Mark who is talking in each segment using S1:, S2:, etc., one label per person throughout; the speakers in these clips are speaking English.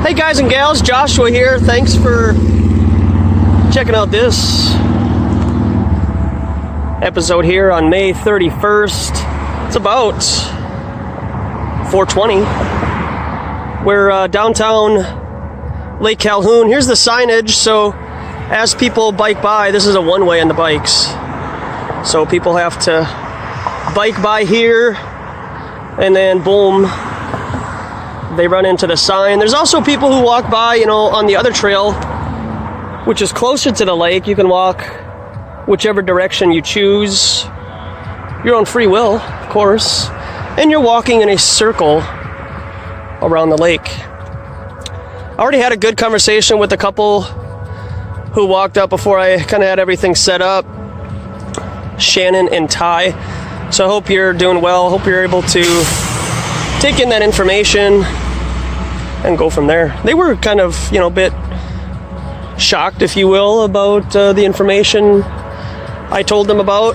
S1: Hey guys and gals, Joshua here. Thanks for checking out this episode here on May 31st. It's about 4:20. We're downtown Lake Calhoun. Here's the signage, so as people bike by, this is a one-way on the bikes. So people have to bike by here, and then boom, they run into the sign. There's also people who walk by, on the other trail, which is closer to the lake. You can walk whichever direction you choose, your own free will, of course, and you're walking in a circle around the lake. I already had a good conversation with a couple who walked up before I kind of had everything set up, Shannon and Ty. So I hope you're doing well. Hope you're able to take in that information and go from there. They were kind of, a bit shocked, if you will, about the information I told them about.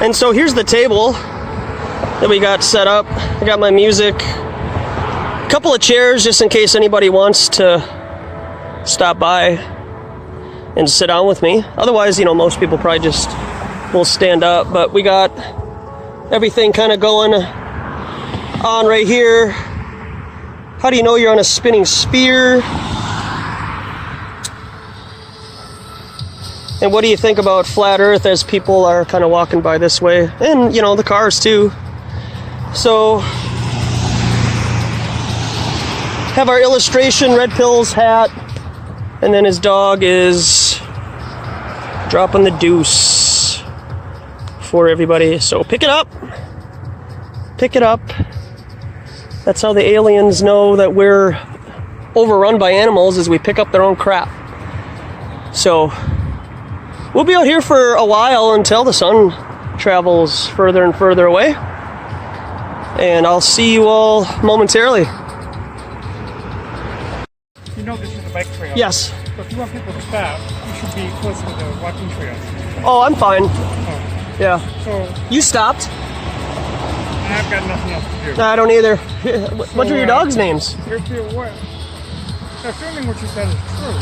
S1: And so here's the table that we got set up. I got my music, a couple of chairs just in case anybody wants to stop by and sit down with me. Otherwise, most people probably just will stand up, but we got everything kind of going on right here. How do you know you're on a spinning spear? And what do you think about flat earth as people are kind of walking by this way? And, the cars too. So, have our illustration, Red Pill's hat, and then his dog is dropping the deuce for everybody. So pick it up. Pick it up. That's how the aliens know that we're overrun by animals, is we pick up their own crap. So we'll be out here for a while until the sun travels further and further away. And I'll see you all momentarily.
S2: This is a bike trail.
S1: Yes.
S2: So if you want people to stop, you should be close to the walking trail.
S1: Oh, I'm fine.
S2: Oh.
S1: Yeah.
S2: So
S1: you stopped?
S2: I've got nothing else to do.
S1: No, I don't either. What are your dogs' names?
S2: If you're assuming what you said is true.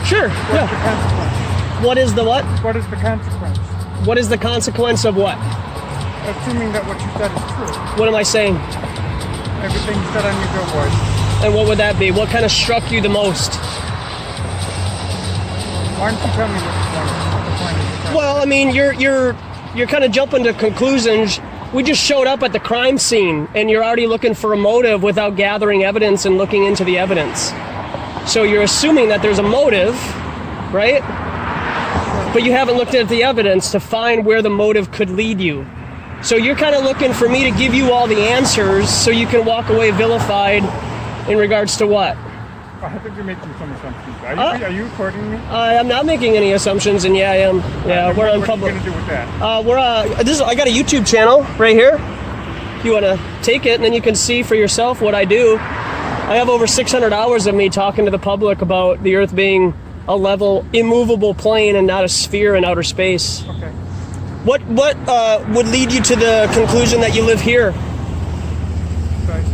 S1: Sure.
S2: What's the consequence?
S1: What is the what?
S2: What is the consequence?
S1: What is the consequence of what?
S2: Assuming that what you said is true.
S1: What am I saying?
S2: Everything you said on your billboard.
S1: And what would that be? What kind of struck you the most?
S2: Why don't you tell me what the point is?
S1: Well, I mean, you're kind of jumping to conclusions. We just showed up at the crime scene, and you're already looking for a motive without gathering evidence and looking into the evidence. So you're assuming that there's a motive, right? But you haven't looked at the evidence to find where the motive could lead you. So you're kind of looking for me to give you all the answers so you can walk away vilified in regards to what?
S2: I think you're making some assumptions. Are you recording me?
S1: I'm not making any assumptions, and yeah, I am. Yeah, we're on public.
S2: What are you going to do with that?
S1: I got a YouTube channel right here. If you want to take it, and then you can see for yourself what I do. I have over 600 hours of me talking to the public about the Earth being a level, immovable plane and not a sphere in outer space.
S2: Okay.
S1: What would lead you to the conclusion that you live here?
S2: Sorry.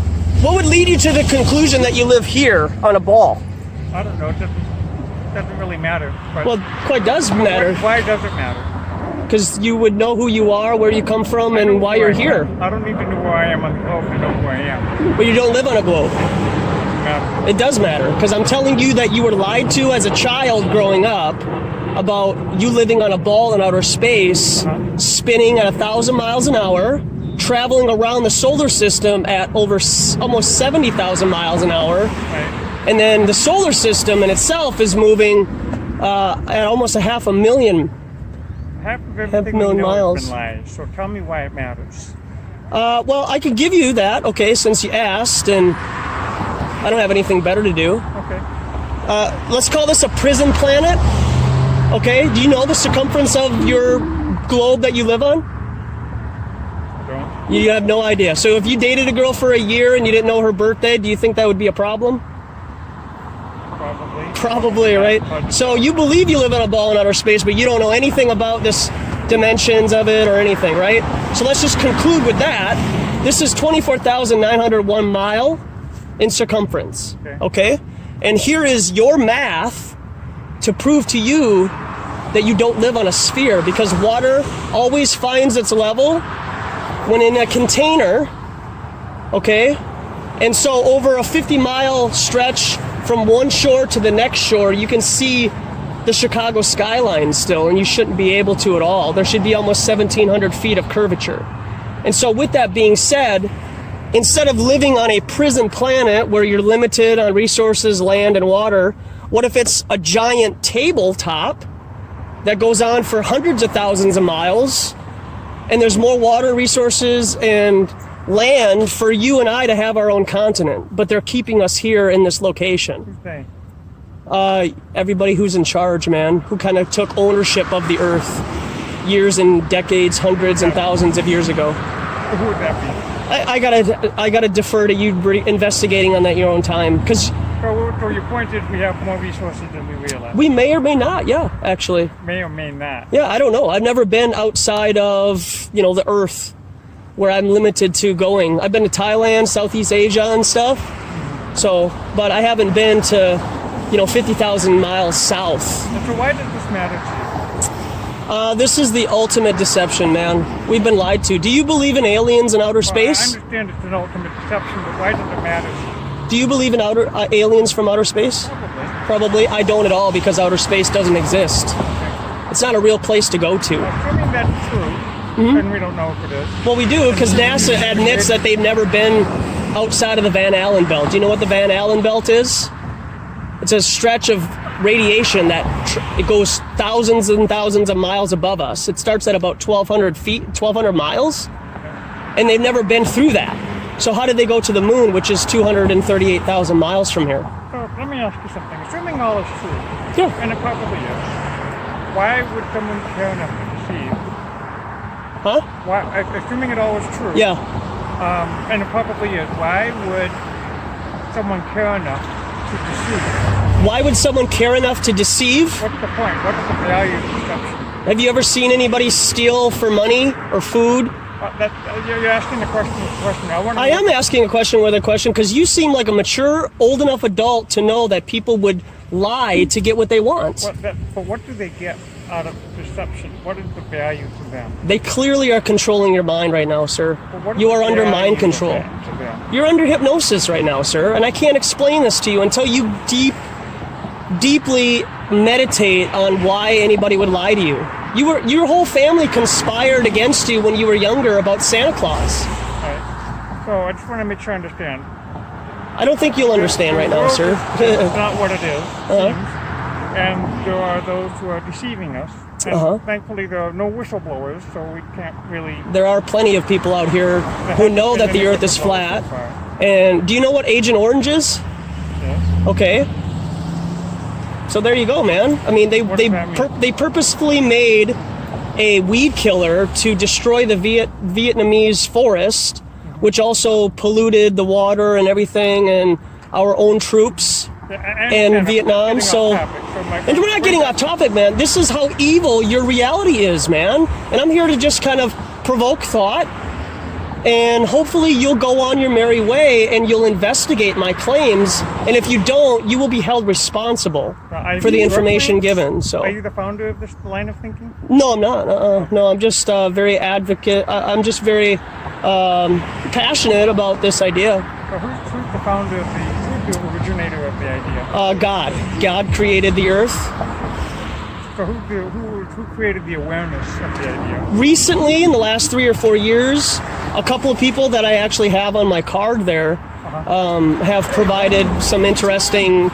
S1: What would lead you to the conclusion that you live here on a ball?
S2: I don't know. It doesn't really matter.
S1: Well, it quite does matter.
S2: Why does it matter?
S1: Because you would know who you are, where you come from, and why you're here.
S2: I don't need to know where I am on the globe to know who I am.
S1: But you don't live on a globe. It does matter, because I'm telling you that you were lied to as a child growing up about you living on a ball in outer space, spinning at 1,000 miles an hour, traveling around the solar system at over almost 70,000 miles an hour.
S2: Right.
S1: And then the solar system in itself is moving at almost 500,000.
S2: Half of everything we know
S1: miles.
S2: has been lies, so tell me why it matters.
S1: Well, I could give you that, okay, since you asked, and I don't have anything better to do.
S2: Okay.
S1: Let's call this a prison planet, okay? Do you know the circumference of your globe that you live on?
S2: Don't.
S1: You have no idea. So if you dated a girl for a year and you didn't know her birthday, do you think that would be a problem?
S2: Probably.
S1: Probably, right? So you believe you live on a ball in outer space, but you don't know anything about this dimensions of it or anything, right? So let's just conclude with that. This is 24,901 mile in circumference. Okay? And here is your math to prove to you that you don't live on a sphere, because water always finds its level when in a container. Okay? And so over a 50-mile stretch from one shore to the next shore, you can see the Chicago skyline still, and you shouldn't be able to at all. There should be almost 1,700 feet of curvature. And so with that being said, instead of living on a prison planet where you're limited on resources, land, and water, what if it's a giant tabletop that goes on for hundreds of thousands of miles, and there's more water resources and land for you and I to have our own continent, but they're keeping us here in this location.
S2: Who's they?
S1: Everybody who's in charge, man, who kind of took ownership of the earth years and decades, hundreds and thousands of years ago.
S2: Who would that be?
S1: I gotta defer to you investigating on that in your own time, because
S2: So your point is we have more resources than we realize.
S1: we may or may not, yeah, actually.
S2: May or may not.
S1: Yeah, I don't know. I've never been outside of, the earth where I'm limited to going. I've been to Thailand, Southeast Asia and stuff. So, but I haven't been to, 50,000 miles south.
S2: So why does this matter to you?
S1: This is the ultimate deception, man. We've been lied to. Do you believe in aliens and outer space?
S2: I understand it's an ultimate deception, but why does it matter to you?
S1: Do you believe in aliens from outer space? Probably. I don't at all, because outer space doesn't exist. It's not a real place to go to.
S2: Assuming that's true, and we don't know if it is.
S1: Well, we do, because NASA admits that they've never been outside of the Van Allen belt. Do you know what the Van Allen belt is? It's a stretch of radiation that it goes thousands and thousands of miles above us. It starts at about 1,200 feet, 1,200 miles, and they've never been through that. So how did they go to the moon, which is 238,000 miles from here?
S2: So let me ask you something. Assuming all is true,
S1: Yeah.
S2: and it probably is, why would someone care enough to deceive?
S1: Huh?
S2: Why, assuming it all is true,
S1: Yeah.
S2: and it probably is, why would someone care enough to deceive?
S1: Why would someone care enough to deceive?
S2: What's the point? What is the value of deception?
S1: Have you ever seen anybody steal for money or food?
S2: You're asking the question.
S1: I am asking a question with a question, because you seem like a mature, old enough adult to know that people would lie to get what they want.
S2: But what do they get out of deception? What is the value to them?
S1: They clearly are controlling your mind right now, sir. You are under mind control. You're under hypnosis right now, sir, and I can't explain this to you until you deeply meditate on why anybody would lie to you. Your whole family conspired against you when you were younger about Santa Claus.
S2: Right. So I just want to make sure I understand.
S1: I don't think you'll understand right now, sir.
S2: It's not what it is. Seems. And there are those who are deceiving us. And thankfully there are no whistleblowers, so we can't really...
S1: There are plenty of people out here who know that the earth is flat. And do you know what Agent Orange is?
S2: Yes.
S1: Okay. So there you go, man. I mean, they purposefully made a weed killer to destroy the Vietnamese forest, which also polluted the water and everything, and our own troops and Vietnam. And we're not getting off topic, man. This is how evil your reality is, man. And I'm here to just kind of provoke thought. And hopefully you'll go on your merry way and you'll investigate my claims. And if you don't, you will be held responsible for the information given. So,
S2: are you the founder of this line of thinking?
S1: No, I'm not. No, I'm just very advocate. I'm just very passionate about this idea.
S2: So who's the founder of who's the originator of the idea?
S1: God. God created the earth.
S2: So who created the awareness of the idea?
S1: Recently, in the last 3 or 4 years, a couple of people that I actually have on my card there have provided some interesting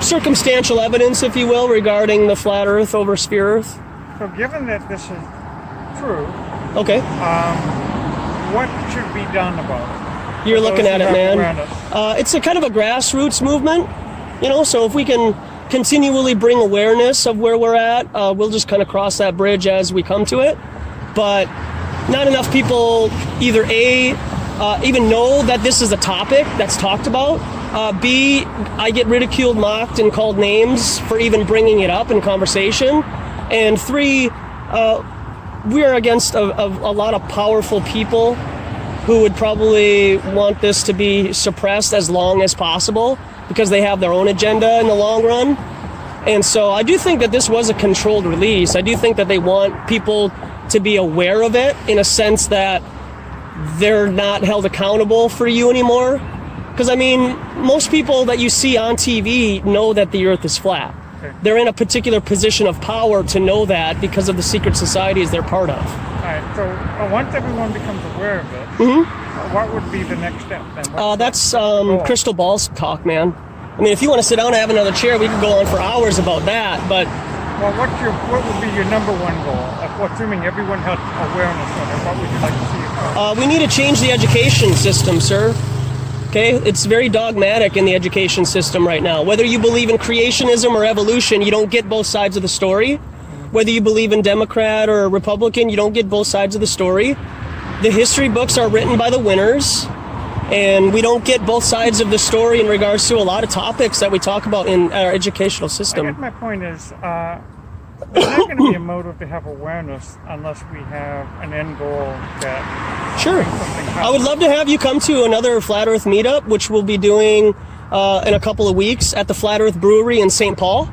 S1: circumstantial evidence, if you will, regarding the flat Earth over sphere Earth.
S2: So given that this is true,
S1: okay,
S2: what should be done about it?
S1: You're looking at it, man. It's a kind of a grassroots movement, so if we can continually bring awareness of where we're at, we'll just kind of cross that bridge as we come to it. But not enough people either even know that this is a topic that's talked about. B, I get ridiculed, mocked, and called names for even bringing it up in conversation. And 3, we are against a lot of powerful people who would probably want this to be suppressed as long as possible because they have their own agenda in the long run. And so I do think that this was a controlled release. I do think that they want people to be aware of it in a sense that they're not held accountable for you anymore. Because, I mean, most people that you see on TV know that the Earth is flat.
S2: Okay.
S1: They're in a particular position of power to know that because of the secret societies they're part of.
S2: All right, so once everyone becomes aware of it, what would be the next step then?
S1: That's crystal balls talk, man. I mean, if you want to sit down and have another chair, we could go on for hours about that, but...
S2: Well, what would be your number one goal? Assuming everyone had awareness of it, what would you like to see occur?
S1: We need to change the education system, sir. Okay? It's very dogmatic in the education system right now. Whether you believe in creationism or evolution, you don't get both sides of the story. Whether you believe in Democrat or Republican, you don't get both sides of the story. The history books are written by the winners, and we don't get both sides of the story in regards to a lot of topics that we talk about in our educational system.
S2: I guess my point is, there's not going to be a motive to have awareness unless we have an end goal that...
S1: Sure. I would love to have you come to another Flat Earth meetup, which we'll be doing in a couple of weeks at the Flat Earth Brewery in St. Paul.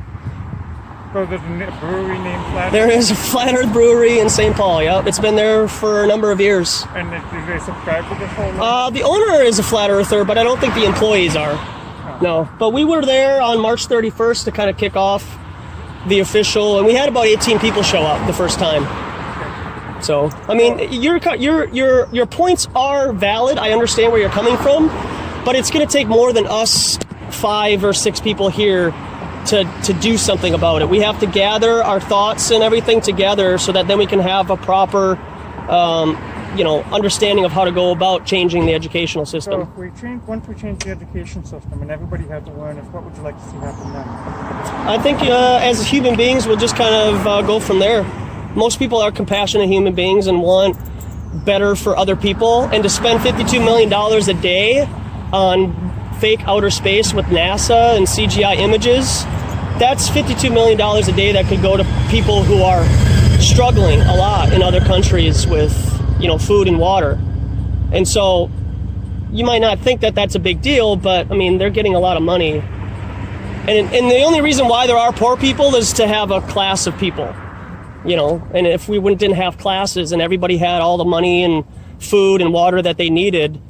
S2: So there's a brewery named Flat Earth?
S1: There is a Flat Earth Brewery in St. Paul, yeah. It's been there for a number of years.
S2: And do they subscribe to this whole...
S1: The owner is a Flat Earther, but I don't think the employees are. Oh. No. But we were there on March 31st to kind of kick off the official, and we had about 18 people show up the first time. Okay. So, I mean, your points are valid. I understand where you're coming from, but it's going to take more than us 5 or 6 people here to do something about it. We have to gather our thoughts and everything together so that then we can have a proper, understanding of how to go about changing the educational system.
S2: So if once we change the education system and everybody has awareness, what would you like to see happen then?
S1: I think as human beings, we'll just kind of go from there. Most people are compassionate human beings and want better for other people, and to spend $52 million a day on fake outer space with NASA and CGI images, that's $52 million a day that could go to people who are struggling a lot in other countries with, food and water. And so you might not think that that's a big deal, but I mean, they're getting a lot of money. And the only reason why there are poor people is to have a class of people, and if we didn't have classes and everybody had all the money and food and water that they needed,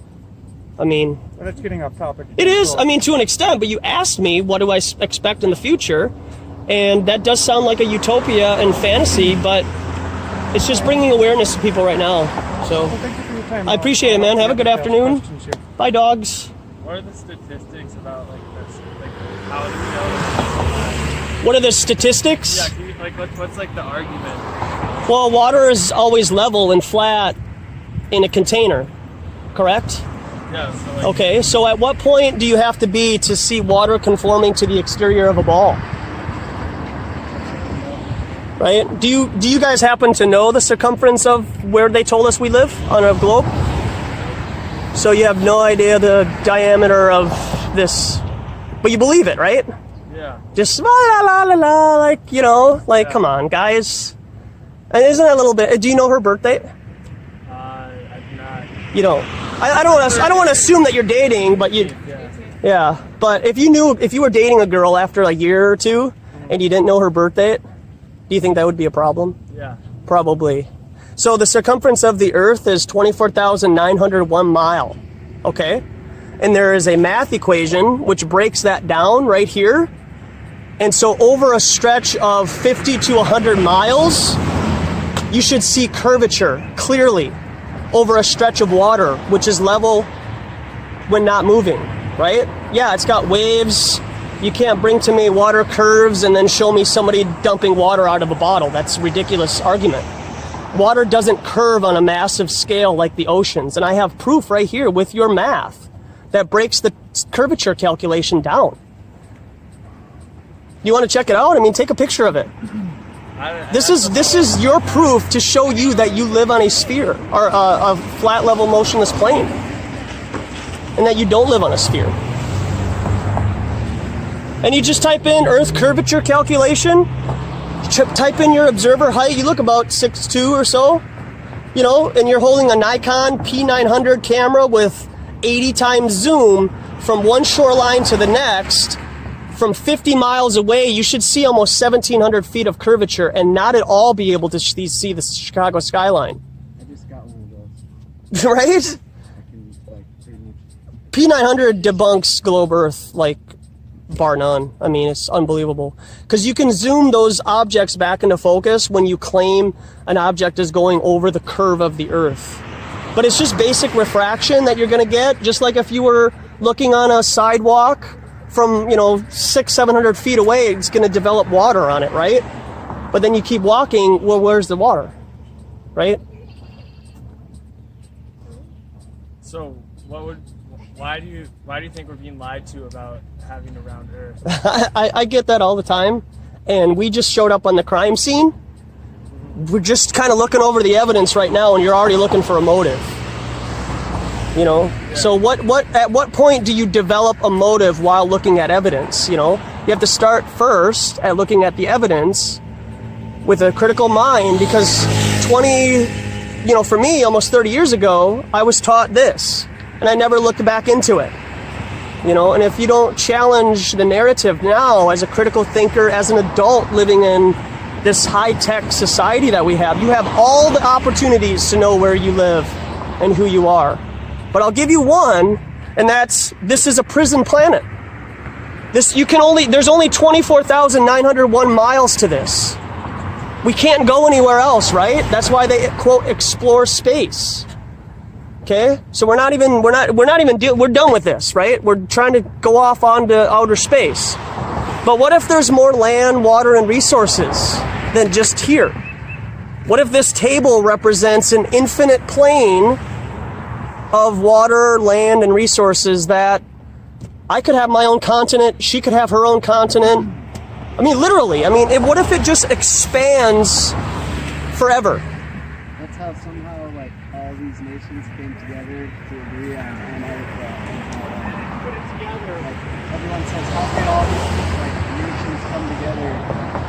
S1: I mean...
S2: Well, that's getting off topic.
S1: It is, I mean, to an extent, but you asked me what do I expect in the future, and that does sound like a utopia and fantasy, but it's just bringing awareness to people right now. So,
S2: well, thank you for your time.
S1: I appreciate it, man. Have a good afternoon. Bye, dogs.
S3: What are the statistics about this? How do we know?
S1: What are the statistics?
S3: Yeah, can you, what's the argument?
S1: Well, water is always level and flat in a container, correct?
S3: Yeah. So
S1: okay, so at what point do you have to be to see water conforming to the exterior of a ball? Right? Do you guys happen to know the circumference of where they told us we live on a globe? So you have no idea the diameter of this, but you believe it, right?
S3: Yeah.
S1: Just la la la la, yeah. Come on, guys. And isn't that a little bit? Do you know her birth date?
S3: I'm not.
S1: You don't. I don't want to assume that you're dating, but you. Yeah. But if you were dating a girl after a year or two, and you didn't know her birth date, do you think that would be a problem?
S3: Yeah.
S1: Probably. So the circumference of the Earth is 24,901 miles. Okay? And there is a math equation which breaks that down right here. And so over a stretch of 50 to 100 miles, you should see curvature clearly over a stretch of water, which is level when not moving, right? Yeah, it's got waves. You can't bring to me water curves and then show me somebody dumping water out of a bottle. That's a ridiculous argument. Water doesn't curve on a massive scale like the oceans. And I have proof right here with your math that breaks the curvature calculation down. You want to check it out? I mean, take a picture of it. This is your proof to show you that you live on a sphere or a flat level motionless plane, and that you don't live on a sphere. And you just type in Earth curvature calculation, type in your observer height, you look about 6'2" or so. you know, and you're holding a Nikon P900 camera with 80 times zoom from one shoreline to the next, from 50 miles away, you should see almost 1,700 feet of curvature and not at all be able to see the Chicago skyline.
S3: I just got one of those.
S1: Right?
S3: I can, like, pretty much...
S1: P900 debunks globe Earth, like, bar none. I mean, it's unbelievable. Because you can zoom those objects back into focus when you claim an object is going over the curve of the Earth. But it's just basic refraction that you're going to get, just like if you were looking on a sidewalk from, you know, 600-700 feet away, it's going to develop water on it, right? But then you keep walking, well, where's the water, right?
S3: So, why do you think we're being lied to about having a round Earth?
S1: I get that all the time, and we just showed up on the crime scene. We're just kind of looking over the evidence right now, and you're already looking for a motive. You know, yeah. So at what point do you develop a motive while looking at evidence? You know, you have to start first at looking at the evidence with a critical mind, because for me, almost 30 years ago, I was taught this, and I never looked back into it. You know, and if you don't challenge the narrative now as a critical thinker, as an adult living in this high-tech society that we have, you have all the opportunities to know where you live and who you are. But I'll give you one, and this is a prison planet. There's only 24,901 miles to this. We can't go anywhere else, right? That's why they, quote, explore space. Okay? So we're done with this, right? We're trying to go off onto outer space. But what if there's more land, water, and resources than just here? What if this table represents an infinite plane of water, land, and resources that I could have my own continent, she could have her own continent? I mean, literally. I mean, what if it just expands forever?
S3: That's how somehow, like, all these nations came together to agree on Antarctica. Put it together. Like, everyone says, how can all these, like, nations come together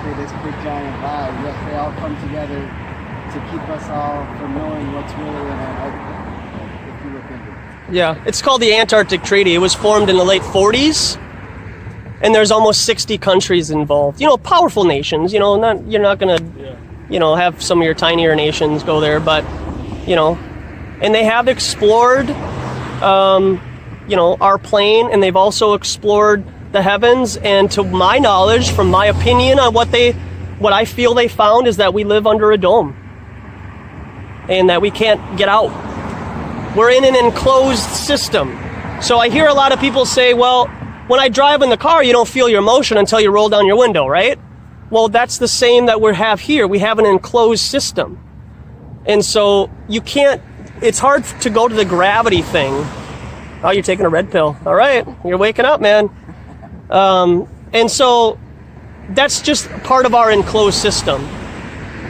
S3: for this big giant lie? Yet they all come together to keep us all from knowing what's really in Antarctica.
S1: Yeah, it's called the Antarctic Treaty. It was formed in the late 40s, and there's almost 60 countries involved. You know, powerful nations. You know, you're not gonna, have some of your tinier nations go there, but, and they have explored, our plane, and they've also explored the heavens. And to my knowledge, from my opinion on what I feel they found, is that we live under a dome, and that we can't get out. We're in an enclosed system. So I hear a lot of people say, well, when I drive in the car, you don't feel your motion until you roll down your window, right? Well, that's the same that we have here. We have an enclosed system. And so it's hard to go to the gravity thing. Oh, you're taking a red pill. All right, you're waking up, man. And so that's just part of our enclosed system.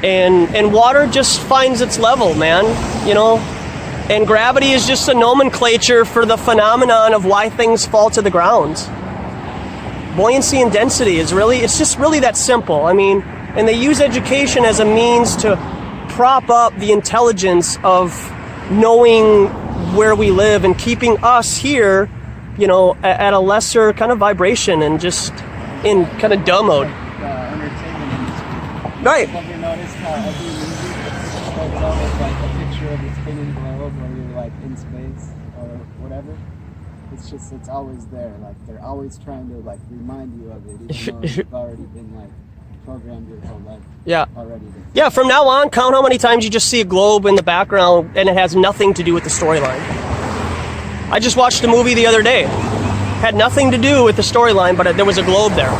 S1: And water just finds its level, man, And gravity is just a nomenclature for the phenomenon of why things fall to the ground. Buoyancy and density it's just really that simple. I mean, and they use education as a means to prop up the intelligence of knowing where we live and keeping us here, at a lesser kind of vibration and just in kind of dumb mode.
S3: Entertainment industry.
S1: Right.
S3: Have you noticed how every movie starts out with like a picture of a spinning globe or you're like in space or whatever? It's always there. Like they're always trying to like remind you of it, even though you've already been like programmed your whole life.
S1: Yeah.
S3: Already.
S1: Yeah. From now on, count how many times you just see a globe in the background and it has nothing to do with the storyline. I just watched a movie the other day. Had nothing to do with the storyline, but there was a globe there.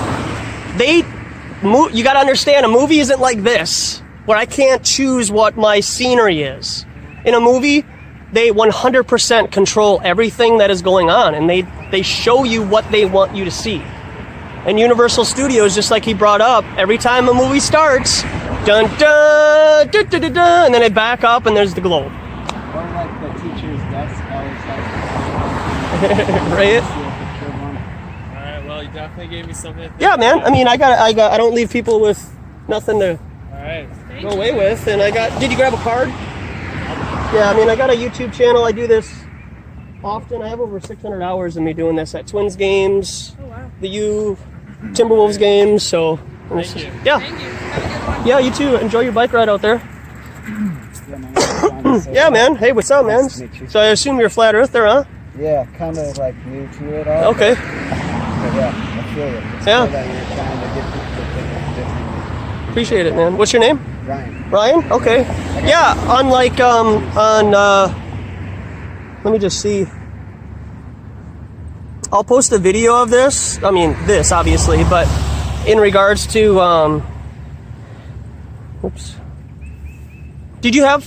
S1: You got to understand, a movie isn't like this, where I can't choose what my scenery is. In a movie, they 100% control everything that is going on, and they show you what they want you to see. And Universal Studios, just like he brought up, every time a movie starts, dun dun, dun dun dun dun, and then they back up and there's the globe.
S3: Or like the teacher's desk, always like.
S1: Right?
S3: Alright, well, you definitely gave me something to think
S1: Yeah, man.
S3: about.
S1: I mean, I don't leave people with nothing to
S3: Alright.
S1: go away with. And did you grab a card?
S3: I'll
S1: Yeah, I mean, I got a YouTube channel. I do this often. I have over 600 hours of me doing this at Twins games, the U, Timberwolves games. So,
S2: Thank you.
S1: Yeah.
S4: Thank you. Have a good one.
S1: Yeah, you too. Enjoy your bike ride out there.
S3: Yeah,
S1: Yeah, man. Hey, what's up, man?
S3: Nice to meet you.
S1: So I assume you're a flat earther, huh?
S3: Yeah, kind of like new to it all.
S1: Okay.
S3: But yeah, I feel it. It's
S1: Yeah.
S3: cool that you're trying to get people to think differently.
S1: Appreciate it, man. What's your name?
S3: Ryan.
S1: Ryan? Okay. Yeah, let me just see. I'll post a video of this. I mean, this, obviously, but in regards to, oops. Did you have?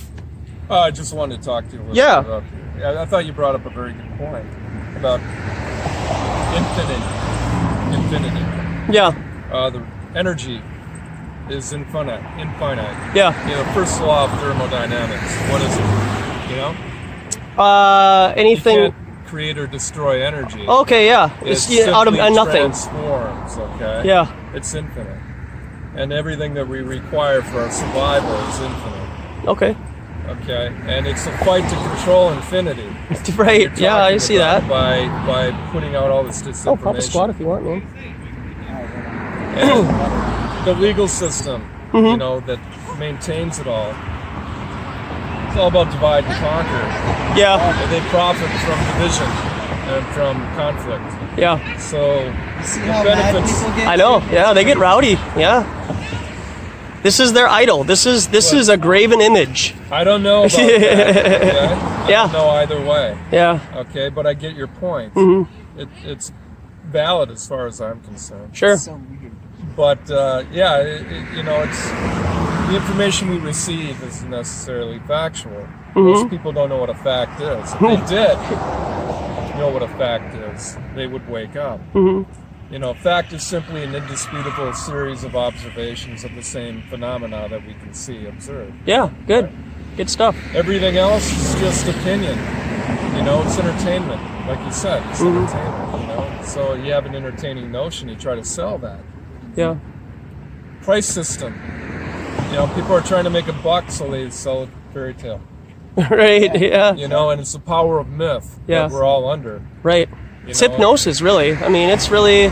S5: I just wanted to talk to you a little
S1: Yeah.
S5: bit about. I thought you brought up a very good point about infinity.
S1: Yeah.
S5: The energy is infinite.
S1: Yeah.
S5: You know, first law of thermodynamics. What is it? You know?
S1: Anything.
S5: You can't create or destroy energy.
S1: Okay, yeah. It's out of
S5: simply
S1: nothing.
S5: transforms. Okay.
S1: Yeah.
S5: It's infinite, and everything that we require for our survival is infinite.
S1: Okay.
S5: Okay, and it's a fight to control infinity.
S1: Right.
S5: You're
S1: Yeah, I
S5: talking
S1: see
S5: about
S1: that.
S5: by putting out all this disinformation.
S1: Oh, pop a squat if you want, man.
S5: And the legal system,
S1: Mm-hmm.
S5: you know, that maintains it all. It's all about divide and conquer.
S1: Yeah.
S5: And they profit from division and from conflict.
S1: Yeah.
S5: So
S3: See
S5: it
S3: how mad
S5: benefits.
S3: people get?
S1: I know. Yeah, they get rowdy. Yeah. This is their idol. This is a graven image.
S5: I don't know about that. Okay? I
S1: Yeah.
S5: don't know either way.
S1: Yeah.
S5: Okay, but I get your point.
S1: Mm-hmm.
S5: It's valid as far as I'm concerned.
S1: Sure.
S3: So weird.
S5: But yeah, you know, it's the information we receive isn't necessarily factual. Most people don't know what a fact is. If they did know what a fact is, they would wake up. You know, fact is simply an indisputable series of observations of the same phenomena that we can see, observe.
S1: Yeah. Good. Good stuff.
S5: Everything else is just opinion. You know, it's entertainment. Like you said, it's entertainment, you know? So you have an entertaining notion, you try to sell that.
S1: Yeah.
S5: Price system. You know, people are trying to make a buck, so they sell a fairy tale.
S1: Right. Yeah.
S5: You know, and it's the power of myth
S1: Yeah.
S5: that we're all under.
S1: Right.
S5: You
S1: It's
S5: know?
S1: hypnosis, really. I mean, it's really.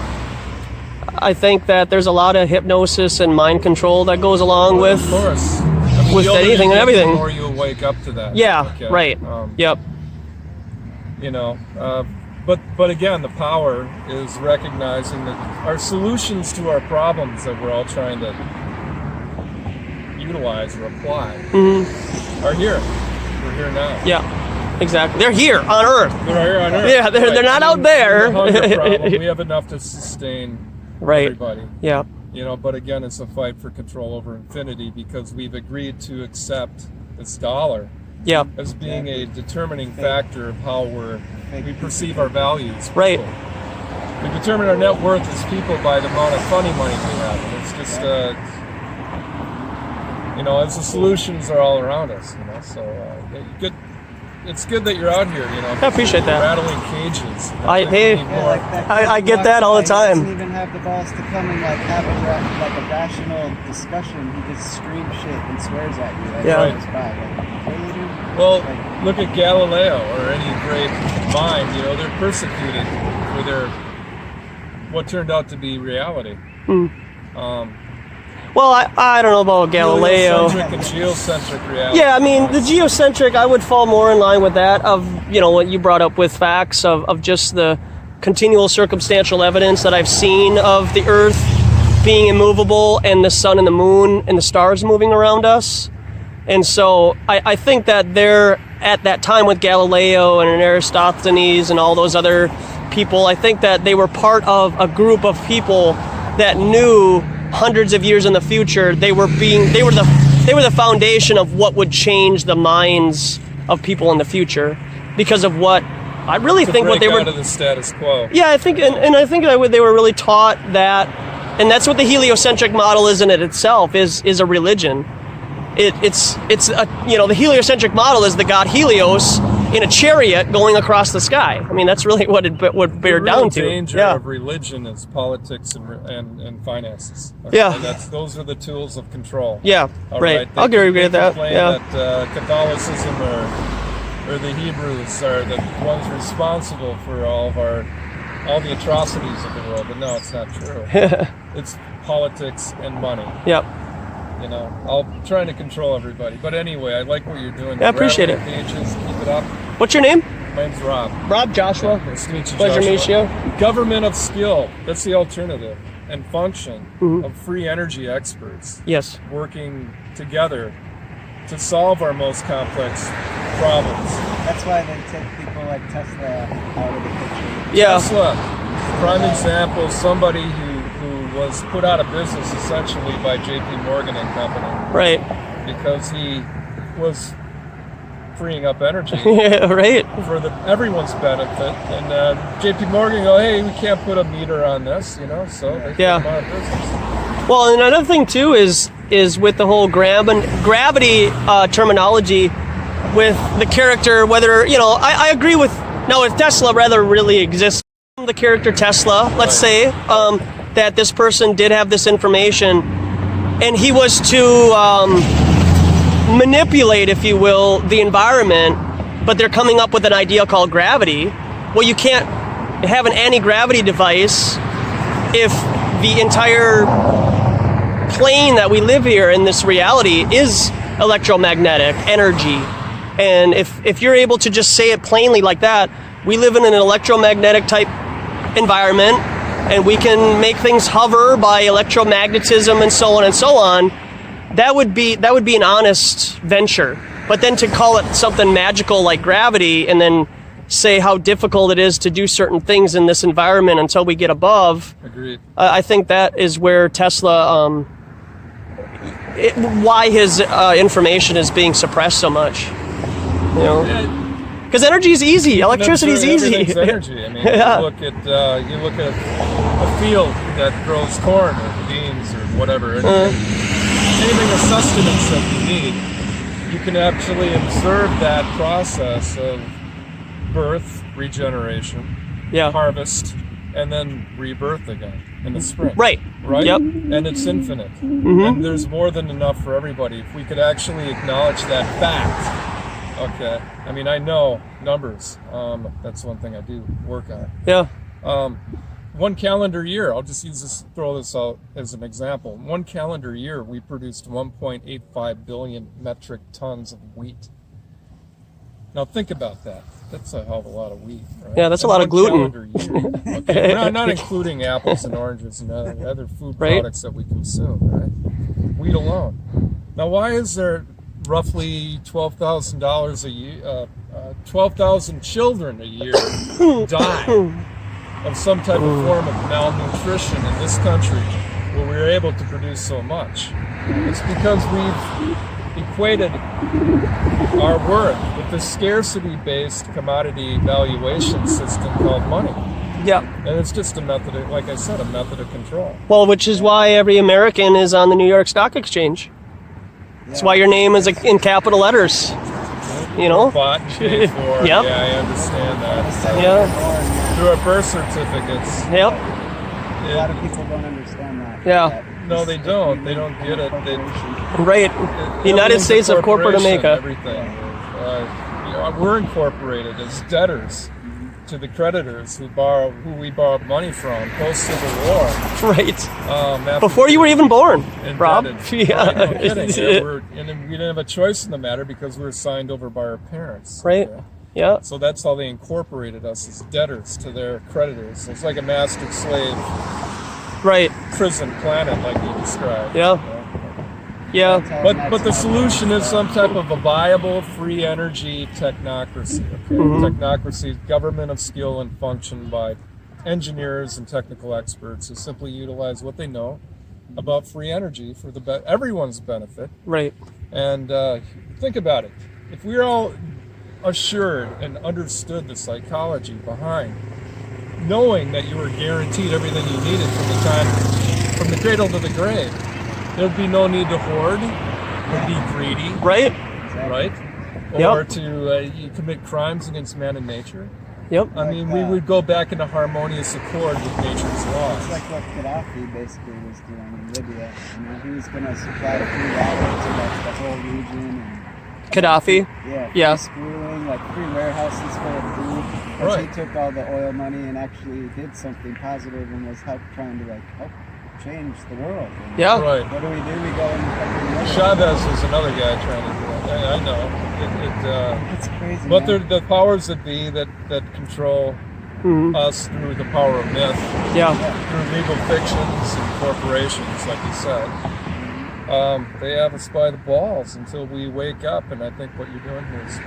S1: I think that there's a lot of hypnosis and mind control that goes along
S5: Of
S1: with.
S5: course. I mean,
S1: with
S5: the older
S1: anything
S5: you
S1: and
S5: get,
S1: everything.
S5: The more you'll wake up to that.
S1: Yeah.
S5: Okay?
S1: Right. Yep.
S5: You know, but again, the power is recognizing that our solutions to our problems that we're all trying to utilize or apply are here. We're here now.
S1: Yeah. Exactly. They're here on Earth.
S5: They're here on Earth.
S1: Yeah, they're not out there.
S5: The hunger problem, we have enough to sustain
S1: Right.
S5: everybody.
S1: Yeah.
S5: You know, but again, it's a fight for control over infinity because we've agreed to accept this dollar
S1: Yeah.
S5: as being a determining factor of how we perceive our values.
S1: Right.
S5: People. We determine our net worth as people by the amount of funny money we have. And it's just, you know, as the solutions are all around us, you know, so good. It's good that you're out here, you know.
S1: I appreciate that.
S5: Rattling cages.
S1: I-
S5: think
S1: hey,
S5: we need
S3: Yeah,
S5: more.
S3: like that
S1: I
S3: kid
S1: get that all the
S3: walks by,
S1: time.
S3: He doesn't even have the balls to come and like have a rational discussion. He just screams shit and swears at you. As
S1: Yeah.
S3: he goes by. Like, really, dude?
S5: Well,
S3: Like,
S5: look at Galileo or any great mind. You know, they're persecuted for their what turned out to be reality.
S1: Well, I don't know about Galileo.
S5: Heliocentric and geocentric reality.
S1: Yeah, I mean, the geocentric, I would fall more in line with that of, you know, what you brought up with facts of just the continual circumstantial evidence that I've seen of the Earth being immovable and the sun and the moon and the stars moving around us. And so I think that they're at that time with Galileo and Aristophanes and all those other people, I think that they were part of a group of people that knew hundreds of years in the future they were the foundation of what would change the minds of people in the future because of what I really think what they were
S5: out of the status quo.
S1: yeah, I think, and I think that they were really taught that, and that's what the heliocentric model is in it itself, is a religion. it's a, the heliocentric model is the god Helios in a chariot going across the sky. I mean, that's really what it would bear down to.
S5: The danger of religion is politics and finances. Okay?
S1: Yeah.
S5: Those are the tools of control.
S1: Yeah,
S5: All
S1: right. I'll agree with that. Yeah.
S5: That Catholicism or the Hebrews are the ones responsible for all the atrocities of the world, but no, it's not true. It's politics and money.
S1: Yep.
S5: I'll try to control everybody. But anyway, I like what you're doing.
S1: Yeah, I appreciate it.
S5: Pages, keep it up.
S1: What's your name?
S5: My name's Rob.
S1: Rob Joshua.
S5: Nice to meet you,
S1: Pleasure to meet you.
S5: Government of skill. That's the alternative and function of free energy experts.
S1: Yes.
S5: Working together to solve our most complex problems.
S3: That's why they take people like Tesla out of the picture.
S1: Yeah.
S5: Tesla, prime example, somebody who was put out of business essentially by J.P. Morgan and Company.
S1: Right.
S5: Because he was freeing up energy.
S1: Yeah, right.
S5: For everyone's benefit. And J.P. Morgan go, hey, we can't put a meter on this, so they put him out of business.
S1: Well, and another thing too is with the whole gravity terminology with the character, whether, I agree with, now if Tesla rather really exists, the character Tesla, let's say, that this person did have this information and he was to manipulate, if you will, the environment, but they're coming up with an idea called gravity. Well, you can't have an anti-gravity device if the entire plane that we live here in this reality is electromagnetic energy. And if you're able to just say it plainly like that, we live in an electromagnetic type environment and we can make things hover by electromagnetism and so on, that would be an honest venture. But then to call it something magical like gravity and then say how difficult it is to do certain things in this environment until we get above.
S5: Agreed.
S1: I think that is where Tesla, why his information is being suppressed so much. Because energy is easy. Electricity is easy.
S5: Everything's energy. I mean, you look at a field that grows corn or beans or whatever. Anything of sustenance that you need, you can actually observe that process of birth, regeneration, harvest, and then rebirth again in the spring. Right?
S1: Yep.
S5: And it's infinite. And there's more than enough for everybody. If we could actually acknowledge that fact. Okay. I mean, I know numbers. That's one thing I do work on.
S1: Yeah.
S5: One calendar year, I'll just throw this out as an example. One calendar year, we produced 1.85 billion metric tons of wheat. Now think about that. That's a hell of a lot of wheat, right?
S1: Yeah, that's a lot of gluten.
S5: Okay, we're not including apples and oranges and other food products that we consume, right? Wheat alone. Now, why is there roughly $12,000 a year, 12,000 children a year die of some type of form of malnutrition in this country where we're able to produce so much? It's because we've equated our worth with the scarcity-based commodity valuation system called money.
S1: Yeah.
S5: And it's just a method of, like I said, a method of control.
S1: Well, which is why every American is on the New York Stock Exchange. That's why your name is in capital letters.
S5: Bought, paid for.
S1: Yep.
S5: Yeah, I understand that. Through our birth certificates.
S1: Yep.
S3: A lot of people don't understand that.
S1: Yeah.
S5: No, they don't. They don't get it.
S1: Right. United States of Corporate America.
S5: Everything. We're incorporated as debtors to the creditors who we borrowed money from post-Civil War.
S1: Right. Before you were even born, Rob.
S5: Yeah. Right, no kidding. And we didn't have a choice in the matter because we were signed over by our parents.
S1: Right. Yeah.
S5: So that's how they incorporated us as debtors to their creditors. So it's like a master-slave prison planet, like you described.
S1: Yeah. Yeah.
S5: But the solution is some type of a viable free energy technocracy. Okay? Technocracy, government of skill and function by engineers and technical experts who simply utilize what they know about free energy for everyone's benefit.
S1: Right.
S5: And think about it. If we're all assured and understood the psychology behind knowing that you were guaranteed everything you needed from the cradle to the grave, there'd be no need to hoard. or be greedy,
S1: Right?
S5: right?
S1: Yep.
S5: Or to you commit crimes against man and nature.
S1: Yep.
S5: I mean, we would go back into harmonious accord with nature's
S3: It's
S5: laws.
S3: like what Gaddafi basically was doing in Libya. You know, he was going to supply free water to like the whole region. And,
S1: Gaddafi. Yeah.
S3: Free schooling, like free warehouses full of food. But
S5: Right.
S3: he took all the oil money and actually did something positive and was trying to like help change the world. And
S1: Yeah.
S5: Right.
S3: what do? We go in fucking
S5: Chavez was another guy trying to do that. I know.
S3: It's crazy.
S5: But
S3: man.
S5: they're the powers that be that control us through the power of myth,
S1: Yeah.
S5: through legal fictions and corporations, like you said. They have us by the balls until we wake up, and I think what you're doing here is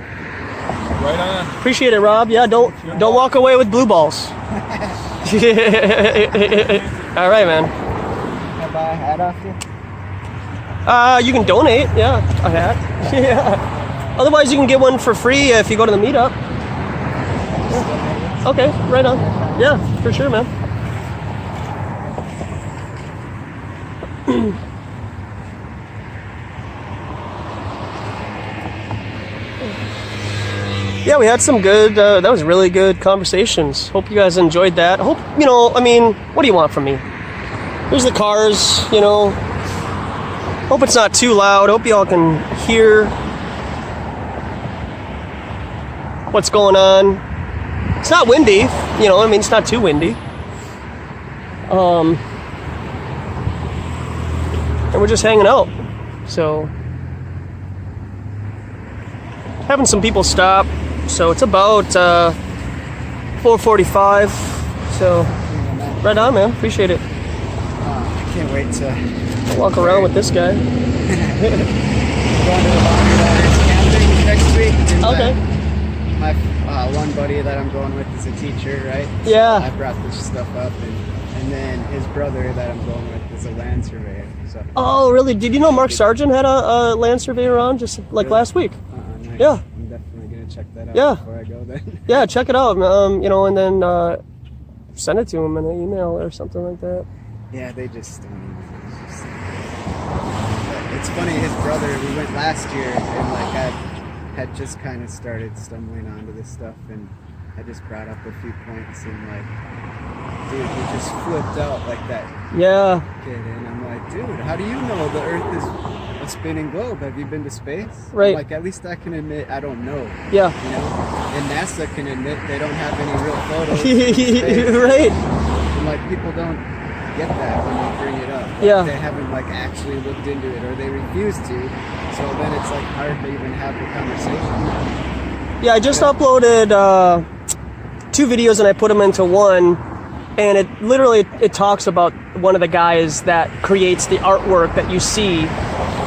S5: right on.
S1: Appreciate it, Rob. Yeah, don't walk away with blue balls. All right, man.
S3: Can I buy a hat off you?
S1: You can donate, yeah, a hat. Yeah. Otherwise, you can get one for free if you go to the meetup. Yeah. Okay, right on. Yeah, for sure, man. Yeah, we had some good, that was really good conversations. Hope you guys enjoyed that. Hope, I mean, what do you want from me? Here's the cars, Hope it's not too loud. Hope y'all can hear what's going on. It's not windy, it's not too windy. And we're just hanging out. So, having some people stop. So it's about 4:45. So, right on, man. Appreciate it.
S3: I can't wait to
S1: Walk around with this guy.
S3: going to the Laundry Daughters camping next week. And
S1: Okay.
S3: My one buddy that I'm going with is a teacher, right?
S1: Yeah.
S3: So I brought this stuff up, and then his brother that I'm going with is a land surveyor. So.
S1: Oh, really? Did you know Mark Sargent had a land surveyor on just like last week?
S3: Nice.
S1: Yeah.
S3: I'm definitely gonna check that out
S1: Yeah.
S3: before I go then.
S1: Yeah, check it out. And then send it to him in an email or something like that.
S3: Yeah, they just don't even. It's funny, his brother, we went last year and like I had just kind of started stumbling onto this stuff and I just brought up a few points and like, dude, he just flipped out like that
S1: Yeah.
S3: kid and I'm like, dude, how do you know the Earth is a spinning globe? Have you been to space?
S1: Right.
S3: I'm like, at least I can admit I don't know.
S1: Yeah.
S3: And NASA can admit they don't have any real photos. of space.
S1: Right.
S3: And like people don't get that when you bring it up. Like,
S1: Yeah.
S3: they haven't like actually looked into it or they refuse to. So then it's like hard to even have the conversation.
S1: Yeah, I just uploaded 2 videos and I put them into one, and it literally talks about one of the guys that creates the artwork that you see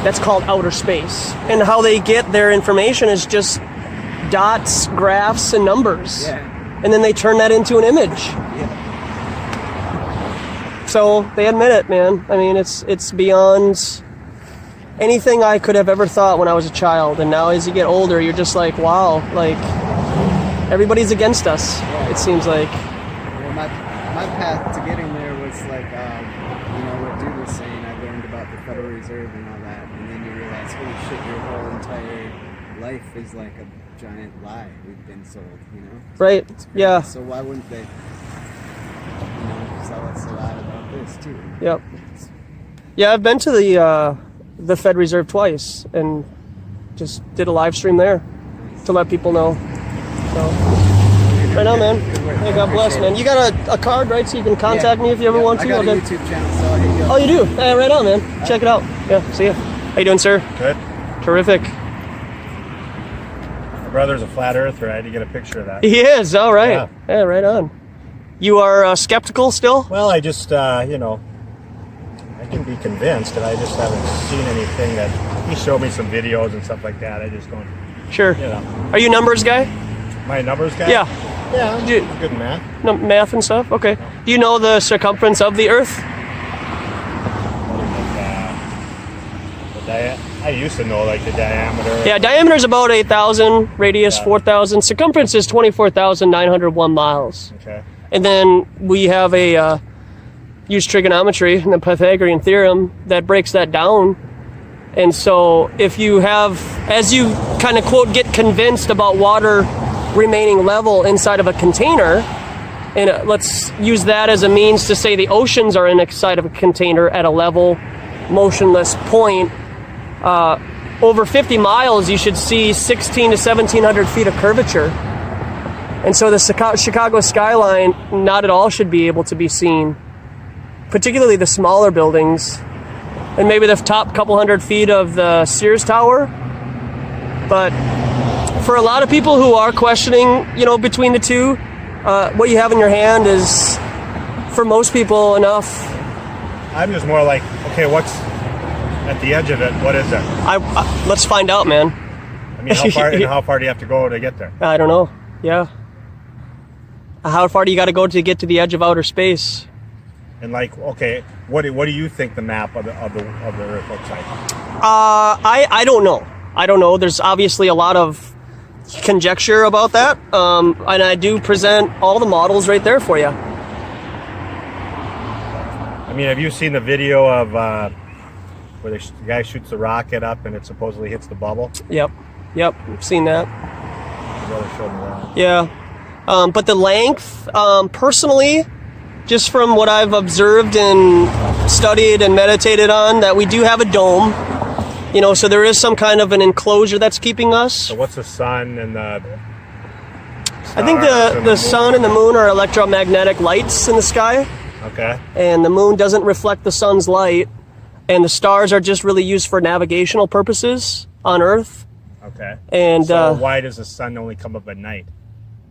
S1: that's called outer space, and how they get their information is just dots, graphs, and numbers.
S3: Yeah.
S1: And then they turn that into an image.
S3: Yeah.
S1: So they admit it, man. I mean, it's beyond anything I could have ever thought when I was a child. And now as you get older, you're just like, wow, like everybody's against us. It seems like.
S3: Well, my path to getting there was like, what dude was saying. I learned about the Federal Reserve and all that, and then you realize, holy shit, your whole entire life is like a giant lie we've been sold.
S1: Right.
S3: It's crazy.
S1: Yeah.
S3: So why wouldn't they? Sell us a lot about this too.
S1: Yep. Yeah, I've been to the Fed Reserve twice and just did a live stream there to let people know. So, right on, man. Hey, God bless, man. You got a card, right? So you can contact me if you ever want to.
S3: I got a YouTube channel, so I'll hit you up.
S1: Oh, you do? Hey, right on, man. Check it out. Yeah, see ya. How you doing, sir?
S4: Good.
S1: Terrific.
S4: My brother's a flat earther. I had to get a picture of that.
S1: He is. All right.
S4: Yeah.
S1: Yeah, right on. You are skeptical still?
S4: Well, I just, I can be convinced, and I just haven't seen anything that he showed me some videos and stuff like that. I just don't,
S1: Sure. Are you a numbers guy?
S4: My numbers guy?
S1: Yeah.
S4: Yeah, I'm
S1: Do you-
S4: good in math.
S1: No, math and stuff? Okay. Do you know the circumference of the Earth?
S4: I used to know like the diameter.
S1: Yeah, diameter is about 8,000, radius 4,000, circumference is 24,901 miles.
S4: Okay.
S1: And then we have use trigonometry and the Pythagorean theorem that breaks that down. And so if you have, as you kind of quote, get convinced about water remaining level inside of a container, and let's use that as a means to say the oceans are inside of a container at a level, motionless point, over 50 miles, you should see 16 to 1,700 feet of curvature. And so the Chicago skyline not at all should be able to be seen, particularly the smaller buildings, and maybe the top couple hundred feet of the Sears Tower. But for a lot of people who are questioning, you know, between the two, what you have in your hand is, for most people, enough.
S4: I'm just more like, okay, what's at the edge of it? What is it?
S1: Let's find out, man.
S4: I mean, how far do you have to go to get there?
S1: I don't know. Yeah. How far do you got to go to get to the edge of outer space?
S4: And like, okay, what do you think the map of the Earth looks like?
S1: I don't know. I don't know. There's obviously a lot of conjecture about that, and I do present all the models right there for you.
S4: I mean, have you seen the video of where the guy shoots the rocket up and it supposedly hits the bubble?
S1: Yep, I've seen that.
S4: My brother showed me that.
S1: Yeah, but the length, personally, just from what I've observed and studied and meditated on, that we do have a dome. You know, so there is some kind of an enclosure that's keeping us.
S4: So what's the sun and the stars?
S1: I think the sun and the moon are electromagnetic lights in the sky.
S4: Okay.
S1: And the moon doesn't reflect the sun's light. And the stars are just really used for navigational purposes on Earth.
S4: Okay.
S1: And
S4: so why does the sun only come up at night?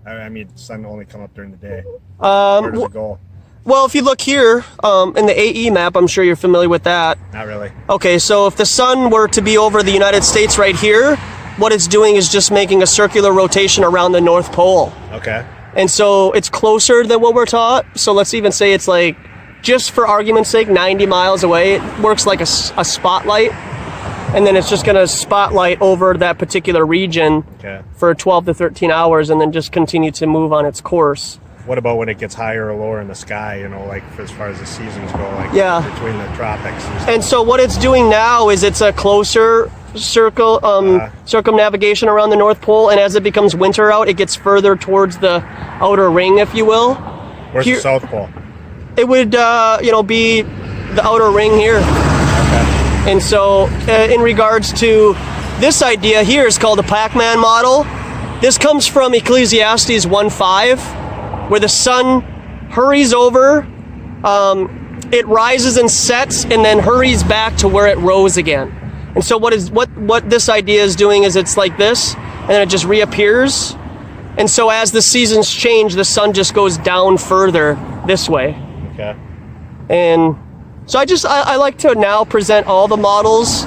S4: I mean, the sun only come up during the day. Where does it go?
S1: Well, if you look here in the AE map, I'm sure you're familiar with that.
S4: Not really.
S1: Okay, so if the sun were to be over the United States right here, what it's doing is just making a circular rotation around the North Pole.
S4: Okay.
S1: And so it's closer than what we're taught. So let's even say it's like, just for argument's sake, 90 miles away. It works like a spotlight. And then it's just going to spotlight over that particular region for 12 to 13 hours and then just continue to move on its course.
S4: What about when it gets higher or lower in the sky, you know, like as far as the seasons go, like between the tropics and stuff?
S1: And so what it's doing now is it's a closer circumnavigation around the North Pole, and as it becomes winter out, it gets further towards the outer ring, if you will.
S4: Where's the South Pole?
S1: It would, be the outer ring here.
S4: Okay.
S1: And so in regards to this idea here is called the Pac-Man model. This comes from Ecclesiastes 1:5. Where the sun hurries over, it rises and sets, and then hurries back to where it rose again. And so what this idea is doing is it's like this, and then it just reappears. And so as the seasons change, the sun just goes down further this way.
S4: Okay.
S1: And so I like to now present all the models,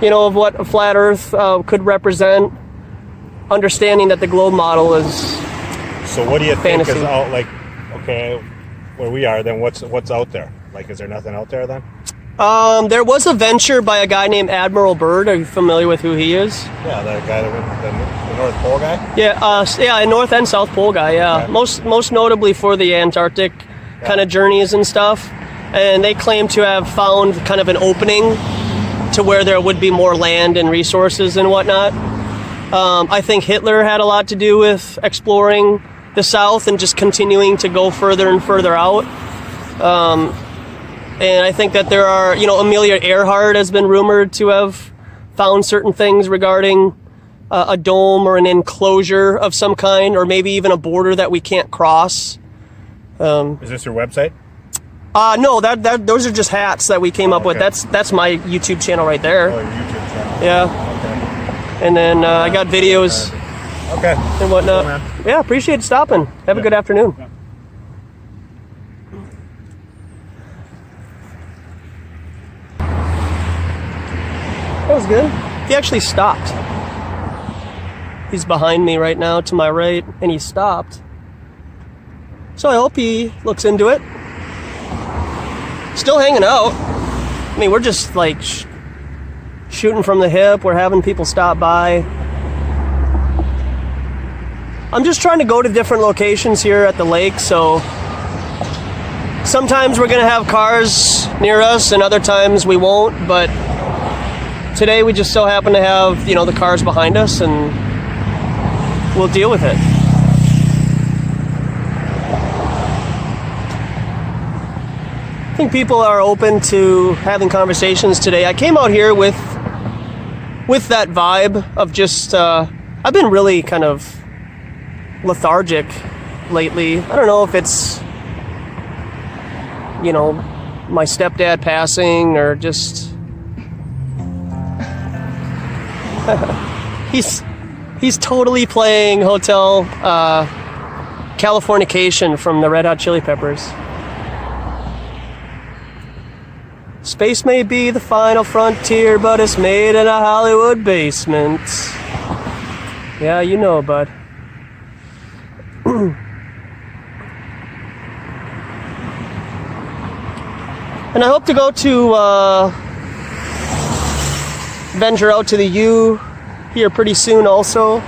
S1: you know, of what a flat Earth could represent, understanding that the globe model is
S4: So what do you
S1: fantasy.
S4: think is out, like, okay, where we are, then what's out there? Like, is there nothing out there then?
S1: There was a venture by a guy named Admiral Byrd. Are you familiar with who he is?
S4: Yeah, that guy, the North Pole guy?
S1: Yeah, North and South Pole guy, yeah.
S4: Okay.
S1: Most notably for the Antarctic kind of journeys and stuff. And they claim to have found kind of an opening to where there would be more land and resources and whatnot. I think Hitler had a lot to do with exploring the South and just continuing to go further and further out. And I think that there are, you know, Amelia Earhart has been rumored to have found certain things regarding a dome or an enclosure of some kind, or maybe even a border that we can't cross.
S4: Is this your website?
S1: No, those are just hats that we came up with. That's my YouTube channel right there.
S4: Oh, your YouTube channel.
S1: Yeah.
S4: Okay.
S1: And then I got videos
S4: Okay.
S1: and whatnot.
S4: Cool, man.
S1: Yeah, appreciate it stopping. Have a good afternoon.
S2: Yeah.
S1: That was good. He actually stopped. He's behind me right now to my right, and he stopped. So I hope he looks into it. Still hanging out. I mean, we're just like shooting from the hip. We're having people stop by. I'm just trying to go to different locations here at the lake, so sometimes we're gonna have cars near us and other times we won't, but today we just so happen to have, you know, the cars behind us, and we'll deal with it. I think people are open to having conversations today. I came out here with that vibe of just, I've been really kind of lethargic lately. I don't know if it's, you know, my stepdad passing or just he's totally playing Hotel Californication from the Red Hot Chili Peppers. Space may be the final frontier, but it's made in a Hollywood basement. Yeah, you know, bud. And I hope to go to venture out to the U here pretty soon also.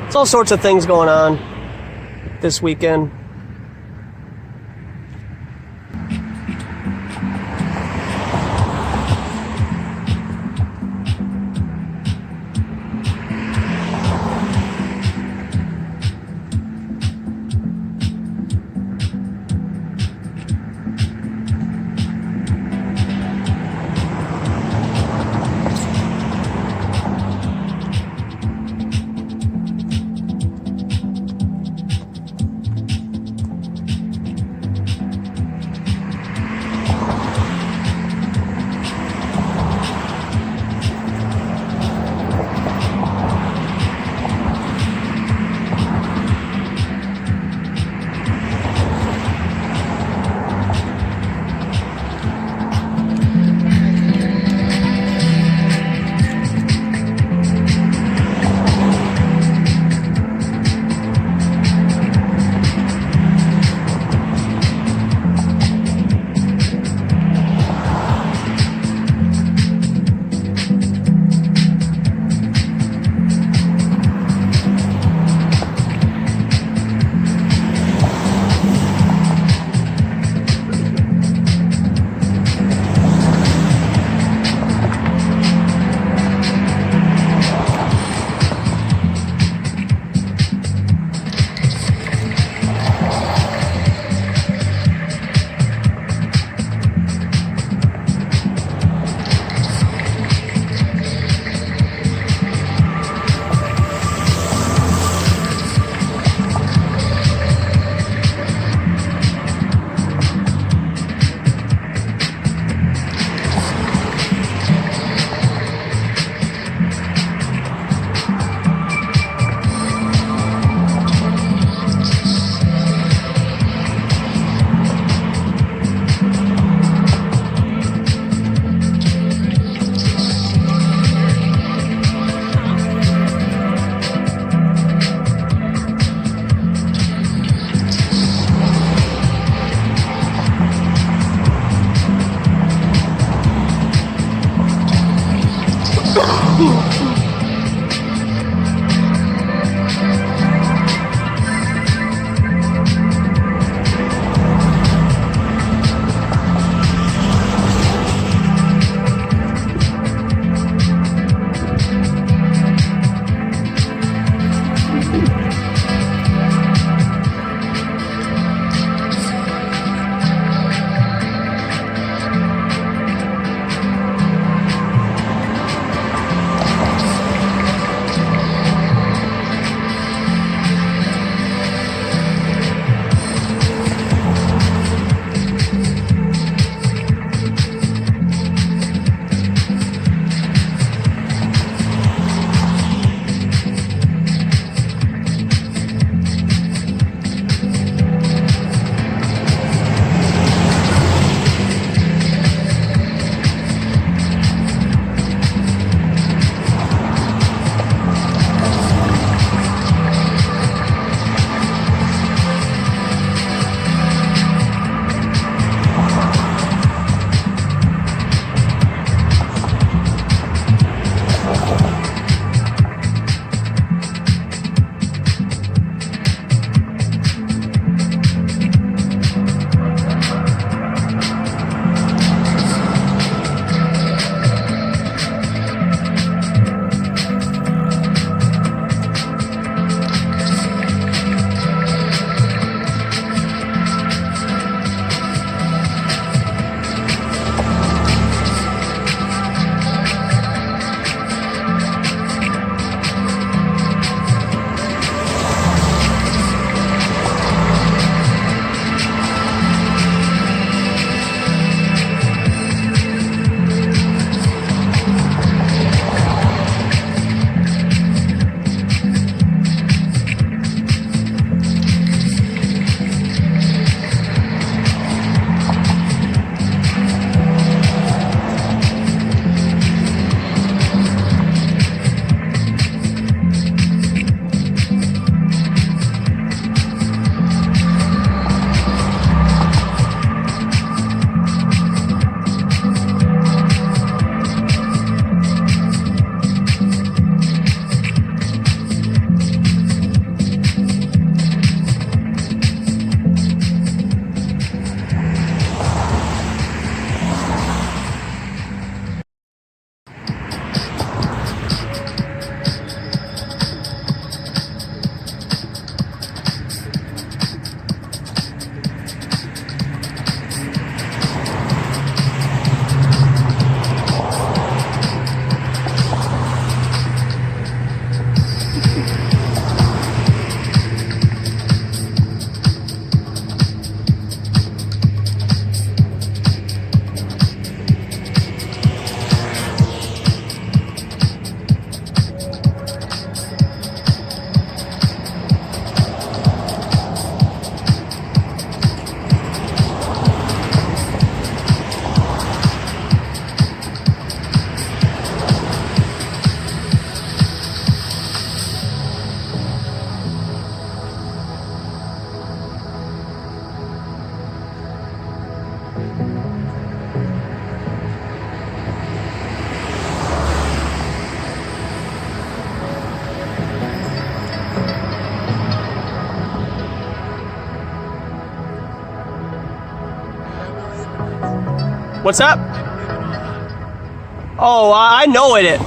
S1: It's all sorts of things going on this weekend. What's up? Oh, I know it.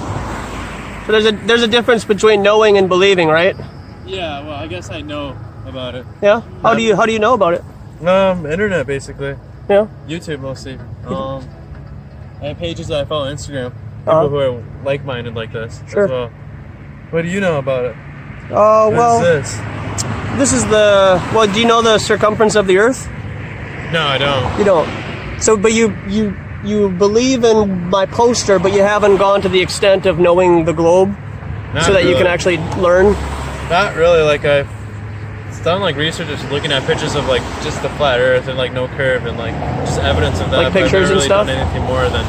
S1: So there's a difference between knowing and believing, right?
S6: Yeah, well, I guess I know about it.
S1: Yeah. How do you know about it?
S6: Internet basically.
S1: Yeah.
S6: YouTube mostly. I have pages that I follow on Instagram. People who are like-minded like this.
S1: Sure.
S6: As well. What do you know about it?
S1: Well,
S6: What is this?
S1: this is the. Well, do you know the circumference of the Earth?
S6: No, I don't.
S1: You don't. So, but you believe in my poster, but you haven't gone to the extent of knowing the globe,
S6: Not
S1: so that you
S6: really.
S1: can actually learn.
S6: Not really. Like I've done like research, just looking at pictures of like just the flat Earth and like no curve and like just evidence of that.
S1: Like
S6: but I've
S1: pictures
S6: never
S1: and
S6: really
S1: stuff?
S6: done anything more than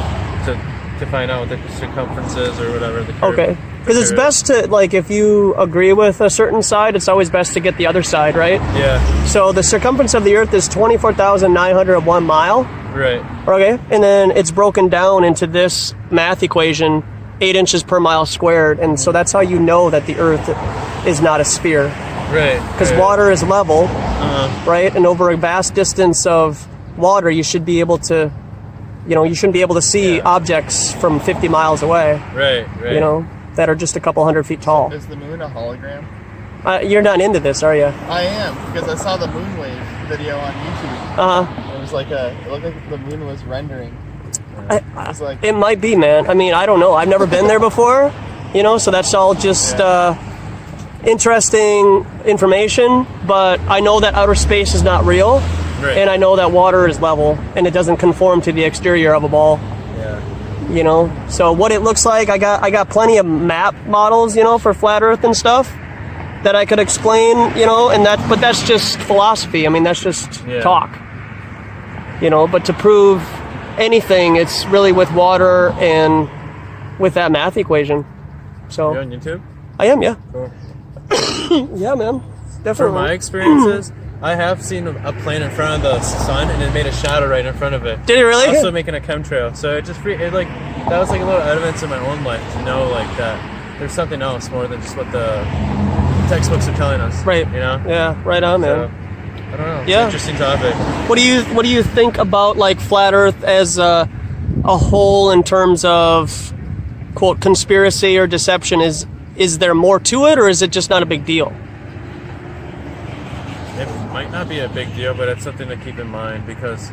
S6: to find out what the circumference is or whatever the curve.
S1: Okay. Because it's best to, like, if you agree with a certain side, it's always best to get the other side, right?
S6: Yeah.
S1: So the circumference of the Earth is 24,901 mile.
S6: Right.
S1: Okay. And then it's broken down into this math equation, 8 inches per mile squared. And so that's how you know that the Earth is not a sphere.
S6: Right.
S1: Because water is level, right? And over a vast distance of water, you should be able to, you shouldn't be able to see objects from 50 miles away,
S6: Right. Right.
S1: That are just a couple hundred feet tall.
S7: Is the moon a hologram?
S1: You're not into this, are you?
S7: I am, because I saw the moon wave video on YouTube.
S1: Uh-huh.
S7: It was like it looked like the moon was rendering. It was like,
S1: It might be, man. I mean, I don't know. I've never been there before, so that's all just interesting information. But I know that outer space is not real,
S6: Right.
S1: and I know that water is level, and it doesn't conform to the exterior of a ball.
S6: Yeah.
S1: So what it looks like, I got plenty of map models, for flat Earth and stuff that I could explain, but that's just philosophy. I mean, that's just talk, but to prove anything, it's really with water and with that math equation. So
S6: You on YouTube?
S1: I am, yeah.
S6: Cool.
S1: Yeah, man.
S6: From
S1: Definitely.
S6: my experiences, I have seen a plane in front of the sun, and it made a shadow right in front of it.
S1: Did it really?
S6: Also making a chemtrail. So that was like a little evidence in my own life to know like that there's something else more than just what the textbooks are telling us.
S1: Right. Yeah, right on, man.
S6: So, I don't know. It's
S1: Yeah.
S6: an interesting topic.
S1: What do you think about like flat Earth as a whole in terms of quote conspiracy or deception? Is there more to it, or is it just not a big deal?
S6: It might not be a big deal, but it's something to keep in mind because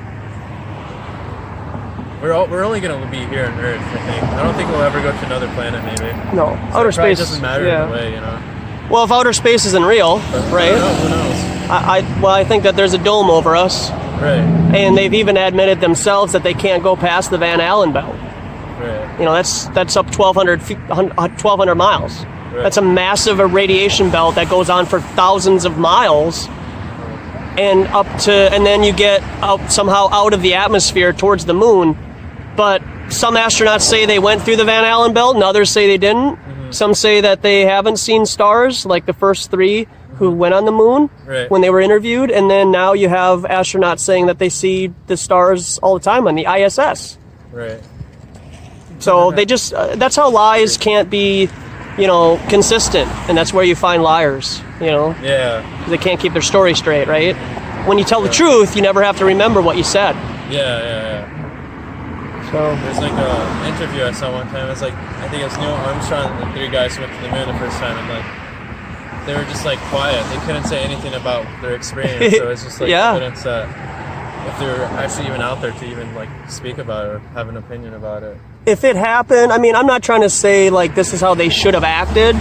S6: we're only going to be here on Earth, I think. I don't think we'll ever go to another planet, maybe.
S1: No,
S6: So
S1: outer
S6: it probably
S1: space
S6: doesn't matter
S1: yeah.
S6: in a way,
S1: Well, if outer space isn't real, right?
S6: Who knows?
S1: I think that there's a dome over us,
S6: Right.
S1: and they've even admitted themselves that they can't go past the Van Allen belt.
S6: Right.
S1: That's up 1,200 miles.
S6: Right.
S1: That's a massive irradiation belt that goes on for thousands of miles, and then you get somehow out of the atmosphere towards the moon. But some astronauts say they went through the Van Allen belt, and others say they didn't. Mm-hmm. Some say that they haven't seen stars, like the first 3 who went on the moon when they were interviewed, and then now you have astronauts saying that they see the stars all the time on the ISS.
S6: Right.
S1: So they just that's how lies can't be, consistent, and that's where you find liars,
S6: Yeah.
S1: 'cause they can't keep their story straight, right? When you tell the truth, you never have to remember what you said.
S6: Yeah.
S1: So
S6: There's like an interview I saw one time. It was like, I think it was Neil Armstrong and the 3 guys who went to the moon the first time, and like they were just like quiet. They couldn't say anything about their experience. So it's just like evidence that if they're actually even out there to even like speak about it or have an opinion about it.
S1: if it happened, I mean, I'm not trying to say like this is how they should have acted,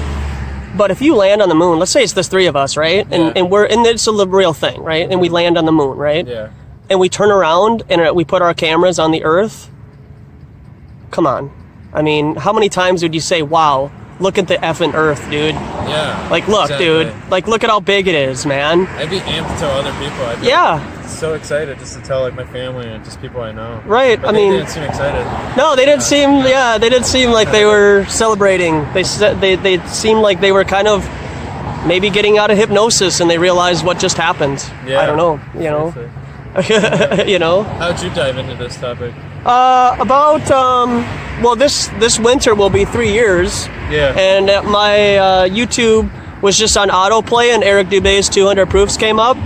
S1: but if you land on the moon, let's say it's the 3 of us, right? And it's a real thing, right? And we land on the moon, right?
S6: Yeah.
S1: And we turn around and we put our cameras on the Earth. Come on. I mean, how many times would you say, wow, look at the effing Earth, dude?
S6: Yeah.
S1: Like, look, dude. Like, look at how big it is, man.
S6: I'd be amped to tell other people. I'd be so excited just to tell like my family and just people I know.
S1: Right.
S6: But
S1: I
S6: they
S1: mean,
S6: didn't seem excited.
S1: No, they didn't seem. Yeah, they didn't seem like they were celebrating. They seemed like they were kind of maybe getting out of hypnosis, and they realized what just happened.
S6: Yeah.
S1: I don't know.
S6: Seriously.
S1: You know.
S6: How'd you dive into this topic?
S1: Well, this winter will be 3 years.
S6: Yeah.
S1: And my YouTube was just on autoplay, and Eric Dubé's 200 Proofs came up.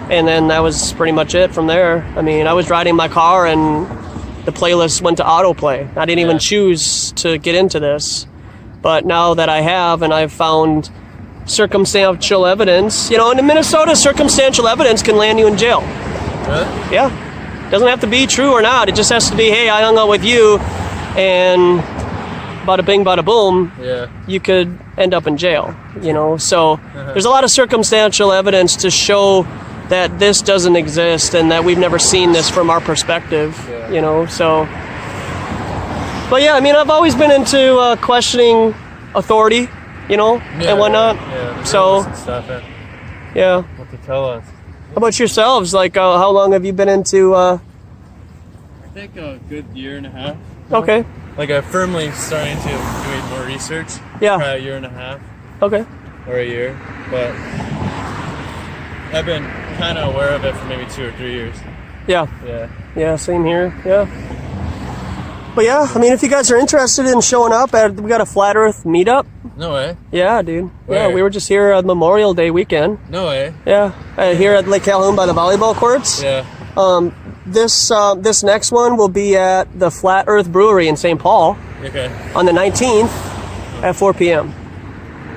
S1: And then that was pretty much it from there. I mean, I was riding my car and the playlist went to autoplay. I didn't even choose to get into this. But now that I have, and I've found circumstantial evidence, you know, and in Minnesota, circumstantial evidence can land you in jail.
S6: Really?
S1: Yeah. Doesn't have to be true or not. It just has to be, hey, I hung out with you, and bada bing, bada boom, you could end up in jail, you know? So there's a lot of circumstantial evidence to show that this doesn't exist and that we've never seen this from our perspective, you know? So, but yeah, I mean, I've always been into questioning authority, you know, and whatnot.
S6: Yeah,
S1: so,
S6: stuff and
S1: yeah.
S6: what to tell us.
S1: How about yourselves? Like, how long have you been into...
S6: I think a good year and a half.
S1: Okay.
S6: Like, I'm firmly starting to do more research.
S1: Yeah.
S6: Probably a year and a half.
S1: Okay.
S6: Or a year. But I've been kind of aware of it for maybe 2 or 3 years.
S1: Yeah.
S6: Yeah.
S1: Yeah, same here. Yeah. But yeah, I mean, if you guys are interested in showing up, we got a Flat Earth meetup.
S6: No way.
S1: Yeah, dude.
S6: Where?
S1: Yeah, we were just here on Memorial Day weekend.
S6: No way.
S1: Yeah, here at Lake Calhoun by the volleyball courts.
S6: Yeah.
S1: This next one will be at the Flat Earth Brewery in St. Paul.
S6: Okay.
S1: On the 19th at 4 p.m.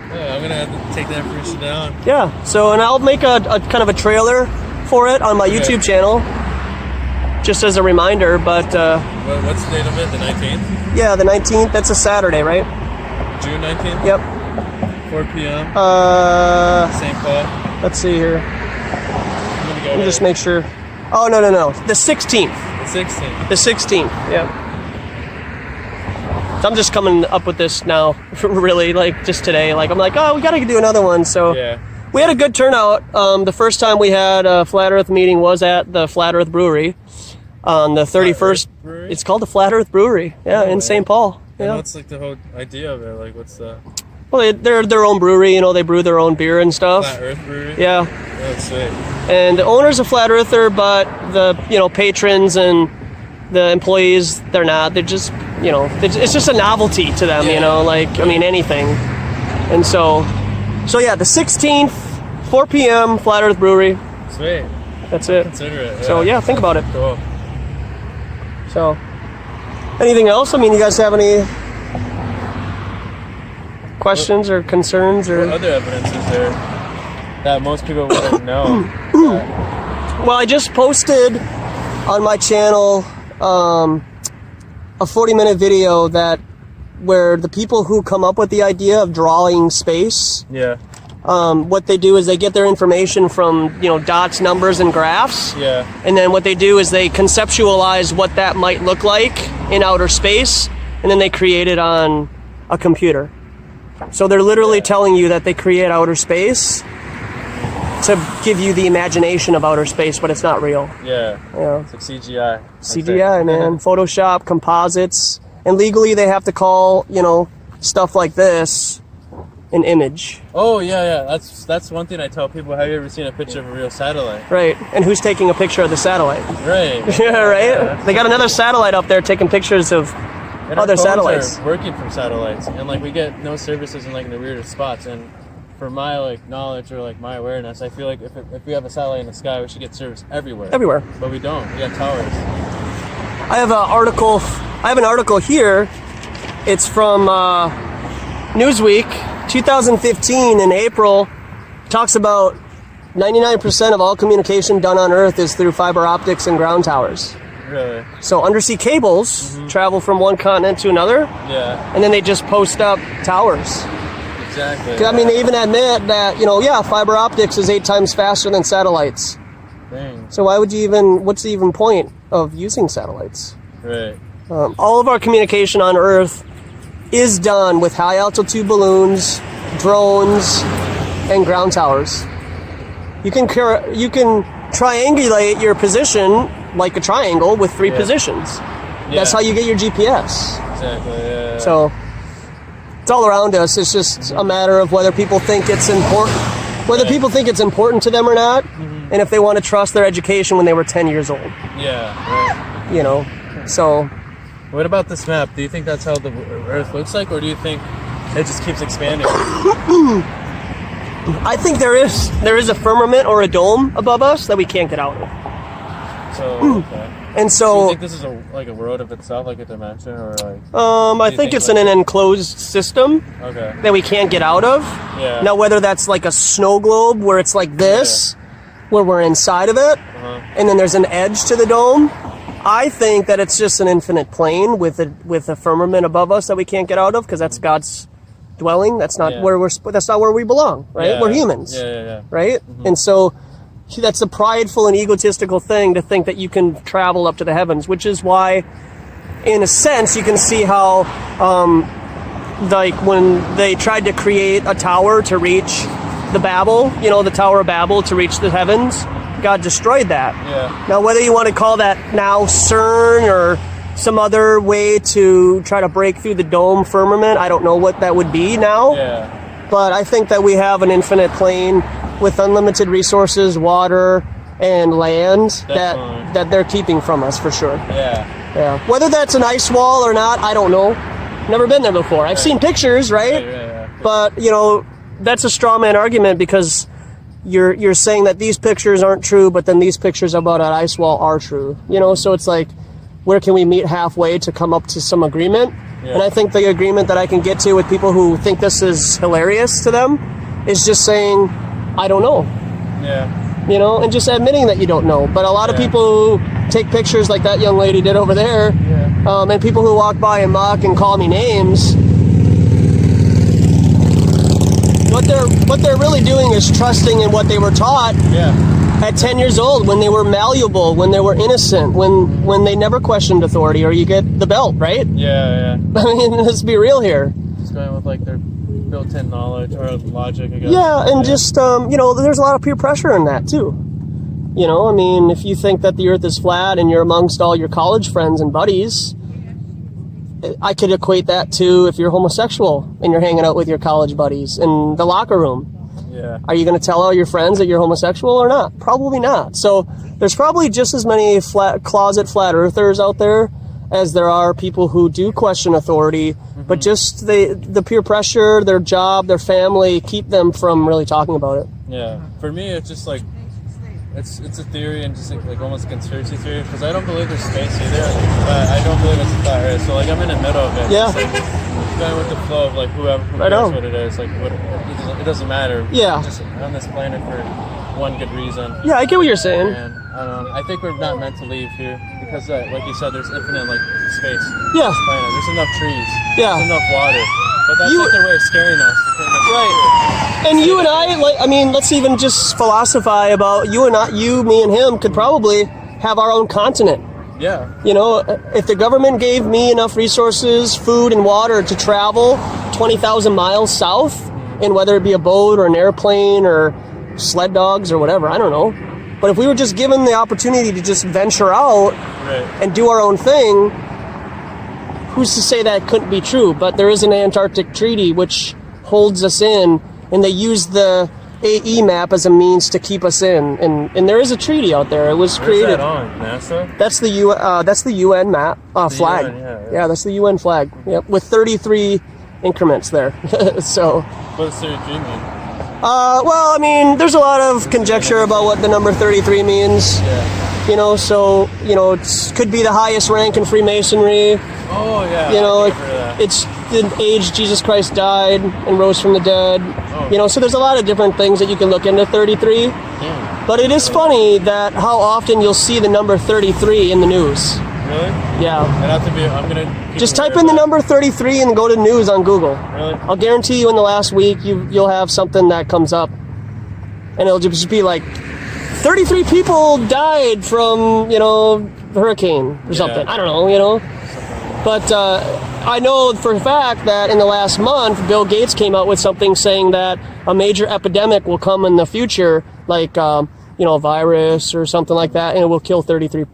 S6: Yeah, I'm gonna have to take that information down.
S1: Yeah. So, and I'll make a kind of a trailer for it on my YouTube channel, just as a reminder. But
S6: what's the date of it? The 19th?
S1: Yeah, the 19th. That's a Saturday, right?
S6: June 19th?
S1: Yep.
S6: 4 p.m. St. Paul.
S1: Let's see here. Let me just make sure. Oh, no. The 16th.
S6: The 16th.
S1: The 16th, yeah. So I'm just coming up with this now, really, like, just today. Like, I'm like, oh, we got to do another one. So we had a good turnout. The first time we had a Flat Earth meeting was at the Flat Earth Brewery on the 31st. It's called the Flat Earth Brewery, in St. Paul.
S6: And what's, like, the whole idea of it? Like, what's the...
S1: Well, they're their own brewery, you know, they brew their own beer and stuff.
S6: Flat Earth Brewery?
S1: Yeah.
S6: That's sweet.
S1: And the owner's a Flat Earther, but the, you know, patrons and the employees, they're not. They're just, you know, it's just a novelty to them, you know, like, I mean, anything. And so yeah, the 16th, 4 p.m., Flat Earth Brewery.
S6: Sweet.
S1: That's it.
S6: Consider it. Yeah.
S1: So yeah, think about it.
S6: Cool.
S1: So, anything else? I mean, you guys have any questions or concerns or?
S6: What other evidence is there that most people wouldn't know?
S1: Well, I just posted on my channel a 40-minute video where the people who come up with the idea of drawing space, what they do is they get their information from, you know, dots, numbers, and graphs.
S6: Yeah.
S1: And then what they do is they conceptualize what that might look like in outer space, and then they create it on a computer. So they're literally telling you that they create outer space to give you the imagination of outer space, but it's not real.
S6: Yeah. It's like CGI.
S1: CGI, man. Photoshop, composites. And legally they have to call, you know, stuff like this an image.
S6: Oh, yeah. That's one thing I tell people. Have you ever seen a picture of a real satellite?
S1: Right. And who's taking a picture of the satellite?
S6: Right.
S1: Yeah, right?
S6: Yeah.
S1: They got another satellite up there taking pictures of other satellites.
S6: Are working from satellites, and like we get no services in like the weirdest spots. And for my like knowledge or like my awareness, I feel like if we have a satellite in the sky, we should get service everywhere.
S1: Everywhere.
S6: But we don't. We got towers.
S1: I have an article here. It's from Newsweek, 2015 in April. Talks about 99% of all communication done on Earth is through fiber optics and ground towers.
S6: Really?
S1: So undersea cables travel from one continent to another.
S6: Yeah. And
S1: then they just post up towers.
S6: Exactly.
S1: I mean, they even admit that, you know, fiber optics is 8 times faster than satellites.
S6: Dang.
S1: So what's the even point of using satellites?
S6: Right.
S1: All of our communication on Earth is done with high altitude balloons, drones, and ground towers. You can triangulate your position like a triangle with 3 positions. That's how you get your GPS.
S6: Exactly, yeah.
S1: So it's all around us. It's just a matter of whether people think it's important, to them or not. and if they want to trust their education when they were 10 years old.
S6: Yeah. Right.
S1: You know, so.
S6: What about this map? Do you think that's how the Earth looks like, or do you think it just keeps expanding?
S1: I think there is a firmament or a dome above us that we can't get out of.
S6: So, okay.
S1: And so,
S6: do you think this is like a world of itself, like a dimension, or like?
S1: I think it's in an enclosed system that we can't get out of.
S6: Yeah.
S1: Now, whether that's like a snow globe where it's like this, where we're inside of it, and then there's an edge to the dome. I think that it's just an infinite plane with a firmament above us that we can't get out of, because that's God's dwelling. That's not that's not where we belong, right?
S6: Yeah.
S1: We're humans, right? And so that's a prideful and egotistical thing to think that you can travel up to the heavens, which is why, in a sense, you can see how, like when they tried to create a tower to reach the Babel, the Tower of Babel to reach the heavens, God destroyed that. Yeah. Now, whether you want to call that now CERN or some other way to try to break through the dome firmament, I don't know what that would be now. Yeah. But I think that we have an infinite plane with unlimited resources, water, and land that they're keeping from us for sure. Yeah. Yeah. Whether that's an ice wall or not, I don't know. Never been there before. I've seen pictures, right? But that's a straw man argument, because you're saying that these pictures aren't true, but then these pictures about an ice wall are true. So it's like, where can we meet halfway to come up to some agreement? Yeah. And I think the agreement that I can get to with people who think this is hilarious to them is just saying, I don't know. Yeah. And just admitting that you don't know. But a lot of people who take pictures like that young lady did over there, and people who walk by and mock and call me names, what they're really doing is trusting in what they were taught at 10 years old, when they were malleable, when they were innocent, when they never questioned authority, or you get the belt, right? Yeah. I mean, let's be real here.
S6: Just going with like their built-in knowledge or logic, I guess.
S1: Yeah, and just, there's a lot of peer pressure in that too. I mean, if you think that the earth is flat and you're amongst all your college friends and buddies, I could equate that to if you're homosexual and you're hanging out with your college buddies in the locker room. Yeah. Are you going to tell all your friends that you're homosexual or not? Probably not. So there's probably just as many closet flat earthers out there as there are people who do question authority, but just the peer pressure, their job, their family, keep them from really talking about it.
S6: Yeah. For me, it's just like, it's a theory, and just like almost a conspiracy theory, because I don't believe there's space either, but I don't believe it's a flat earth. So like I'm in the middle of it. Yeah. Like, going with the flow of like who cares what it is, like it doesn't matter. Yeah. We're just on this planet for one good reason.
S1: Yeah, I get what you're saying.
S6: And I think we're not meant to leave here, because like you said, there's infinite like space.
S1: Yeah.
S6: On this planet. There's enough trees.
S1: Yeah.
S6: There's enough water. But that's like their way of scaring us.
S1: Right. And you and I, let's even just philosophize about you, me, and him could probably have our own continent.
S6: Yeah.
S1: If the government gave me enough resources, food and water to travel 20,000 miles south, and whether it be a boat or an airplane or sled dogs or whatever, I don't know. But if we were just given the opportunity to just venture out and do our own thing, who's to say that couldn't be true? But there is an Antarctic treaty which holds us in, and they use the AE map as a means to keep us in, and there is a treaty out there. It was created.
S6: Where's that on? NASA?
S1: That's the UN map flag.
S6: UN,
S1: yeah, that's the UN flag. Yep, with 33 increments there. So.
S6: What does 33 mean?
S1: Well, I mean, there's a lot of conjecture about what the number 33 means. Yeah. It could be the highest rank in Freemasonry.
S6: Oh yeah.
S1: It's the age Jesus Christ died and rose from the dead. Oh. So there's a lot of different things that you can look into 33. Yeah. But it is funny that how often you'll see the number 33 in the news.
S6: Really?
S1: Yeah.
S6: I'm gonna
S1: just type in the number 33 and go to news on Google.
S6: Really?
S1: I'll guarantee you in the last week you'll have something that comes up, and it'll just be like 33 people died from hurricane or something. I don't know. But I know for a fact that in the last month, Bill Gates came out with something saying that a major epidemic will come in the future, like a virus or something like that, and it will kill 33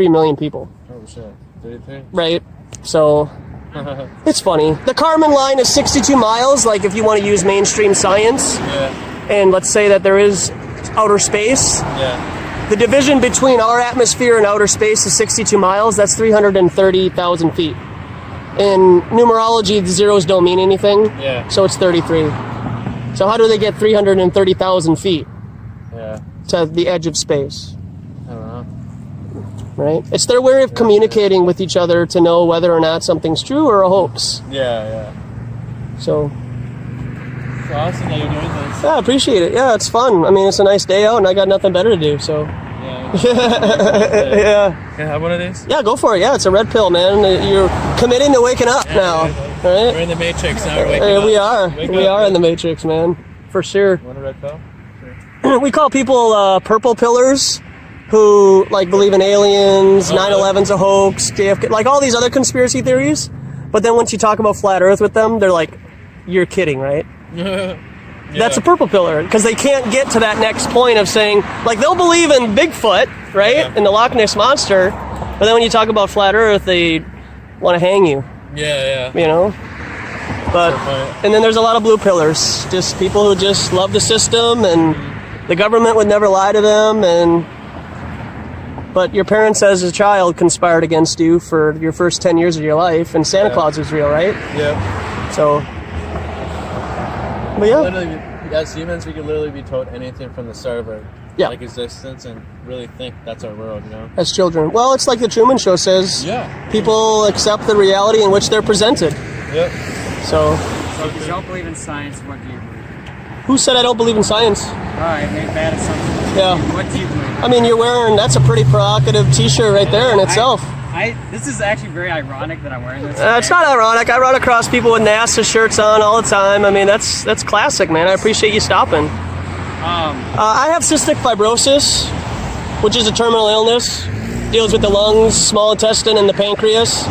S1: million people.
S6: Oh shit, 33.
S1: Right. So it's funny. The Kármán line is 62 miles. Like if you want to use mainstream science, and let's say that there is outer space.
S6: Yeah.
S1: The division between our atmosphere and outer space is 62 miles. That's 330,000 feet. In numerology, the zeros don't mean anything.
S6: Yeah.
S1: So it's 33. So how do they get 330,000 feet
S6: Yeah.
S1: to the edge of space?
S6: I don't know.
S1: Right? It's their way of communicating with each other to know whether or not something's true or a hoax.
S6: Yeah.
S1: So,
S6: It's awesome that you're doing this.
S1: yeah, I appreciate it. Yeah, it's fun. I mean, it's a nice day out, and I got nothing better to do. So,
S6: Yeah.
S1: yeah,
S6: Can I have one of these?
S1: yeah, go for it. Yeah, it's a red pill, man. You're committing to waking up now,
S6: We're
S1: right?
S6: in the Matrix now. We're waking up.
S1: We are.
S6: Wake
S1: We
S6: up,
S1: are
S6: man.
S1: in the Matrix, man, for sure.
S6: Want a red pill?
S1: We call people purple pillars who like believe in aliens, 9/11's a hoax, JFK, like all these other conspiracy theories. But then once you talk about flat Earth with them, they're like, "You're kidding, right?" That's a purple pillar because they can't get to that next point of saying, like, they'll believe in Bigfoot, right,
S6: Yeah.
S1: in the Loch Ness monster, but then when you talk about flat Earth, they want to hang you,
S6: Yeah.
S1: you know. But
S6: point.
S1: and then there's a lot of blue pillars, just people who just love the system and the government would never lie to them, but your parents as a child conspired against you for your first 10 years of your life, and Santa Claus was real, right?
S6: Yeah.
S1: So, but yeah,
S6: Literally, as humans, we could literally be told anything from the start of our like existence and really think that's our world, you know?
S1: as children. Well, it's like the Truman Show says,
S6: Yeah.
S1: people accept the reality in which they're presented.
S6: Yep.
S1: So,
S3: So if you don't believe in science, what do you believe?
S1: who said I don't believe in science?
S3: All right, made bad assumptions.
S1: Yeah.
S3: What do you believe?
S1: I mean, you're wearing, that's a pretty provocative t-shirt right there in itself.
S3: This is actually very ironic that I'm wearing this.
S1: It's not ironic. I run across people with NASA shirts on all the time. I mean, that's classic, man. I appreciate you stopping. I have cystic fibrosis, which is a terminal illness. Deals with the lungs, small intestine, and the pancreas.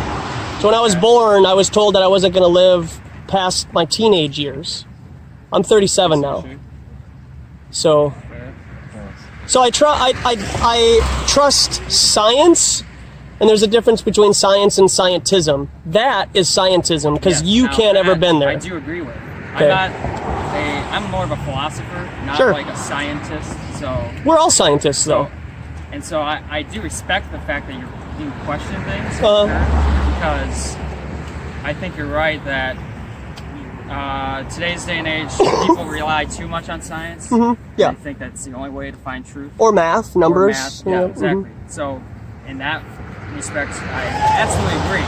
S1: So when I was born, I was told that I wasn't going to live past my teenage years. I'm 37 now. So I trust science. And there's a difference between science and scientism. That is scientism, because you can't ever been there.
S3: I do agree with.
S1: Okay.
S3: I'm more of a philosopher, not like a scientist. So
S1: we're all scientists, though.
S3: And so I do respect the fact that you question things, because I think you're right that today's day and age, people rely too much on science.
S1: Yeah.
S3: I think that's the only way to find truth.
S1: Or math, numbers.
S3: Or math. Yeah, exactly. So in that respect, I absolutely agree.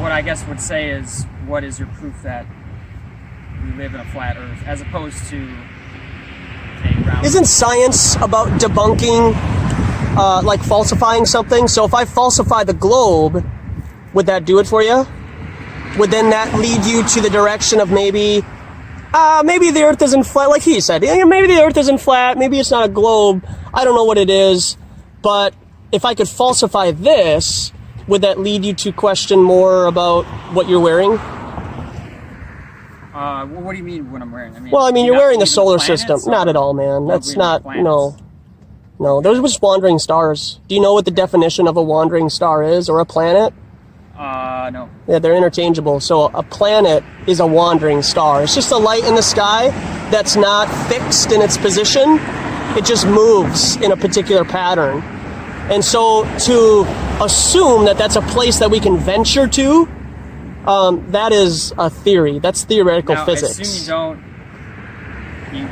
S3: What I guess would say is, what is your proof that we live in a flat Earth, as opposed to a round?
S1: Isn't science about debunking, like falsifying something? So if I falsify the globe, would that do it for you? Would then that lead you to the direction of maybe the Earth isn't flat, like he said. Maybe the Earth isn't flat. Maybe it's not a globe. I don't know what it is, but if I could falsify this, would that lead you to question more about what you're wearing?
S3: What do you mean what I'm wearing?
S1: I mean, you're wearing the solar system. Not at all, man. That's not, no. Those are just wandering stars. Do you know what the definition of a wandering star is, or a planet?
S3: No.
S1: Yeah, they're interchangeable. So a planet is a wandering star. It's just a light in the sky that's not fixed in its position. It just moves in a particular pattern. And so to assume that that's a place that we can venture to, that is a theory. That's theoretical physics.
S3: I assume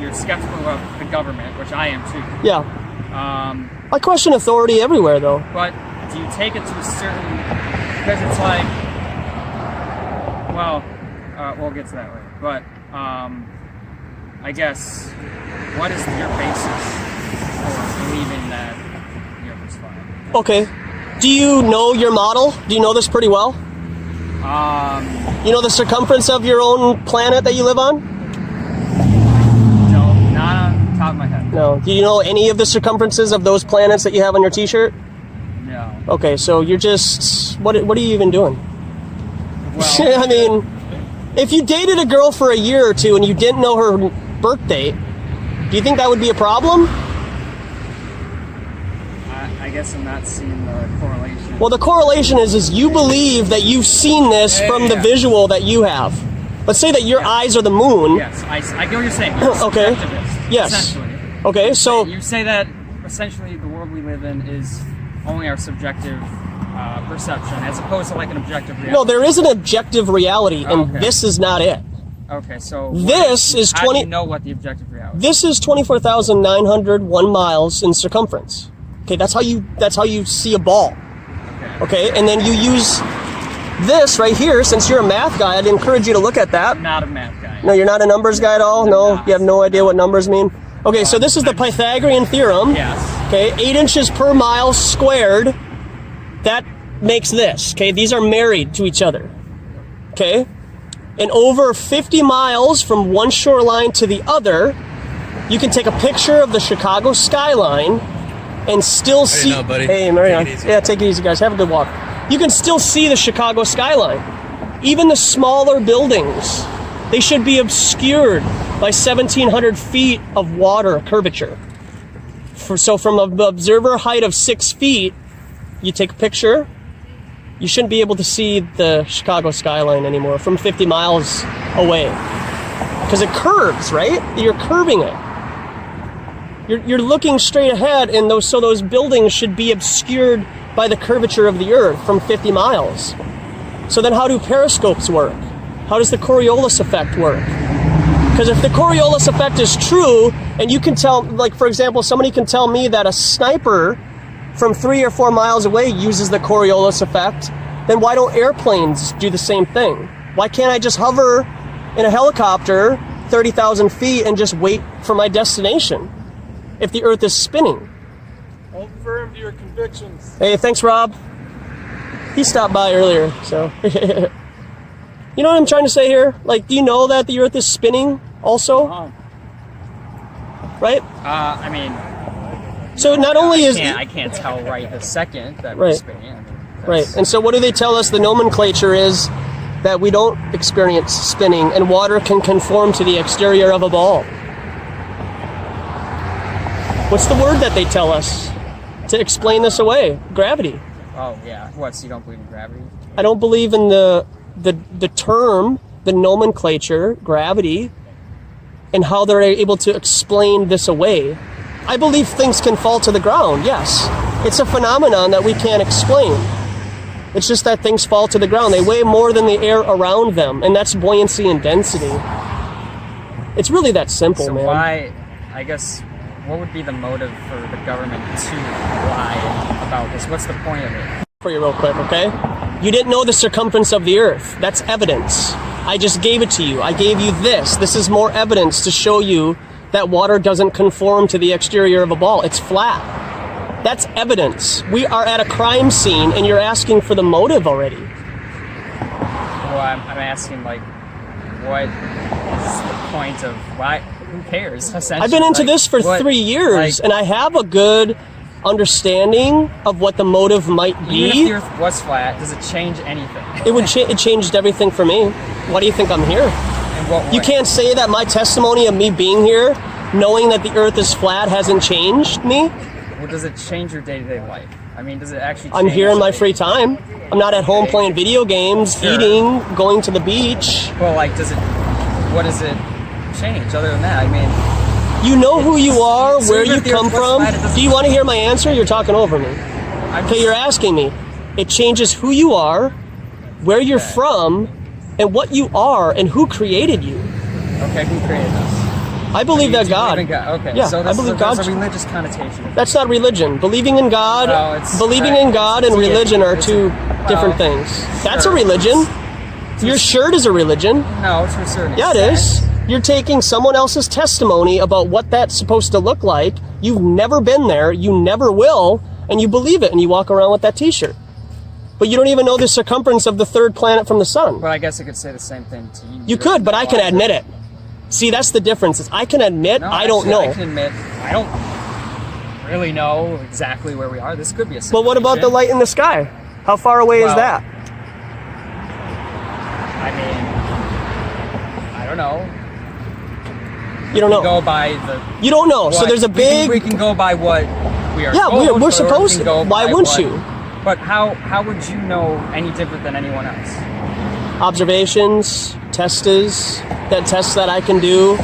S3: you're skeptical of the government, which I am too.
S1: Yeah. I question authority everywhere, though.
S3: But do you take it to a certain... Because it's like... Well, we'll get to that later. But, I guess, what is your basis for believing that the Earth is flat?
S1: Okay. Do you know your model? Do you know this pretty well? You know the circumference of your own planet that you live on?
S3: No, not on the top of my head.
S1: No. Do you know any of the circumferences of those planets that you have on your t-shirt?
S3: No.
S1: Okay, so you're just... What are you even doing?
S3: Well,
S1: I mean, if you dated a girl for a year or two and you didn't know her birth date, do you think that would be a problem?
S3: I guess I'm not seeing the correlation.
S1: Well, the correlation is you believe that you've seen this from the visual that you have. Let's say that your eyes are the moon.
S3: Yes, I get what you're saying.
S1: Okay. Yes.
S8: Essentially.
S1: Okay, so
S8: You say that essentially the world we live in is only our subjective perception, as opposed to like an objective reality.
S1: no, there is an objective reality, and
S8: Okay.
S1: this is not it.
S8: Okay, so
S1: This is
S8: how
S1: 20
S8: do you know what the objective reality is?
S1: This is 24,901 miles in circumference. Okay, that's how you see a ball. Okay, and then you use this right here. Since you're a math guy, I'd encourage you to look at that.
S8: I'm not a math guy.
S1: No, you're not a numbers guy at all? No, you have no idea what numbers mean? Okay, so this is the Pythagorean theorem.
S8: Yes.
S1: Okay, 8 inches per mile squared. That makes this. Okay, these are married to each other. Okay, and over 50 miles from one shoreline to the other, you can take a picture of the Chicago skyline and still see.
S6: know, buddy.
S1: Hey, Marion.
S6: Take it easy.
S1: Yeah, take it easy, guys. Have a good walk. You can still see the Chicago skyline. Even the smaller buildings, they should be obscured by 1,700 feet of water curvature. So from an observer height of 6 feet, you take a picture, you shouldn't be able to see the Chicago skyline anymore from 50 miles away. Because it curves, right? You're curving it. You're looking straight ahead, and those buildings should be obscured by the curvature of the Earth from 50 miles. So then how do periscopes work? How does the Coriolis effect work? Because if the Coriolis effect is true, and you can tell, like for example, somebody can tell me that a sniper from 3 or 4 miles away uses the Coriolis effect, then why don't airplanes do the same thing? Why can't I just hover in a helicopter 30,000 feet and just wait for my destination if the Earth is spinning?
S5: Hold firm to your convictions.
S1: Hey, thanks, Rob. He stopped by earlier, so. You know what I'm trying to say here? Like, do you know that the Earth is spinning also? Right?
S8: I mean,
S1: So not only is
S8: I can't tell right this second that
S1: Right.
S8: we're spinning. I mean,
S1: right, and so what do they tell us? The nomenclature is that we don't experience spinning, and water can conform to the exterior of a ball. What's the word that they tell us to explain this away? Gravity.
S8: Oh yeah. What? So you don't believe in gravity?
S1: I don't believe in the term, the nomenclature, gravity, and how they're able to explain this away. I believe things can fall to the ground, yes. It's a phenomenon that we can't explain. It's just that things fall to the ground. They weigh more than the air around them, and that's buoyancy and density. It's really that simple,
S8: So
S1: man.
S8: why? I guess. What would be the motive for the government to lie about this? What's the point of it?
S1: For you real quick, okay? You didn't know the circumference of the Earth. That's evidence. I just gave it to you. I gave you this. This is more evidence to show you that water doesn't conform to the exterior of a ball. It's flat. That's evidence. We are at a crime scene, and you're asking for the motive already.
S8: Well, I'm asking, like, what is the point of why? Who cares? Essentially,
S1: I've been into
S8: like,
S1: this for
S8: what-
S1: 3 years,
S8: like,
S1: and I have a good understanding of what the motive might
S8: even if
S1: be.
S8: the Earth was flat, does it change anything?
S1: It changed everything for me. Why do you think I'm here?
S8: In what way?
S1: You can't say that my testimony of me being here, knowing that the Earth is flat, hasn't changed me.
S8: Well, does it change your day-to-day life? I mean, does it actually?
S1: I'm
S8: change,
S1: here in my
S8: like-
S1: free time. I'm not at home playing video games,
S8: Sure.
S1: eating, going to the beach.
S8: Well, like, does it? What does it change other than that? I mean,
S1: You know who you are,
S8: So
S1: where
S8: even
S1: you
S8: if the Earth
S1: come
S8: was
S1: from.
S8: flat, it doesn't-
S1: Do you want to hear my answer? You're talking over me.
S8: I'm
S1: Okay,
S8: just-
S1: you're asking me. It changes who you are, where you're from, and what you are, and who created you.
S8: Okay, who created us?
S1: I believe
S8: Do you
S1: that God.
S8: believe in God? Okay,
S1: Yeah,
S8: so
S1: I
S8: this
S1: believe
S8: is a, there's
S1: God's-
S8: a religious connotation.
S1: That's not religion. Believing in God,
S8: Well, it's-
S1: believing in God and
S8: it's-
S1: religion are
S8: it's-
S1: two different
S8: well,
S1: things. That's a
S8: sure.
S1: religion. Your shirt is a religion.
S8: No, to a certain
S1: Yeah, it
S8: extent.
S1: is. You're taking someone else's testimony about what that's supposed to look like. You've never been there. You never will. And you believe it, and you walk around with that t-shirt. But you don't even know the circumference of the third planet from the sun.
S8: Well, I guess I could say the same thing to you.
S1: You could, but I can admit it. See, that's the difference. Is I can admit
S8: No,
S1: I don't
S8: actually,
S1: know.
S8: I can admit I don't really know exactly where we are. This could be a
S1: But what about the
S8: simulation.
S1: light in the sky? How far away is
S8: Well,
S1: that?
S8: I mean, I don't know.
S1: You don't know.
S8: Go by the.
S1: You don't know. So
S8: what-
S1: there's a big.
S8: We can go by what we are.
S1: Yeah,
S8: told,
S1: we're
S8: or we
S1: supposed
S8: can
S1: to.
S8: go
S1: Why
S8: by
S1: wouldn't
S8: what-
S1: you?
S8: But how would you know any different than anyone else?
S1: Observations, tests that I can do.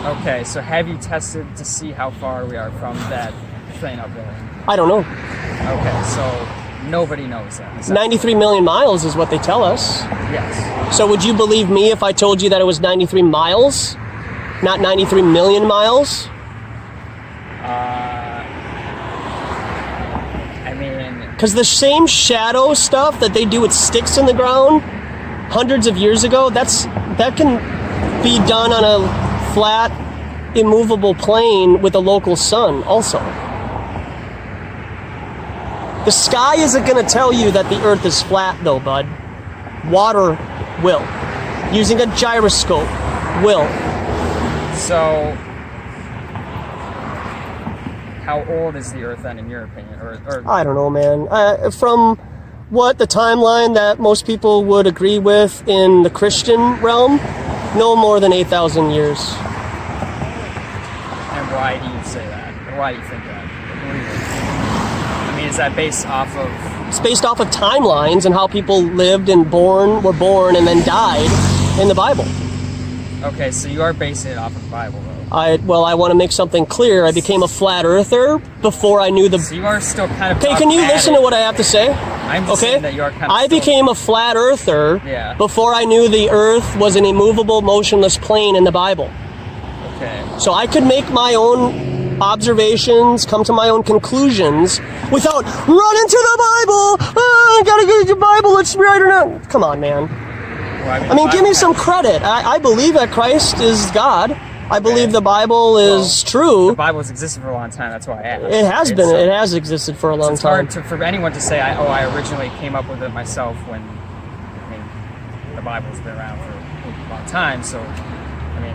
S8: Okay, so have you tested to see how far we are from that thing up there?
S1: I don't know.
S8: Okay, so nobody knows that.
S1: 93 million miles is what they tell us.
S8: Yes.
S1: So would you believe me if I told you that it was 93 miles, not 93 million miles?
S8: I mean...
S1: Because the same shadow stuff that they do with sticks in the ground hundreds of years ago, that can be done on a flat, immovable plane with a local sun also. The sky isn't going to tell you that the Earth is flat, though, bud. Water will. Using a gyroscope will.
S8: So, how old is the Earth then, in your opinion? Or
S1: I don't know, man. From what the timeline that most people would agree with in the Christian realm, no more than 8,000 years.
S8: And why do you say that? Or why do you think that? I mean, is that based off of...
S1: It's based off of timelines and how people lived and were born and then died in the Bible.
S8: Okay, so you are basing it off of the Bible, though.
S1: I want to make something clear. I became a flat earther before I knew the...
S8: So you are still kind of...
S1: Okay, can you listen to what I have to say?
S8: I'm just saying that you are kind of...
S1: I became a flat earther before I knew the Earth was an immovable, motionless plane in the Bible.
S8: Okay.
S1: So I could make my own observations, come to my own conclusions without run into the Bible. I gotta get the Bible. Let's write it out. Come on, man.
S8: Well,
S1: I mean, give me some credit. I believe that Christ is God. I believe the Bible is true.
S8: The Bible has existed for a long time. That's why I asked.
S1: It has been. It has existed for a long time.
S8: It's hard for anyone to say, I originally came up with it myself when, I mean, the Bible's been around for a long time. So, I mean,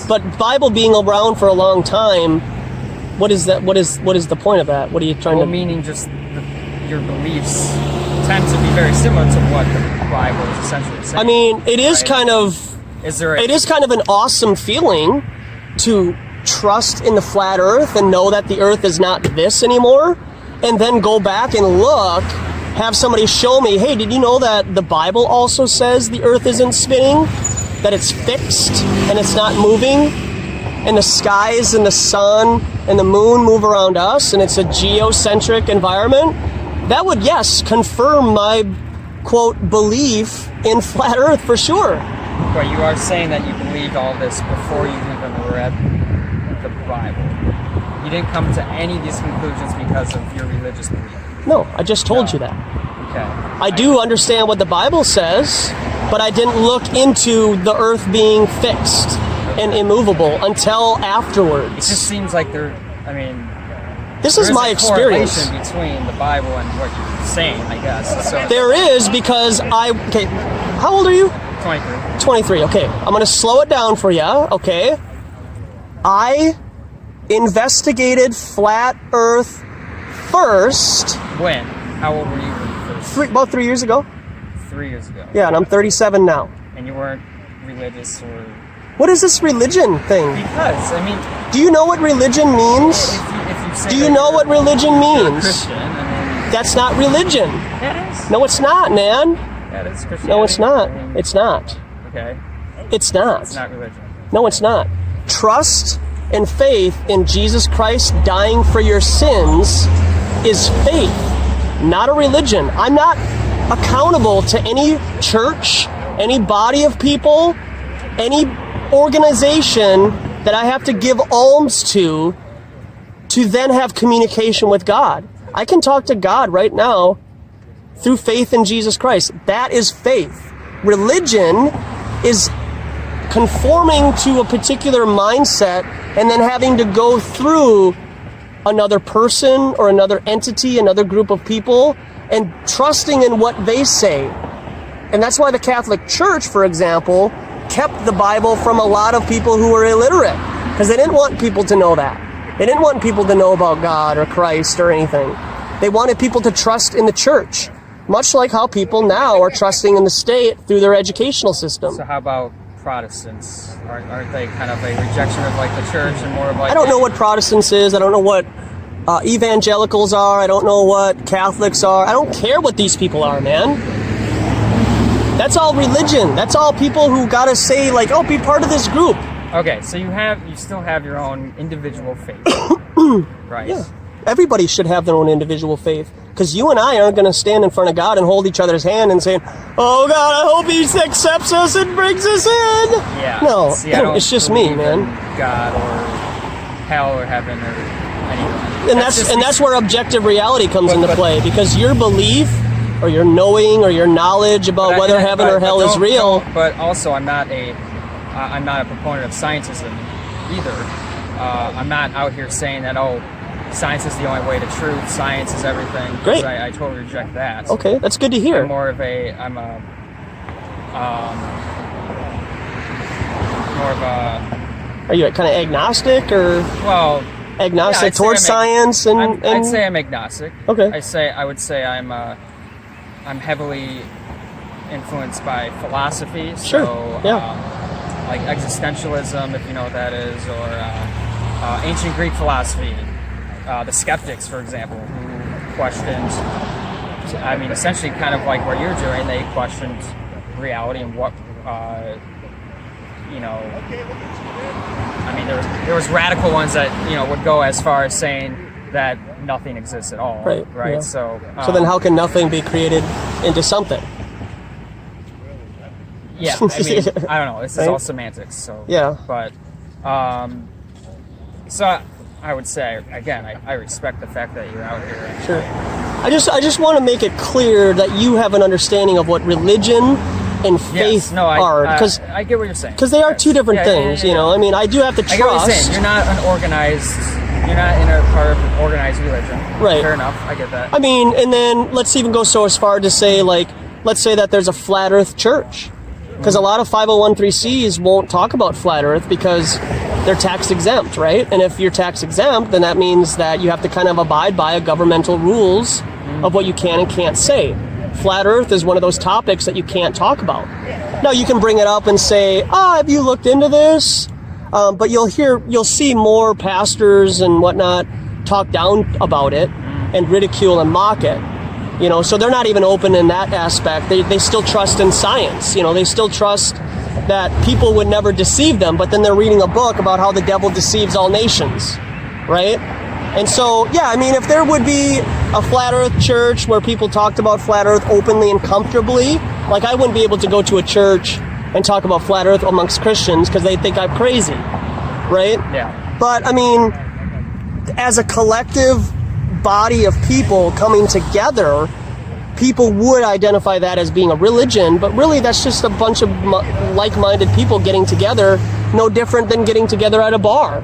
S1: but Bible being around for a long time, what is that? What is the point of that? What are you trying to?
S8: Meaning just your beliefs tend to be very similar to what the Bible is essentially saying.
S1: I mean, it is kind of. It is kind of an awesome feeling to trust in the flat Earth and know that the Earth is not this anymore, and then go back and look, have somebody show me, hey, did you know that the Bible also says the Earth isn't spinning, that it's fixed and it's not moving, and the skies and the sun and the moon move around us, and it's a geocentric environment? That would, yes, confirm my, quote, belief in flat Earth for sure.
S8: But you are saying that you believed all this before you even read the Bible. You didn't come to any of these conclusions because of your religious belief.
S1: No, I just told you that.
S8: Okay.
S1: I do understand what the Bible says, but I didn't look into the Earth being fixed and immovable until afterwards.
S8: It just seems like
S1: this is my experience.
S8: Correlation between the Bible and what you're saying, I guess. So
S1: there is, because how old are you? 23. Okay, I'm going to slow it down for you, okay? I investigated flat Earth first.
S8: When? How old were you when you first?
S1: About 3 years ago.
S8: 3 years ago.
S1: Yeah, and I'm 37 now.
S8: And you weren't religious or...
S1: What is this religion thing?
S8: Because, I mean...
S1: Do you know what religion means?
S8: If you say
S1: Do you know what religion means?
S8: Christian, I mean...
S1: That's not religion.
S8: That is.
S1: No, it's not, man.
S8: That is Christianity.
S1: No, it's not. It's not.
S8: Okay.
S1: It's not.
S8: It's not religion.
S1: No, it's not. Trust and faith in Jesus Christ dying for your sins is faith, not a religion. I'm not accountable to any church, any body of people, any organization that I have to give alms to then have communication with God. I can talk to God right now through faith in Jesus Christ. That is faith. Religion is conforming to a particular mindset and then having to go through another person or another entity, another group of people, and trusting in what they say. And that's why the Catholic Church, for example, kept the Bible from a lot of people who were illiterate, because they didn't want people to know that. They didn't want people to know about God or Christ or anything. They wanted people to trust in the church, much like how people now are trusting in the state through their educational system.
S8: So how about Protestants? Aren't they kind of a rejection of like the church and more of like...
S1: I don't know what Protestants is. I don't know what evangelicals are. I don't know what Catholics are. I don't care what these people are, man. That's all religion. That's all people who gotta say like, oh, be part of this group.
S8: Okay, so you still have your own individual faith, right?
S1: Yeah. Everybody should have their own individual faith. Because you and I aren't going to stand in front of God and hold each other's hand and say, "Oh God, I hope He accepts us and brings us in."
S8: Yeah.
S1: No,
S8: See, I don't
S1: it's just me,
S8: believe
S1: man.
S8: in God or hell or heaven or anything.
S1: And that's where objective reality comes into play. Because your belief, or your knowing, or your knowledge about whether heaven or hell is real.
S8: But also, I'm not a proponent of scientism either. I'm not out here saying that science is the only way to truth. Science is everything.
S1: Great.
S8: I totally reject that.
S1: Okay, that's good to hear.
S8: I'm more of a
S1: Are you kind of agnostic or?
S8: Well,
S1: agnostic towards science and
S8: I'd say I'm agnostic.
S1: Okay.
S8: I would say I'm heavily influenced by philosophy.
S1: Sure.
S8: So, like existentialism, if you know what that is, or ancient Greek philosophy. The skeptics, for example, who questioned, essentially kind of like what you're doing, they questioned reality and what, there was radical ones that, would go as far as saying that nothing exists at all.
S1: Right. Yeah.
S8: So
S1: then how can nothing be created into something?
S8: Yeah, I don't know. This is all semantics. So
S1: yeah.
S8: But, so I would say, again, I respect the fact that you're out here.
S1: Sure. I just want to make it clear that you have an understanding of what religion and faith are. Because
S8: I get what you're saying.
S1: Because they are two different things, I mean, I do have to trust.
S8: I get what you're saying. You're not in a part of an organized religion.
S1: Right.
S8: Fair enough. I get that.
S1: I mean, and then let's even go so as far to say, let's say that there's a flat earth church. Because a lot of 501(c)(3)s won't talk about flat earth because they're tax exempt, right? And if you're tax exempt, then that means that you have to kind of abide by governmental rules of what you can and can't say. Flat earth is one of those topics that you can't talk about. Now, you can bring it up and say, have you looked into this? But you'll see more pastors and whatnot talk down about it and ridicule and mock it. So they're not even open in that aspect. They still trust in science. They still trust that people would never deceive them, but then they're reading a book about how the devil deceives all nations, right? And so, if there would be a flat earth church where people talked about flat earth openly and comfortably, I wouldn't be able to go to a church and talk about flat earth amongst Christians because they think I'm crazy, right?
S8: Yeah.
S1: But, as a collective body of people coming together, people would identify that as being a religion, but really that's just a bunch of like-minded people getting together, no different than getting together at a bar,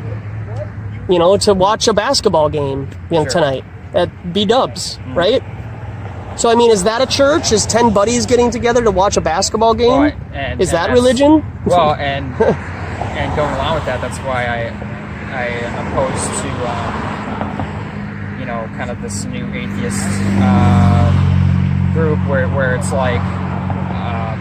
S1: to watch a basketball game,
S8: Sure.
S1: tonight at B-Dubs, right? So, is that a church? Is 10 buddies getting together to watch a basketball game?
S8: Well,
S1: is that religion?
S8: Well, and going along with that, that's why I oppose to, kind of this new atheist group where it's like,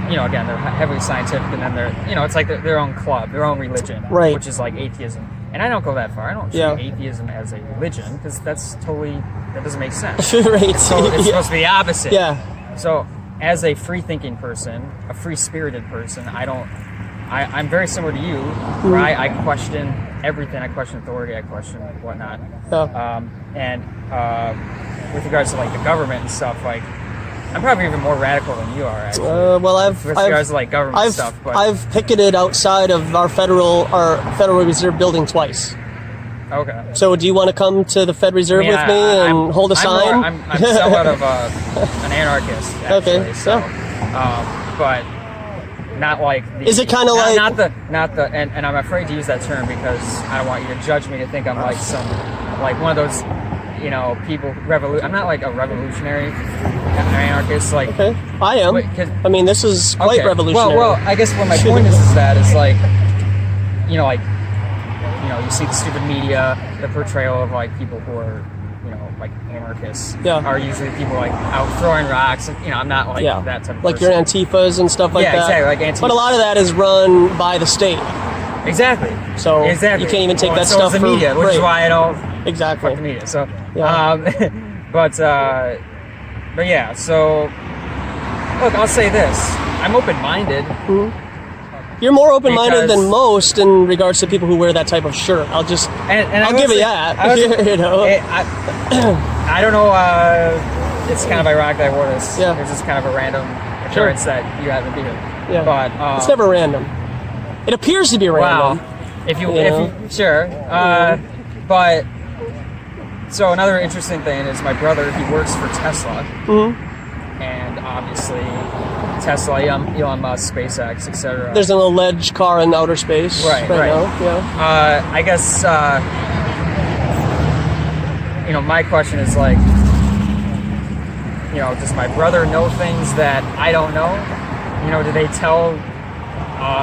S8: again, they're heavily scientific, and then they're, it's like their own club, their own religion,
S1: right?
S8: Which is like atheism. And I don't go that far. I don't treat atheism as a religion because that doesn't make sense.
S1: Right.
S8: So it's supposed to be the opposite.
S1: Yeah.
S8: So as a free-thinking person, a free-spirited person, I'm very similar to you, where I question everything. I question authority. I question whatnot.
S1: Yeah.
S8: And with regards to the government and stuff, I'm probably even more radical than you are. Actually.
S1: With regards
S8: to government stuff, but
S1: I've picketed outside of our Federal Reserve building twice.
S8: Okay.
S1: So do you want to come to the Fed Reserve with me and hold a sign?
S8: I'm somewhat of an anarchist. Actually,
S1: okay.
S8: So, but not like.
S1: Is it kind of like
S8: not the and I'm afraid to use that term because I don't want you to judge me to think I'm like one of those people I'm not like a revolutionary anarchist.
S1: Okay. I am. This is quite revolutionary.
S8: Well, I guess what my point is that is you see the stupid media, the portrayal of people who are anarchists are usually people out throwing rocks, and I'm not that type of person.
S1: Your Antifas and stuff like that.
S8: Yeah, exactly, Antifas.
S1: But a lot of that is run by the state.
S8: Exactly.
S1: So you can't even take that stuff
S8: from the media, which is why I don't fuck the media. So but yeah, so look, I'll say this. I'm open-minded.
S1: Mm-hmm. You're more open-minded
S8: Because-
S1: than most in regards to people who wear that type of shirt. I'll just,
S8: And
S1: I'll give you that. You know?
S8: I don't know. It's kind of ironic that I wore this.
S1: Yeah.
S8: It's just kind of a random occurrence that you happen to be here.
S1: Yeah.
S8: But
S1: It's never random. It appears to be random.
S8: wow. If you
S1: know?
S8: sure. But so another interesting thing is my brother. He works for Tesla. And obviously, Tesla, Elon Musk, SpaceX, etc.
S1: There's an alleged car in outer space
S8: Right.
S1: now. Yeah.
S8: I guess my question is like, does my brother know things that I don't know? Do they tell?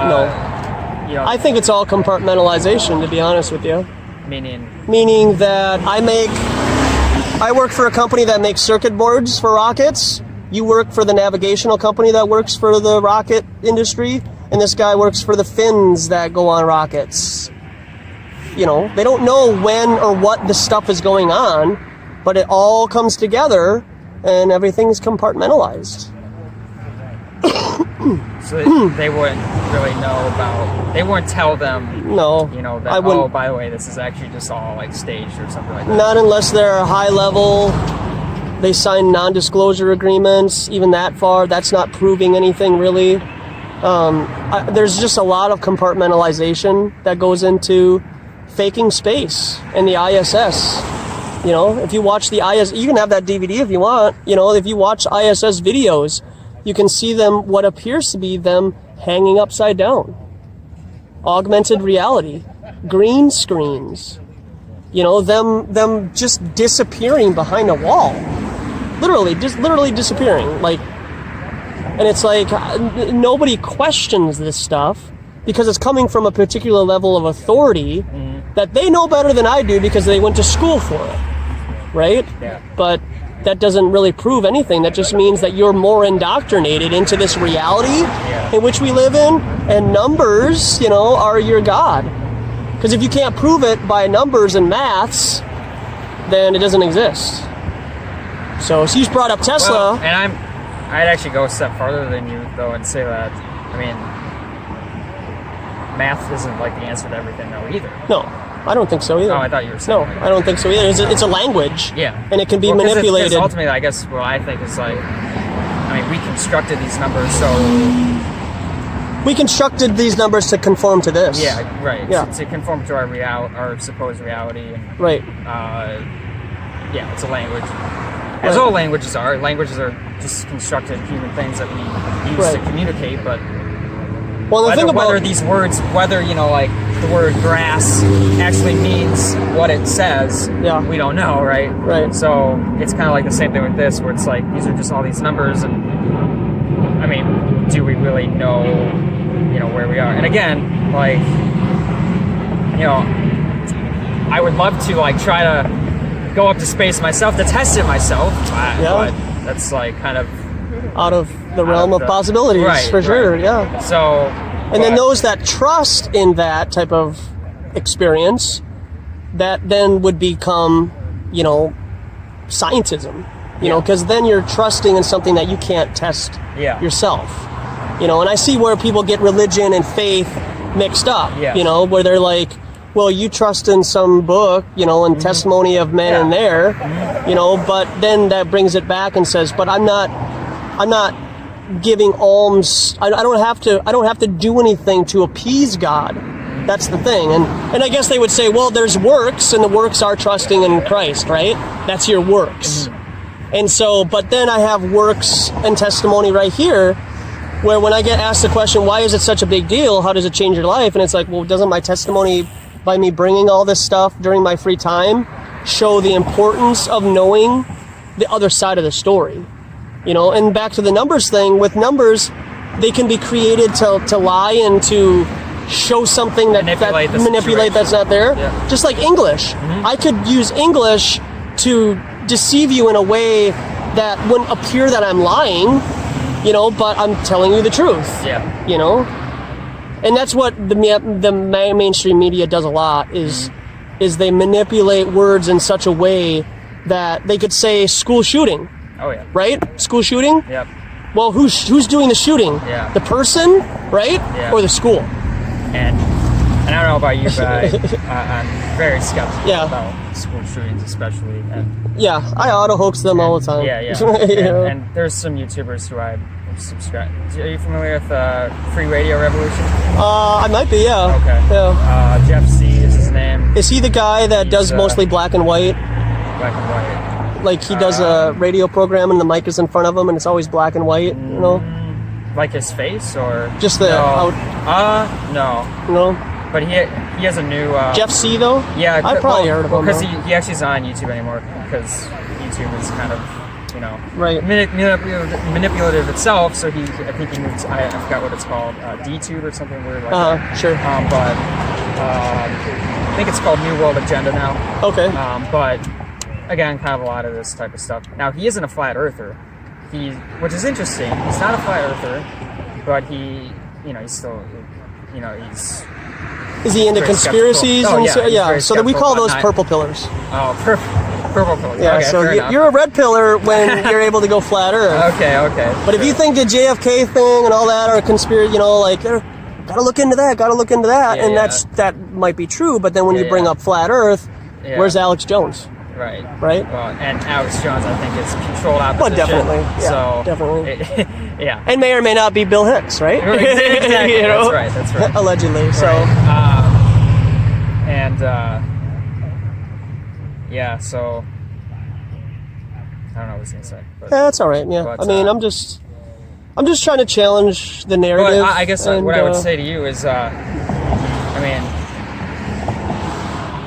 S1: No. I think it's all compartmentalization, to be honest with you. Meaning that I work for a company that makes circuit boards for rockets. You work for the navigational company that works for the rocket industry, and this guy works for the fins that go on rockets. They don't know when or what the stuff is going on, but it all comes together and everything's compartmentalized.
S8: So they wouldn't really know about. They wouldn't tell them.
S1: No.
S8: That. Oh, by the way, this is actually just all like staged or something like that.
S1: Not unless they're high level. They sign non-disclosure agreements. Even that far, that's not proving anything really. There's just a lot of compartmentalization that goes into faking space and the ISS. If you watch the ISS, you can have that DVD if you want. If you watch ISS videos, you can see them, what appears to be them hanging upside down. Augmented reality, green screens, them just disappearing behind a wall. Literally disappearing. And it's like, nobody questions this stuff because it's coming from a particular level of authority that they know better than I do because they went to school for it. Right?
S8: Yeah.
S1: But that doesn't really prove anything. That just means that you're more indoctrinated into this reality in which we live in, and numbers, are your God. Because if you can't prove it by numbers and maths, then it doesn't exist. So you brought up Tesla.
S8: Well, and I'd actually go a step farther than you, though, and say that, math isn't like the answer to everything, though, either.
S1: No, I don't think so either.
S8: Oh, I thought you were saying
S1: No, I don't think so either. It's a language.
S8: Yeah.
S1: And it can be
S8: 'cause
S1: manipulated.
S8: Because ultimately, I guess what I think is like, we constructed these numbers so...
S1: We constructed these numbers to conform to this.
S8: Yeah, right.
S1: Yeah.
S8: To conform to our supposed reality. And,
S1: Right.
S8: It's a language. As all languages are. Languages are just constructed human things that we use to communicate, but...
S1: Well, the thing about
S8: whether these words, like the word grass actually means what it says, we don't know, right?
S1: Right.
S8: So it's kind of like the same thing with this, where it's like these are just all these numbers, and do we really know, where we are? And again, like, I would love to try to go up to space myself to test it myself, but that's like kind of
S1: out of the realm of possibilities, for sure. Yeah.
S8: So,
S1: and then those that trust in that type of experience, that then would become, scientism. Because then you're trusting in something that you can't test yourself. And I see where people get religion and faith mixed up. Where they're like, well, you trust in some book, and testimony of men in there, but then that brings it back and says, but I'm not giving alms. I don't have to do anything to appease God. That's the thing. And I guess they would say, well, there's works, and the works are trusting in Christ, right? That's your works. And so, but then I have works and testimony right here, where when I get asked the question, why is it such a big deal? How does it change your life? And it's like, well, doesn't my testimony, by me bringing all this stuff during my free time, show the importance of knowing the other side of the story? And back to the numbers thing, with numbers, they can be created to lie and to show something that manipulate that's not there. Yeah. Just like English. I could use English to deceive you in a way that wouldn't appear that I'm lying, but I'm telling you the truth.
S8: Yeah.
S1: And that's what the mainstream media does a lot, is they manipulate words in such a way that they could say school shooting.
S8: Oh, yeah.
S1: Right? School shooting?
S8: Yep.
S1: Well, who's doing the shooting?
S8: Yeah.
S1: The person, right?
S8: Yeah.
S1: Or the school?
S8: And I don't know about you, but I'm very skeptical
S1: Yeah.
S8: about school shootings, especially. And
S1: Yeah, I auto hoax them all the time.
S8: yeah, yeah.
S1: You know?
S8: And there's some YouTubers who I subscribe. Are you familiar with Free Radio Revolution?
S1: I might be, yeah.
S8: Okay.
S1: Yeah.
S8: Jeff C is his name.
S1: Is he the guy that does mostly black and white?
S8: Black and white.
S1: Like he does a radio program and the mic is in front of him and it's always black and white, you know?
S8: Like his face or
S1: Just the
S8: no.
S1: out,
S8: No.
S1: you know?
S8: But he has a new
S1: Jeff C though?
S8: Yeah,
S1: I probably heard of him.
S8: because
S1: though.
S8: he actually is on YouTube anymore because YouTube is kind of, you know,
S1: Right.
S8: manipulative itself. So I think he moved. I forgot what it's called, DTube or something weird like that.
S1: Sure.
S8: But I think it's called New World Agenda now.
S1: Okay.
S8: But again, kind of a lot of this type of stuff. Now he isn't a flat earther. Which is interesting. He's not a flat earther, but he's still, he's.
S1: Is he into
S8: very
S1: conspiracies?
S8: skeptical. Oh,
S1: and
S8: yeah,
S1: so,
S8: he's very
S1: so that we
S8: skeptical,
S1: call those
S8: but not-
S1: purple pillars.
S8: Oh, purple pillars.
S1: Yeah,
S8: Okay,
S1: so
S8: fair enough.
S1: you're a red pillar when you're able to go flat earth.
S8: Okay.
S1: But if you think the JFK thing and all that are a conspiracy, like, gotta look into that,
S8: Yeah,
S1: and
S8: yeah.
S1: that might be true, but then when you
S8: Yeah,
S1: bring
S8: yeah.
S1: up flat earth,
S8: Yeah.
S1: where's Alex Jones?
S8: Right.
S1: Right?
S8: Well, and Alex Jones, I think, is controlled opposition.
S1: Well, definitely. Yeah,
S8: So
S1: definitely.
S8: yeah.
S1: And may or may not be Bill Hicks, right?
S8: Exactly.
S1: You know?
S8: That's right.
S1: Allegedly. So,
S8: Right. Yeah. So I don't know what I was gonna say. But,
S1: yeah, that's all right. Yeah.
S8: But,
S1: I mean, I'm just trying to challenge the narrative.
S8: But I guess
S1: and,
S8: what I would say to you is,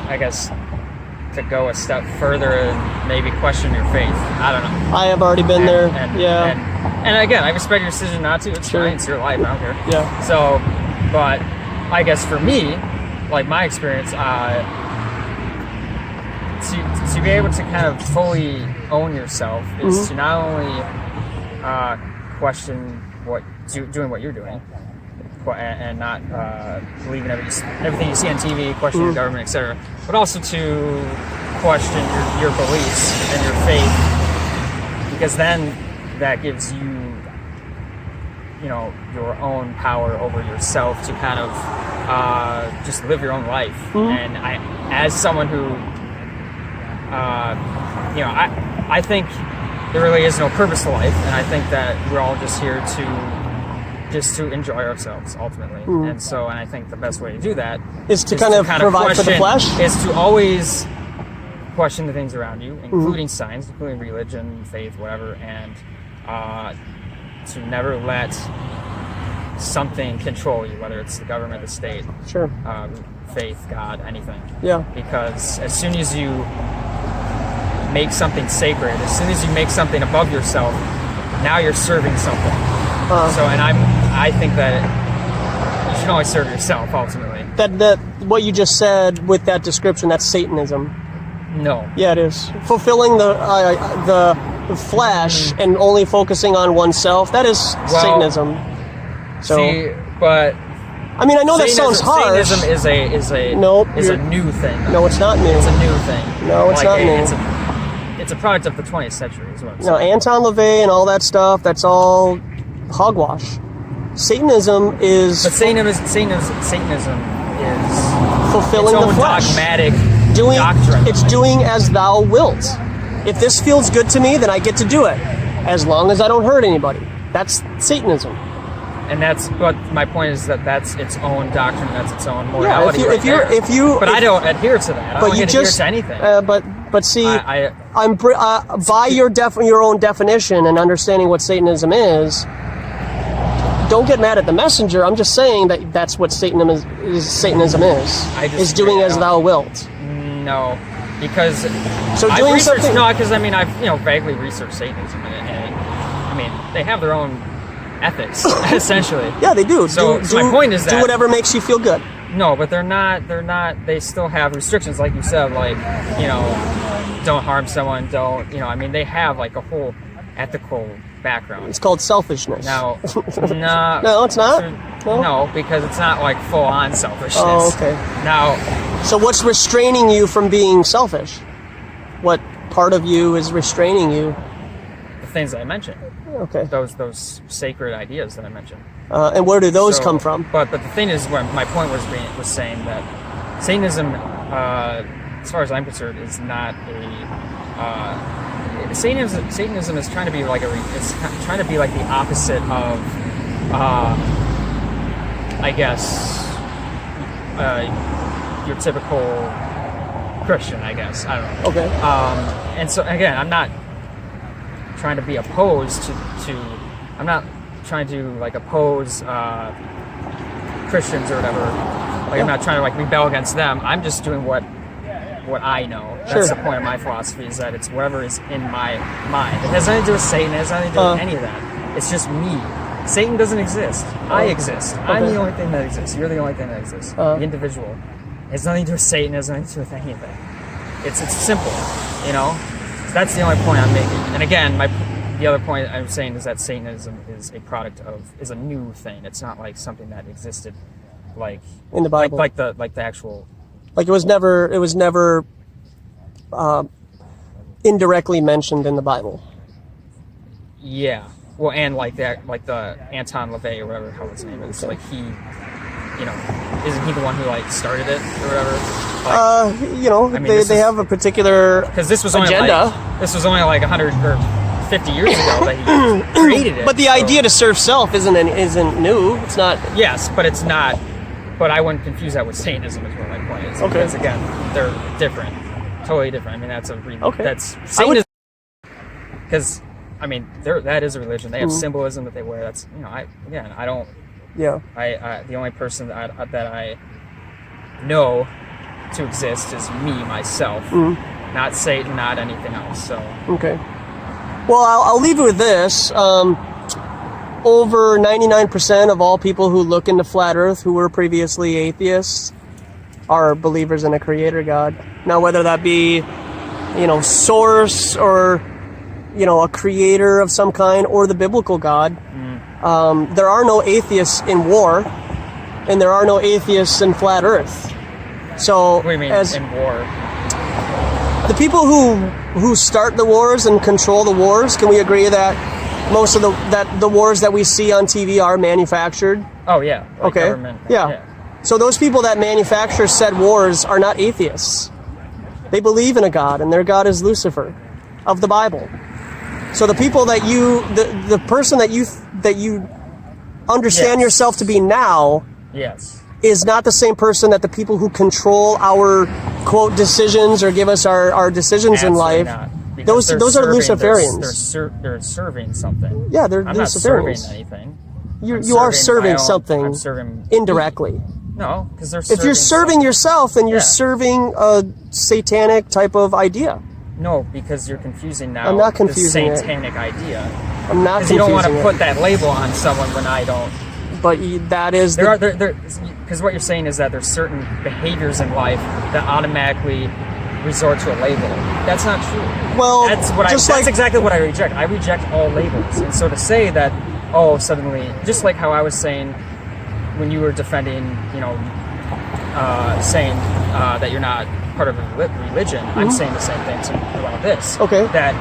S8: I guess to go a step further and maybe question your faith. I don't know.
S1: I have already been there. Yeah.
S8: And again, I respect your decision not to. It's
S1: Sure.
S8: fine. It's your life. I don't care.
S1: Yeah.
S8: So, but I guess for me, like my experience, to be able to kind of fully own yourself is
S1: Mm-hmm.
S8: to not only question doing what you're doing, and not believing everything you see on TV, question
S1: Mm-hmm.
S8: your government, etc., but also to question your beliefs and your faith, because then that gives you, your own power over yourself to kind of just live your own life.
S1: Mm-hmm.
S8: And as someone who, I think there really is no purpose to life, and I think that we're all just here to enjoy ourselves ultimately. And I think the best way to do that
S1: Is to kind of provide for the flesh?
S8: Is to always question the things around you, including science, including religion, faith, whatever, and to never let something control you, whether it's the government, the state,
S1: Sure.
S8: faith, God, anything.
S1: Yeah.
S8: Because as soon as you make something sacred, as soon as you make something above yourself, now you're serving something. I think that you should always serve yourself ultimately.
S1: That what you just said with that description, that's Satanism.
S8: No.
S1: Yeah, it is. Fulfilling the flesh and only focusing on oneself, that is Satanism. So,
S8: See, but
S1: I mean, I know that sounds harsh.
S8: Satanism is a new thing. Though.
S1: No, it's not new.
S8: It's a new thing.
S1: No, it's not new.
S8: It's a product of the 20th century, is what I'm
S1: No,
S8: saying.
S1: Anton LaVey and all that stuff, that's all hogwash. Satanism is
S8: But Satanism is
S1: fulfilling
S8: its
S1: the
S8: own
S1: flesh.
S8: dogmatic
S1: Doing,
S8: doctrine.
S1: it's doing as thou wilt. If this feels good to me, then I get to do it, as long as I don't hurt anybody. That's Satanism.
S8: And but my point is that that's its own doctrine, that's its own
S1: Yeah,
S8: morality. But I don't adhere to that. I
S1: But
S8: don't
S1: you
S8: adhere
S1: just
S8: to anything.
S1: But see,
S8: I'm
S1: by your own definition and understanding what Satanism is. Don't get mad at the messenger. I'm just saying that that's what Satanism is. Is doing as thou wilt.
S8: No, because
S1: so
S8: I've
S1: doing
S8: researched,
S1: something.
S8: No, because I mean I've vaguely researched Satanism, and I mean they have their own ethics essentially.
S1: Yeah, they do.
S8: So my point is that
S1: do whatever makes you feel good.
S8: No, but they're not. They still have restrictions, like you said, like don't harm someone. Don't I mean they have like a whole ethical background.
S1: It's called selfishness.
S8: Now,
S1: no, it's not.
S8: No, because it's not like full-on selfishness.
S1: Oh, okay.
S8: Now,
S1: so what's restraining you from being selfish? What part of you is restraining you?
S8: the things that I mentioned.
S1: Okay.
S8: Those sacred ideas that I mentioned.
S1: And where do those come from?
S8: But the thing is, where my point was saying that Satanism, as far as I'm concerned, is not a Satanism is trying to be like trying to be like the opposite of, I guess, your typical Christian, I guess. I don't know.
S1: Okay.
S8: And so again, I'm not trying to be opposed to I'm not trying to like oppose Christians or whatever. Like I'm not trying to like rebel against them. I'm just doing what I know. That's the point of my philosophy, is that it's whatever is in my mind. It has nothing to do with Satan. It has nothing to do with any of that. It's just me. Satan doesn't exist. I exist. Okay. I'm the only thing that exists. You're the only thing that exists. The individual. It has nothing to do with Satan. It has nothing to do with anything. It's simple, you know? So that's the only point I'm making. And again, the other point I'm saying is that Satanism is a new thing. It's not like something that existed like
S1: in the Bible.
S8: Like the actual,
S1: like it was never indirectly mentioned in the Bible.
S8: Yeah. Well, and like the Anton LaVey or whatever how his name is, like he, you know, isn't he the one who like started it or whatever? Like,
S1: you know, I mean, they have a particular
S8: because this was
S1: agenda.
S8: This was only like 100 or 50 years ago that he created it.
S1: But the idea to serve self isn't new. It's not.
S8: Yes, but it's not. But I wouldn't confuse that with Satanism, is what my point is.
S1: Okay.
S8: Because again, they're different, totally different. I mean, that's
S1: that's
S8: Satanism. Because I mean, that is a religion. They have symbolism that they wear. That's, you know, I don't.
S1: Yeah.
S8: I the only person that I know to exist is me, myself, not Satan, not anything else. So.
S1: Okay. Well, I'll leave it with this. Over 99% of all people who look into flat Earth who were previously atheists are believers in a creator God. Now, whether that be, you know, source or, you know, a creator of some kind or the biblical God, there are no atheists in war, and there are no atheists in flat Earth. So,
S8: what do you mean in war?
S1: The people who start the wars and control the wars, can we agree that most of the wars that we see on TV are manufactured?
S8: Oh yeah. Like
S1: okay.
S8: Government.
S1: Yeah. So those people that manufacture said wars are not atheists. They believe in a God, and their God is Lucifer of the Bible. So the people that the person that you understand yourself to be now is not the same person that the people who control our quote decisions or give us our decisions in life. Those are Luciferians.
S8: They're serving something.
S1: Yeah, they're
S8: I'm
S1: Luciferians.
S8: Not serving anything.
S1: You are serving something
S8: I'm serving
S1: indirectly.
S8: No, because they're.
S1: If you're serving yourself, then you're serving a satanic type of idea.
S8: No, because you're confusing now.
S1: I'm not confusing
S8: the satanic idea.
S1: I'm not confusing it.
S8: Because you don't want to put that label on someone when I don't.
S1: But that is
S8: because what you're saying is that there's certain behaviors in life that automatically resort to a label. That's not true.
S1: Well,
S8: that's exactly what I reject. I reject all labels. And so to say that, suddenly, just like how I was saying when you were defending, you know, saying that you're not part of a religion, I'm saying the same thing about this.
S1: Okay.
S8: That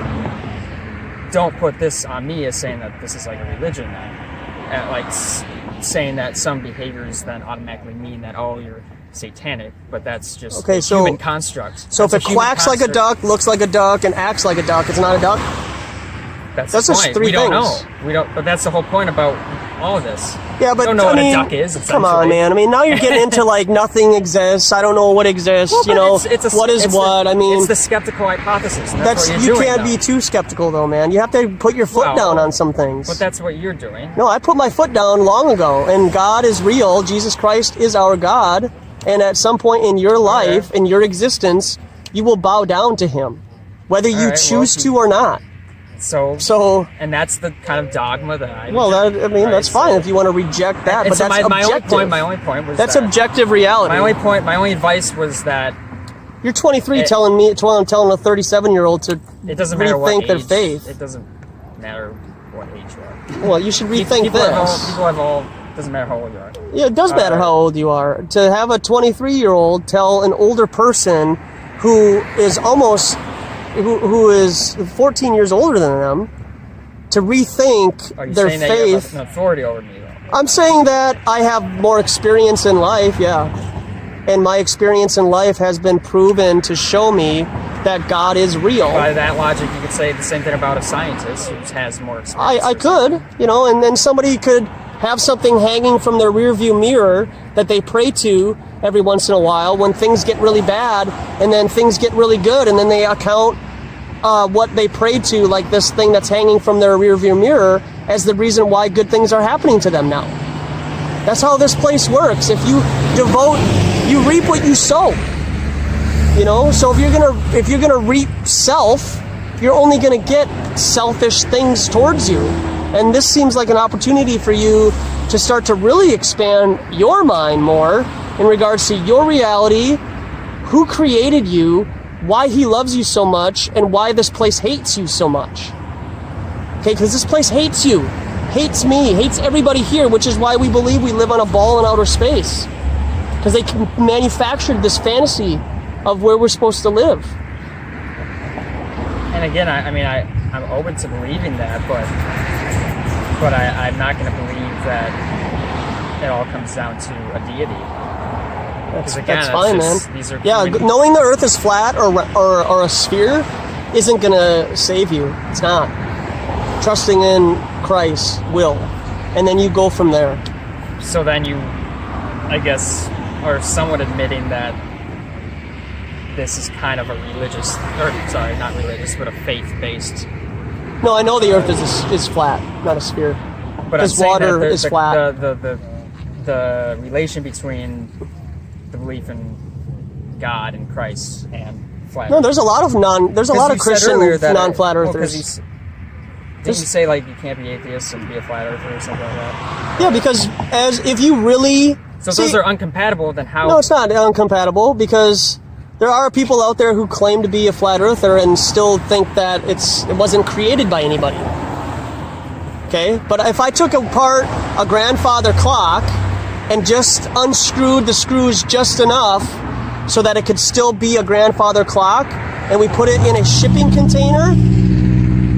S8: don't put this on me as saying that this is like a religion then. Saying that some behaviors then automatically mean that, you're satanic, but that's just a human construct.
S1: So if it quacks like a duck, looks like a duck, and acts like a duck, it's not a duck?
S8: That's
S1: just
S8: point.
S1: three
S8: we
S1: things.
S8: Don't know. We don't. But that's the whole point about all of this.
S1: Yeah, but
S8: we don't know what a duck is.
S1: Come on, man. I mean, now you're getting into like nothing exists. I don't know what exists.
S8: Well,
S1: you know, what is what?
S8: I mean, it's the skeptical hypothesis. And that's what
S1: you
S8: you're doing,
S1: can't be too skeptical, though, man. You have to put your foot down on some things.
S8: But that's what you're doing.
S1: No, I put my foot down long ago, and God is real. Jesus Christ is our God, and at some point in your life, in your existence, you will bow down to Him, whether you choose to or not. So, and
S8: that's the kind of dogma that I.
S1: Well, that's fine if you want to reject that, but
S8: so
S1: that's objective.
S8: My only point was
S1: that's objective reality.
S8: My only advice was that
S1: you're 23, telling a 37-year-old to rethink their faith.
S8: It doesn't matter what age you are.
S1: Well, you should rethink
S8: people
S1: this.
S8: People have all. Doesn't matter how old you are.
S1: Yeah, it does matter how old you are. To have a 23-year-old tell an older person who is 14 years older than them, to rethink
S8: Are you
S1: their
S8: saying that you have
S1: faith.
S8: an authority over me, though?
S1: I'm saying that I have more experience in life, yeah. And my experience in life has been proven to show me that God is real.
S8: By that logic, you could say the same thing about a scientist who has more experience.
S1: I could, and then somebody could have something hanging from their rearview mirror that they pray to every once in a while when things get really bad, and then things get really good, and then they account what they prayed to, like this thing that's hanging from their rearview mirror, as the reason why good things are happening to them now. That's how this place works. If you devote, you reap what you sow. So if you're gonna reap self, you're only gonna get selfish things towards you. And this seems like an opportunity for you to start to really expand your mind more in regards to your reality, who created you, why he loves you so much, and why this place hates you so much. Okay, because this place hates you, hates me, hates everybody here, which is why we believe we live on a ball in outer space. Because they manufactured this fantasy of where we're supposed to live.
S8: And again, I'm open to believing that, but I'm not going to believe that it all comes down to a deity.
S1: That's fine, man.
S8: These are
S1: knowing the Earth is flat or a sphere isn't going to save you. It's not. Trusting in Christ will. And then you go from there.
S8: So then you, I guess, are somewhat admitting that this is kind of a religious, not religious, but a faith-based.
S1: No, I know the Earth is flat, not a sphere.
S8: But
S1: because water is flat.
S8: The relation between the belief in God and Christ and flat.
S1: No, there's a lot of Christian non-flat earthers.
S8: Didn't you say like you can't be atheist and be a flat earther or something like that?
S1: Yeah, because if you really
S8: those are incompatible, then how?
S1: No, it's not incompatible, because there are people out there who claim to be a flat earther and still think that it wasn't created by anybody. Okay, but if I took apart a grandfather clock and just unscrewed the screws just enough so that it could still be a grandfather clock, and we put it in a shipping container,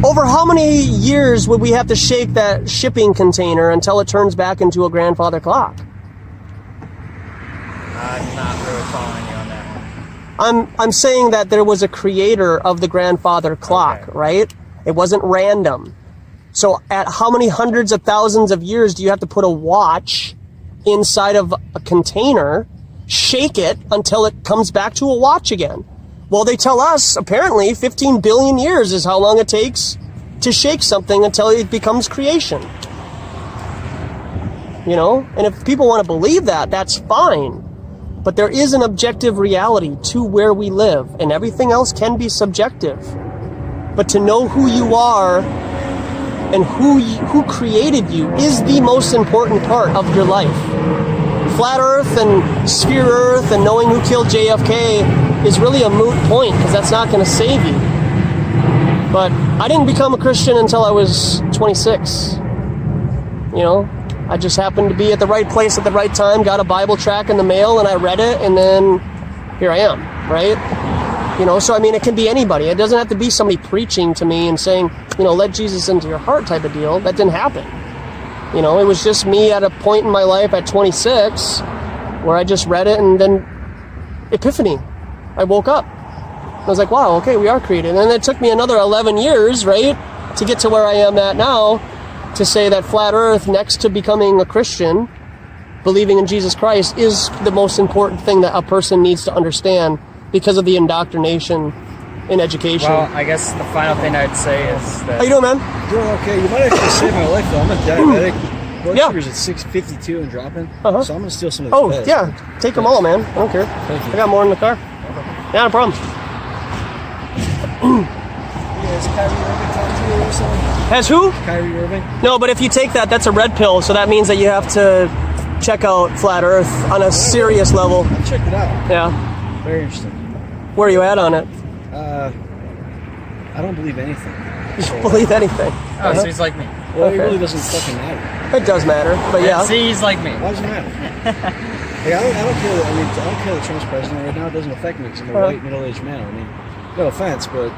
S1: over how many years would we have to shake that shipping container until it turns back into a grandfather clock?
S8: I'm not really following you on that.
S1: I'm saying that there was a creator of the grandfather clock, okay, right? It wasn't random. So at how many hundreds of thousands of years do you have to put a watch inside of a container, shake it until it comes back to a watch again? Well, they tell us apparently 15 billion years is how long it takes to shake something until it becomes creation. And if people want to believe that, that's fine. But there is an objective reality to where we live, and everything else can be subjective. But to know who you are and who created you is the most important part of your life. Flat Earth and sphere Earth and knowing who killed JFK is really a moot point, because that's not going to save you. But I didn't become a Christian until I was 26. I just happened to be at the right place at the right time, got a Bible tract in the mail, and I read it, and then here I am, right? So it can be anybody. It doesn't have to be somebody preaching to me and saying, let Jesus into your heart type of deal. That didn't happen. It was just me at a point in my life at 26 where I just read it, and then epiphany. I woke up. I was like, wow, okay, we are created. And then it took me another 11 years, right, to get to where I am at now, to say that flat Earth, next to becoming a Christian, believing in Jesus Christ, is the most important thing that a person needs to understand because of the indoctrination in education.
S8: Well, I guess the final thing I'd say is that...
S1: How you doing, man?
S9: Doing okay. You might actually save my life, though. I'm a diabetic. Blood sugar's at 652 and dropping. So I'm going to steal some of the meds.
S1: Yeah. Take them all, man. I don't care.
S9: Thank you.
S1: I got more in the car. Yeah, no problem.
S9: Has Kyrie Irving talked to you or something?
S1: Has who?
S9: Kyrie Irving?
S1: No, but if you take that, that's a red pill, so that means that you have to check out Flat Earth on a serious level.
S9: I checked it out.
S1: Yeah.
S9: Very interesting.
S1: Where are you at on it?
S9: I don't believe anything.
S1: You don't believe anything?
S8: Oh, so he's like me.
S9: Well, it really doesn't fucking matter.
S1: It does matter, but yeah.
S8: See, he's like me.
S9: Why does it matter? I don't care. I don't care that Trump's president right now. It doesn't affect me because I'm a white middle-aged man. No offense, but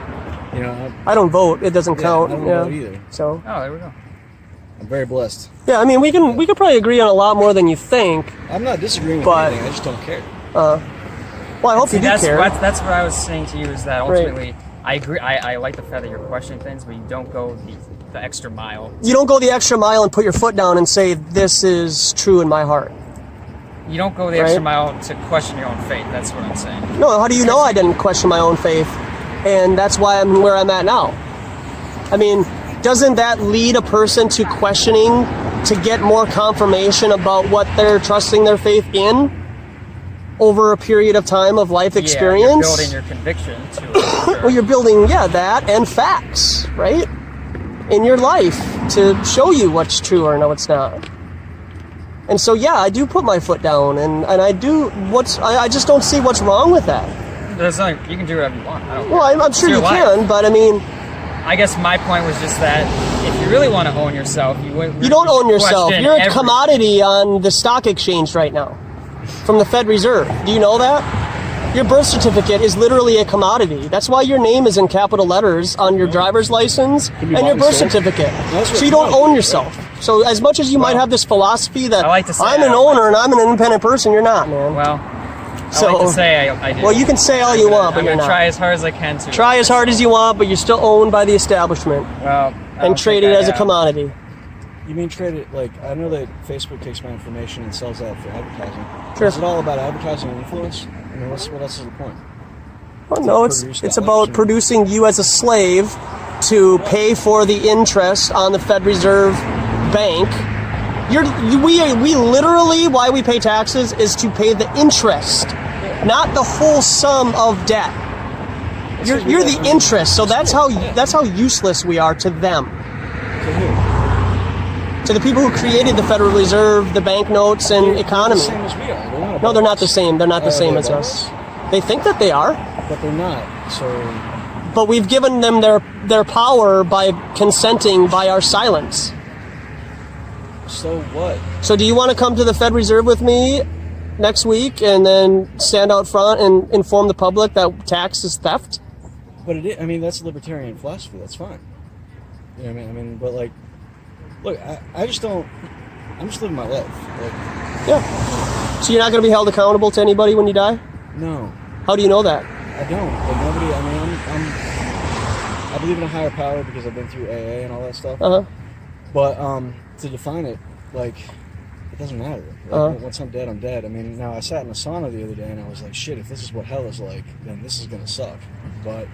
S9: You know,
S1: I don't vote. It doesn't count.
S9: I don't vote either.
S1: So.
S8: Oh, there we go.
S9: I'm very blessed.
S1: Yeah, I mean, we could probably agree on a lot more than you think.
S9: I'm not disagreeing with
S1: But-
S9: anything. I just don't care.
S1: Well, I hope you do care.
S8: That's what I was saying to you, is that ultimately, I agree. I like the fact that you're questioning things, but you don't go the extra mile.
S1: You don't go the extra mile and put your foot down and say, this is true in my heart.
S8: You don't go the extra mile to question your own faith. That's what I'm saying.
S1: No, how do you know I didn't question my own faith? And that's why I'm where I'm at now. I mean, doesn't that lead a person to questioning to get more confirmation about what they're trusting their faith in over a period of time of life experience?
S8: You're building your conviction to it. Sure.
S1: Well, you're building, that and facts, right? In your life to show you what's true or no, it's not. And so, I do put my foot down, and I do I just don't see what's wrong with that.
S8: There's nothing, you can do whatever you want. I don't
S1: Well, I'm sure you
S8: life.
S1: can, but I mean,
S8: I guess my point was just that if you really want to own yourself, you
S1: don't own yourself.
S8: question
S1: You're a commodity on the stock exchange right now from the Fed Reserve. Do you know that? Your birth certificate is literally a commodity. That's why your name is in capital letters on your driver's license and your birth certificate. So you don't own yourself. So as much as you might have this philosophy that I'm an owner and I'm an independent person, you're not, man.
S8: Well, I like to say I do.
S1: Well, you can say all you want, but
S8: I'm
S1: you're
S8: gonna
S1: not.
S8: try as hard as I can to.
S1: Try as hard as you want, but you're still owned by the establishment.
S8: Well,
S1: and traded as a commodity.
S9: You mean trade it, like, I know that Facebook takes my information and sells that for advertising.
S1: Sure.
S9: Is it all about advertising and influence? I mean, what else is the point?
S1: Well, no, it's about producing you as a slave to pay for the interest on the Fed Reserve Bank. We literally, why we pay taxes is to pay the interest, not the whole sum of debt. You're the interest, so that's how useless we are to them.
S9: To who?
S1: To the people who created the Federal Reserve, the banknotes, and economy.
S9: They're the same as we are.
S1: No, they're not the same. They're not the same as us. They think that they are.
S9: But they're not, so...
S1: But we've given them their power by consenting by our silence.
S9: So what?
S1: So do you want to come to the Fed Reserve with me next week and then stand out front and inform the public that tax is theft?
S9: But it is, I mean, that's libertarian philosophy. That's fine. You know what I mean? But like, look, I just don't. I'm just living my life. Like,
S1: yeah. So you're not going to be held accountable to anybody when you die?
S9: No.
S1: How do you know that?
S9: I don't. Like nobody. I mean, I believe in a higher power because I've been through AA and all that stuff. But to define it, like, it doesn't matter. Like, once I'm dead, I'm dead. I mean, now I sat in a sauna the other day and I was like, shit, if this is what hell is like, then this is gonna suck. But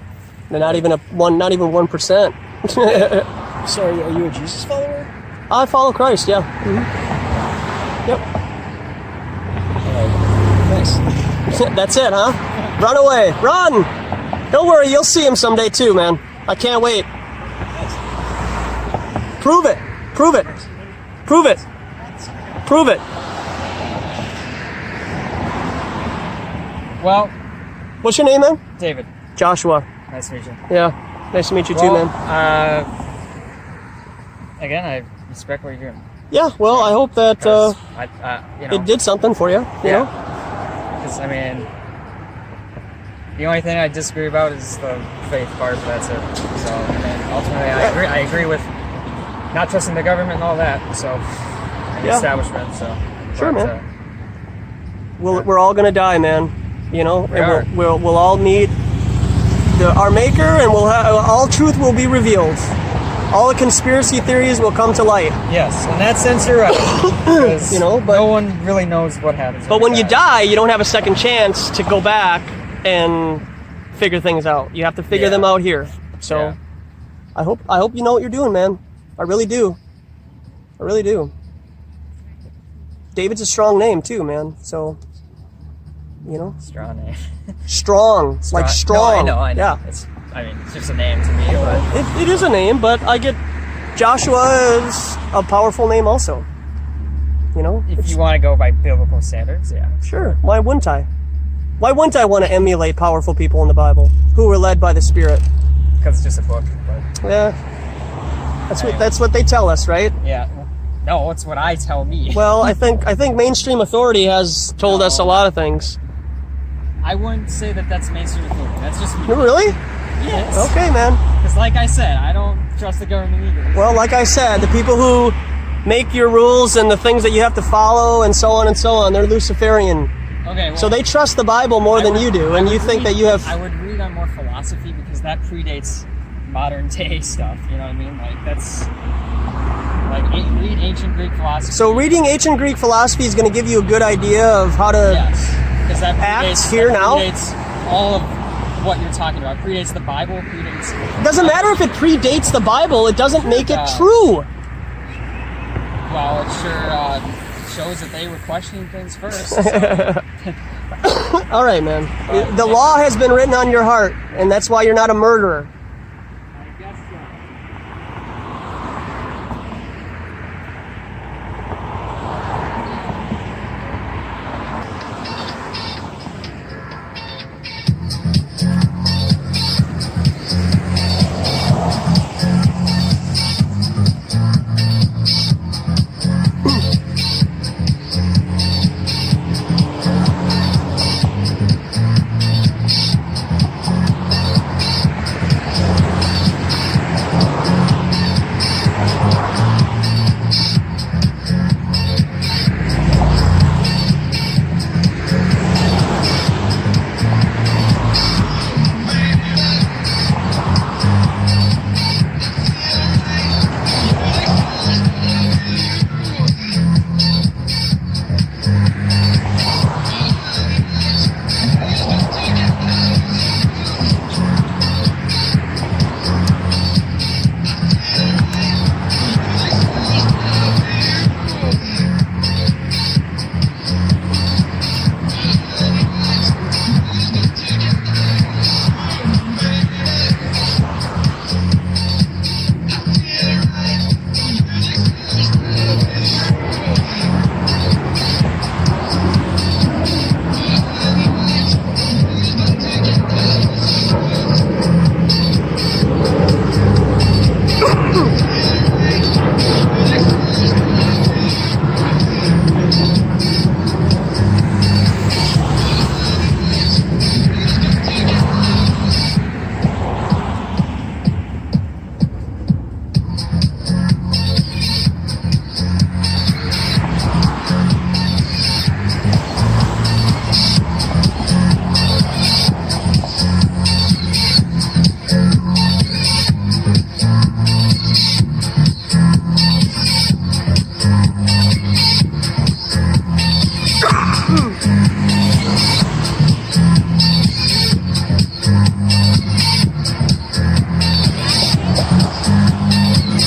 S1: not even 1%.
S9: So are you a Jesus follower?
S1: I follow Christ. Yeah. Mm-hmm. Yep.
S9: Thanks.
S1: That's it, huh? Run away. Run! Don't worry, you'll see him someday too, man. I can't wait. Prove it. Prove it. Prove it. Prove it.
S8: Well,
S1: what's your name, man?
S8: David.
S1: Joshua.
S8: Nice to meet you.
S1: Yeah. Nice to meet you too, man.
S8: Again, I respect what you're doing.
S1: Yeah, well, I hope that it did something for you, you know?
S8: Because, I mean, the only thing I disagree about is the faith part, but that's it. So, and ultimately, I agree with not trusting the government and all that, so, and the establishment, so.
S1: Sure, man. We're all going to die, man, you know? We'll all meet our maker, and all truth will be revealed. All the conspiracy theories will come to light.
S8: Yes, in that sense, you're right. Because
S1: but
S8: no one really knows what happens.
S1: But when you die, you don't have a second chance to go back and figure things out. You have to figure them out here. So, I hope you know what you're doing, man. I really do. I really do. David's a strong name too, man. So, you know.
S8: Strong name.
S1: Strong. Like strong.
S8: No, I know.
S1: Yeah.
S8: It's just a name to me. But
S1: it is a name, but I get Joshua is a powerful name also. You know?
S8: If you want to go by biblical standards, yeah.
S1: Sure. Why wouldn't I? Why wouldn't I want to emulate powerful people in the Bible who were led by the Spirit?
S8: Because it's just a book. But
S1: yeah. That's what they tell us, right?
S8: Yeah. No, it's what I tell me.
S1: Well, I think mainstream authority has told us a lot of things.
S8: I wouldn't say that that's mainstream authority. That's just me.
S1: Really?
S8: Yes.
S1: Okay, man.
S8: Because like I said, I don't trust the government either.
S1: Well, like I said, the people who make your rules and the things that you have to follow and so on, they're Luciferian.
S8: Okay, well,
S1: so they trust the Bible more than you do, and you think that you have...
S8: I would read on more philosophy because that predates modern day stuff, you know what I mean? Like, that's... Like, read ancient Greek philosophy.
S1: So reading ancient Greek philosophy is going to give you a good idea of how to
S8: act
S1: here now?
S8: Predates all of what you're talking about. Predates the Bible, predates...
S1: It doesn't matter if it predates the Bible, it doesn't make it true.
S8: Well, it sure shows that they were questioning things first. So.
S1: All right, man. The law has been written on your heart, and that's why you're not a murderer.
S3: I guess so.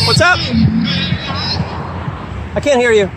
S1: What's up? I can't hear you.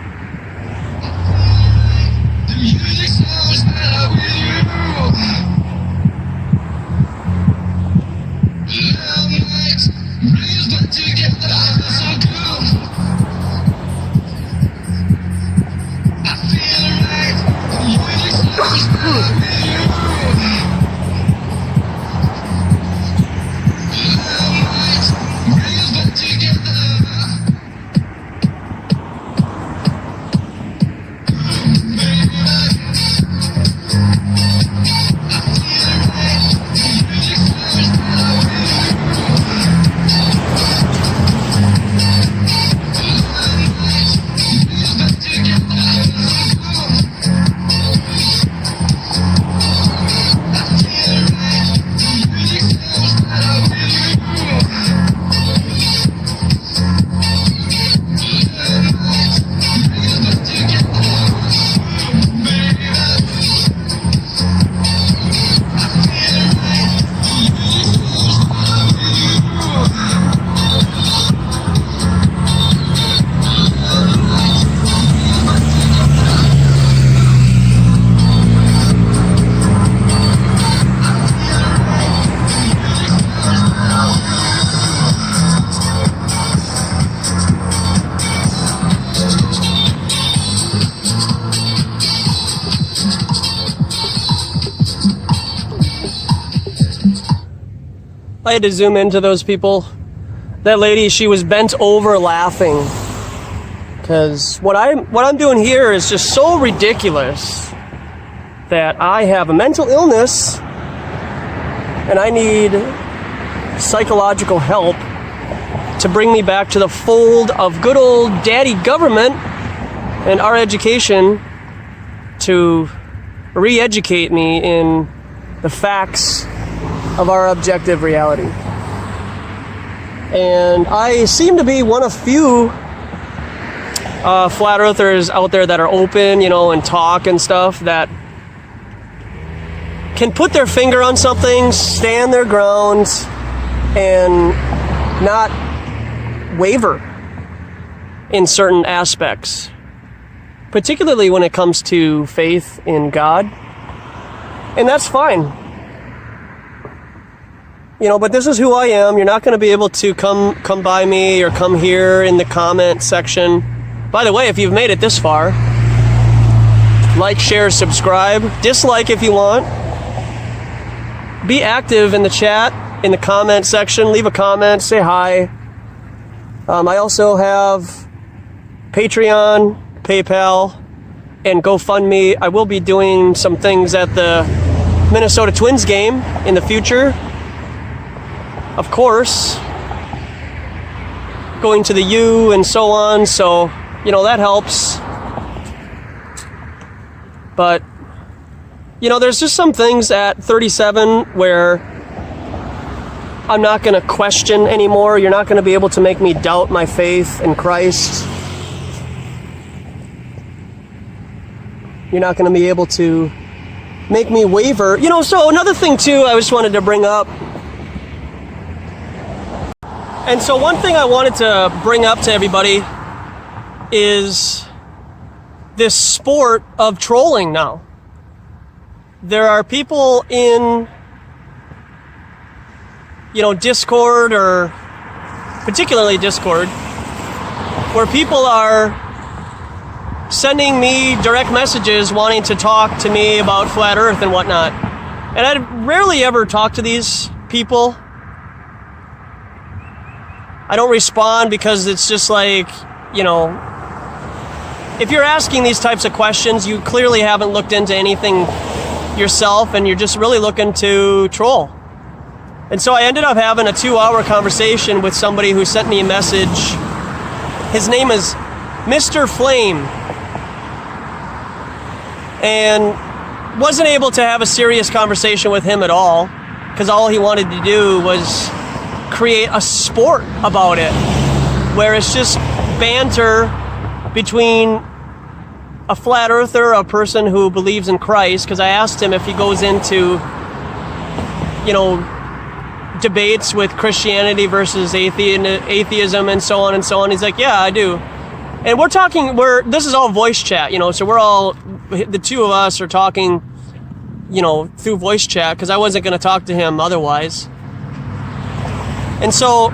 S1: I had to zoom into those people. That lady, she was bent over laughing. Because what I'm doing here is just so ridiculous that I have a mental illness and I need psychological help to bring me back to the fold of good old daddy government and our education to re-educate me in the facts of our objective reality. And I seem to be one of few flat earthers out there that are open, and talk and stuff, that can put their finger on something, stand their ground, and not waver in certain aspects, particularly when it comes to faith in God. And that's fine. But this is who I am. You're not going to be able to come by me or come here in the comment section. By the way, if you've made it this far, like, share, subscribe, dislike if you want. Be active in the chat, in the comment section. Leave a comment, say hi. I also have Patreon, PayPal, and GoFundMe. I will be doing some things at the Minnesota Twins game in the future. Of course, going to the U and so on, so, that helps. But, there's just some things at 37 where I'm not going to question anymore. You're not going to be able to make me doubt my faith in Christ. You're not going to be able to make me waver. So another thing, too, I just wanted to bring up. And so one thing I wanted to bring up to everybody is this sport of trolling now. There are people in, Discord, or particularly Discord, where people are sending me direct messages wanting to talk to me about flat earth and whatnot. And I rarely ever talk to these people. I don't respond because it's just like, if you're asking these types of questions, you clearly haven't looked into anything yourself, and you're just really looking to troll. And so I ended up having a 2-hour conversation with somebody who sent me a message. His name is Mr. Flame. And wasn't able to have a serious conversation with him at all, because all he wanted to do was create a sport about it, where it's just banter between a flat earther, a person who believes in Christ, because I asked him if he goes into, debates with Christianity versus atheism and so on and so on. He's like, yeah, I do. And this is all voice chat, so we're all, the two of us are talking, through voice chat, because I wasn't going to talk to him otherwise. And so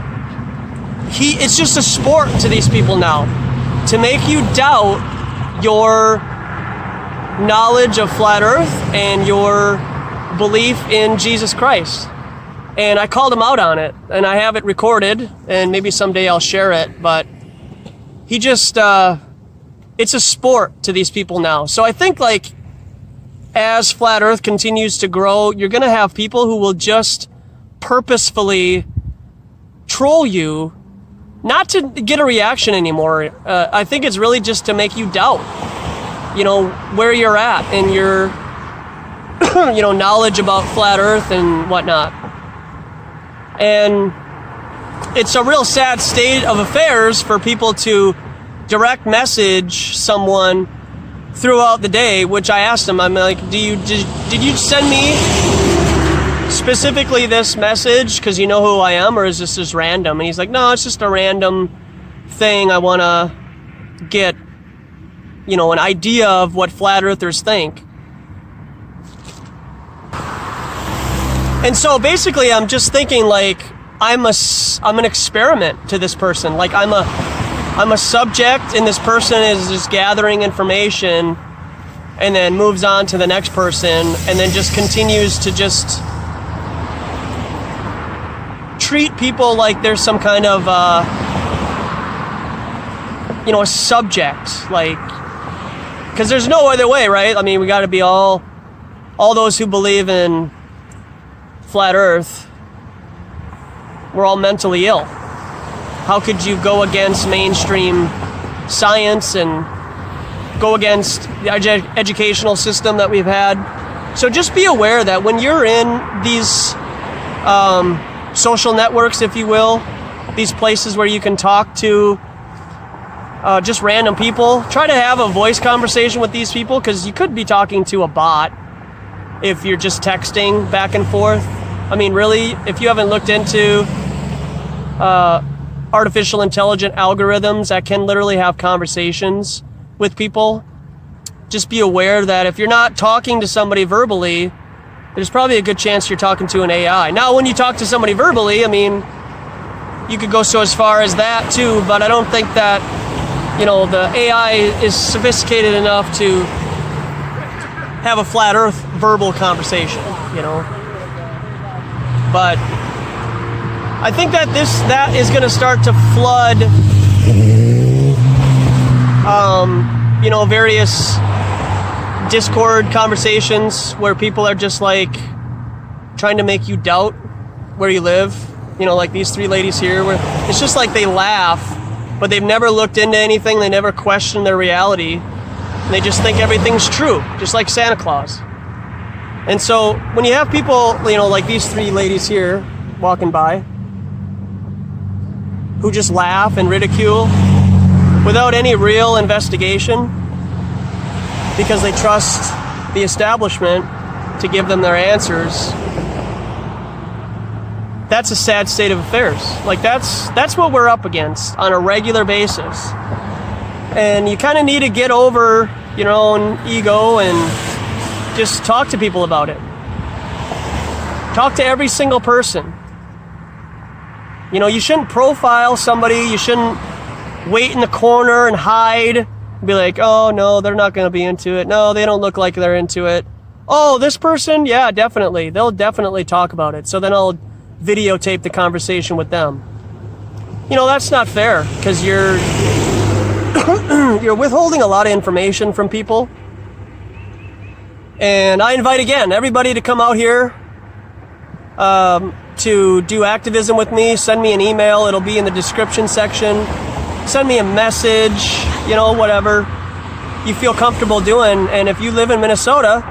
S1: it's just a sport to these people now, to make you doubt your knowledge of flat earth and your belief in Jesus Christ. And I called him out on it, and I have it recorded, and maybe someday I'll share it, but he just, it's a sport to these people now. So I think, as flat earth continues to grow, you're going to have people who will just purposefully troll you, not to get a reaction anymore. I think it's really just to make you doubt, where you're at and your, knowledge about flat earth and whatnot. And it's a real sad state of affairs for people to direct message someone throughout the day, which I asked him, I'm like, did you send me specifically this message because you know who I am, or is this just random? And he's like, no, it's just a random thing. I want to get, an idea of what flat earthers think. And so basically I'm just thinking I'm an experiment to this person. I'm a subject, and this person is just gathering information and then moves on to the next person, and then just continues to just treat people like there's some kind of, a subject, because there's no other way, right? I mean, we got to be all those who believe in flat earth we're all mentally ill. How could you go against mainstream science and go against the educational system that we've had? So just be aware that when you're in these social networks, if you will, these places where you can talk to just random people, try to have a voice conversation with these people, because you could be talking to a bot if you're just texting back and forth. I mean, really, if you haven't looked into artificial intelligent algorithms that can literally have conversations with people, just be aware that if you're not talking to somebody verbally, there's probably a good chance you're talking to an AI. Now, when you talk to somebody verbally, I mean, you could go so as far as that too, but I don't think that, you know, the AI is sophisticated enough to have a flat earth verbal conversation, you know. But I think that that is going to start to flood, you know, various Discord conversations where people are just like trying to make you doubt where you live. You know, like these three ladies here, where it's just like they laugh, but they've never looked into anything. They never question their reality. And they just think everything's true, just like Santa Claus. And so when you have people, you know, like these three ladies here walking by, who just laugh and ridicule without any real investigation, because they trust the establishment to give them their answers, that's a sad state of affairs. Like that's what we're up against on a regular basis. And you kind of need to get over your own ego and just talk to people about it. Talk to every single person. You know, you shouldn't profile somebody. You shouldn't wait in the corner and hide and be like, oh no, they're not going to be into it. No, they don't look like they're into it. Oh, this person? Yeah, definitely. They'll definitely talk about it. So then I'll videotape the conversation with them. You know, that's not fair, because you're withholding a lot of information from people. And I invite again everybody to come out here to do activism with me. Send me an email. It'll be in the description section. Send me a message, you know, whatever you feel comfortable doing. And if you live in Minnesota,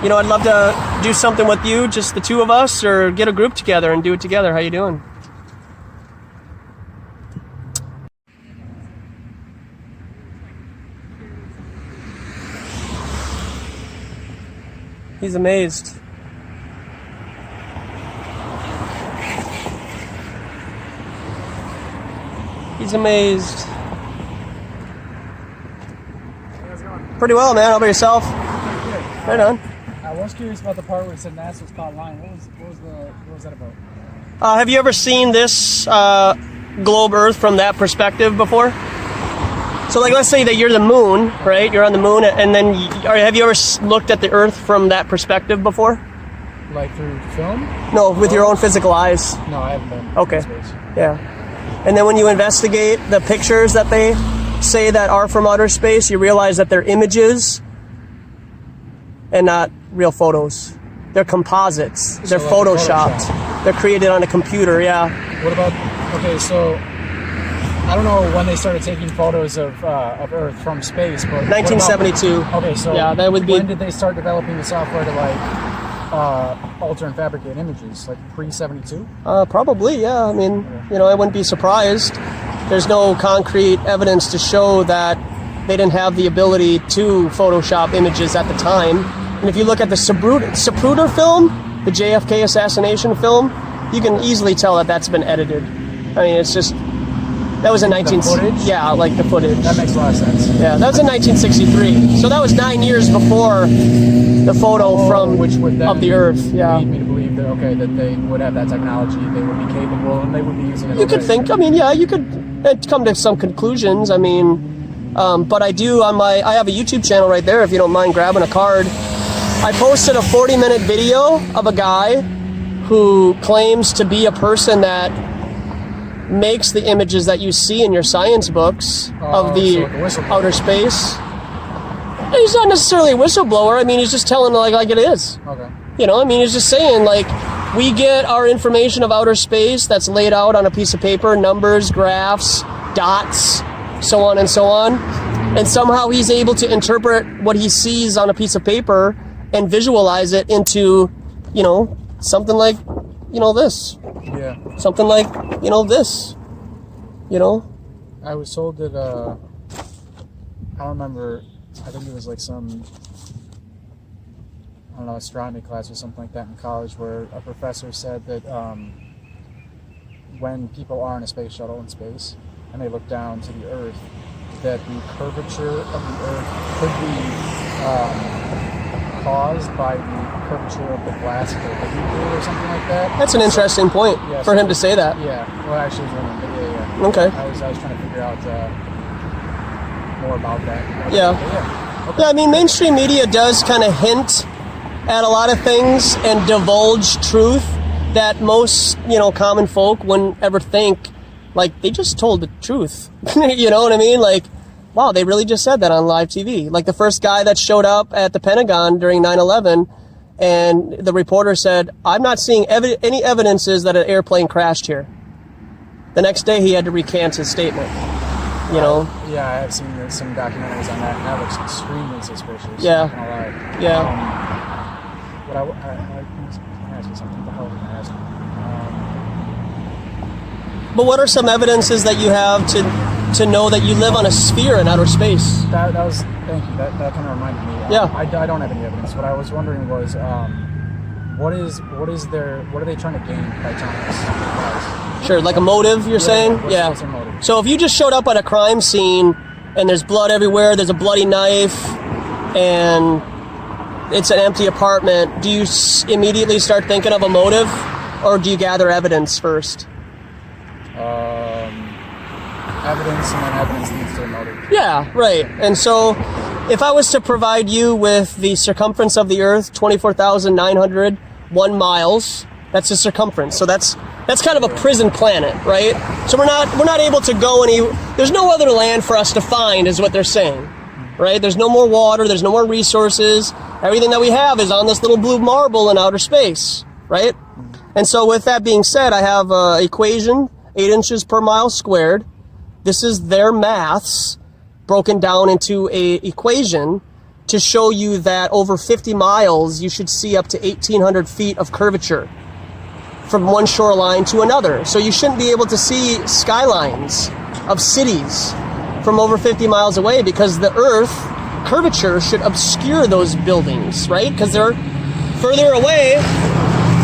S1: you know, I'd love to do something with you, just the two of us, or get a group together and do it together. How you doing? He's amazed. He's amazed. Pretty well, man. How about yourself? Right on.
S3: I was curious about the part where it said NASA was caught lying. What was that about?
S1: Have you ever seen this globe Earth from that perspective before? So, like, let's say that you're the moon, right? You're on the moon, and then have you ever looked at the Earth from that perspective before?
S3: Like through film?
S1: No, with your own physical eyes.
S3: No, I haven't been.
S1: Okay.
S3: In space.
S1: Yeah. And then when you investigate the pictures that they say that are from outer space, you realize that they're images and not real photos. They're composites. They're
S3: like
S1: photoshopped. They're created on a computer, yeah.
S3: What about, okay, so I don't know when they started taking photos of Earth from space, but
S1: 1972.
S3: Okay, so
S1: yeah, that would be.
S3: When did they start developing the software to like alter and fabricate images? Like pre-72?
S1: Probably, yeah. I mean, you know, I wouldn't be surprised. There's no concrete evidence to show that they didn't have the ability to Photoshop images at the time. And if you look at the Zapruder film, the JFK assassination film, you can easily tell that that's been edited. I mean, it's just, that was in yeah, like the footage.
S3: That makes a lot of sense.
S1: Yeah, that was in 1963. So that was 9 years before the photo from
S3: which would then
S1: of the Earth. Yeah.
S3: lead me to believe that that they would have that technology, they would be capable, and they would be using it.
S1: You could think. I mean, yeah, you could come to some conclusions. I mean, but I do I have a YouTube channel right there. If you don't mind grabbing a card. I posted a 40-minute video of a guy who claims to be a person that makes the images that you see in your science books of the outer space. And he's not necessarily a whistleblower. I mean, he's just telling like it is.
S3: Okay.
S1: You know, I mean, he's just saying like, We get our information of outer space that's laid out on a piece of paper, numbers, graphs, dots, so on and so on. And somehow he's able to interpret what he sees on a piece of paper and visualize it into, you know, something like, you know, this.
S9: Yeah.
S1: Something like, you know, this. You know?
S9: I was told that, I don't remember, I think it was like some, I don't know, astronomy class or something like that in college, where a professor said that when people are in a space shuttle in space and they look down to the Earth, that the curvature of the Earth could be caused by the curvature of the glass of the living pool or something like that.
S1: That's an interesting point for him to say that.
S9: Yeah, well, actually, yeah.
S1: Okay.
S9: I was trying to figure out more about that.
S1: Yeah. Yeah, I mean, mainstream media does kind of hint at a lot of things and divulge truth that most, you know, common folk wouldn't ever think. Like, they just told the truth. You know what I mean? Like, wow, they really just said that on live TV. Like the first guy that showed up at the Pentagon during 9/11, and the reporter said, I'm not seeing any evidences that an airplane crashed here. The next day he had to recant his statement. You know?
S9: Yeah, I have seen some documentaries on that, and that looks extremely suspicious.
S1: Yeah.
S9: Not gonna lie.
S1: Yeah.
S9: But I can ask you something. What the hell was I asking?
S1: But what are some evidences that you have to know that you live on a sphere in outer space?
S9: That was, thank you, that kind of reminded me.
S1: Yeah.
S9: I don't have any evidence. What I was wondering was, what are they trying to gain by telling us?
S1: Sure, like a motive, you're saying?
S9: What's their motive?
S1: So if you just showed up at a crime scene and there's blood everywhere, there's a bloody knife, and it's an empty apartment, do you immediately start thinking of a motive, or do you gather evidence first?
S9: Evidence, and then evidence leads to a motive.
S1: Yeah, right. And so if I was to provide you with the circumference of the Earth, 24,901 miles, that's the circumference. So that's kind of a prison planet, right? So we're not able to go there's no other land for us to find, is what they're saying, right? There's no more water, there's no more resources. Everything that we have is on this little blue marble in outer space, right? And so with that being said, I have an equation, 8 inches per mile squared. This is their maths broken down into a equation to show you that over 50 miles, you should see up to 1,800 feet of curvature from one shoreline to another. So you shouldn't be able to see skylines of cities from over 50 miles away, because the Earth curvature should obscure those buildings, right? Because they're further away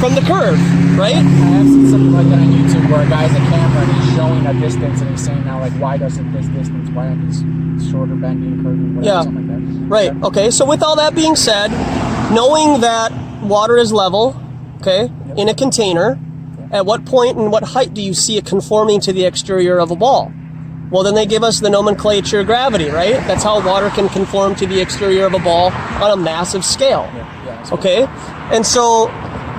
S1: from the curve, right?
S9: I have seen something like that on YouTube where a guy's a camera and he's showing a distance and he's saying now, like, why doesn't this distance, why aren't these shorter, bending, curving, whatever, something like that.
S1: Right, okay, so with all that being said, knowing that water is level, okay, in a container, at what point and what height do you see it conforming to the exterior of a ball? Well, then they give us the nomenclature gravity, right? That's how water can conform to the exterior of a ball on a massive scale, okay? And so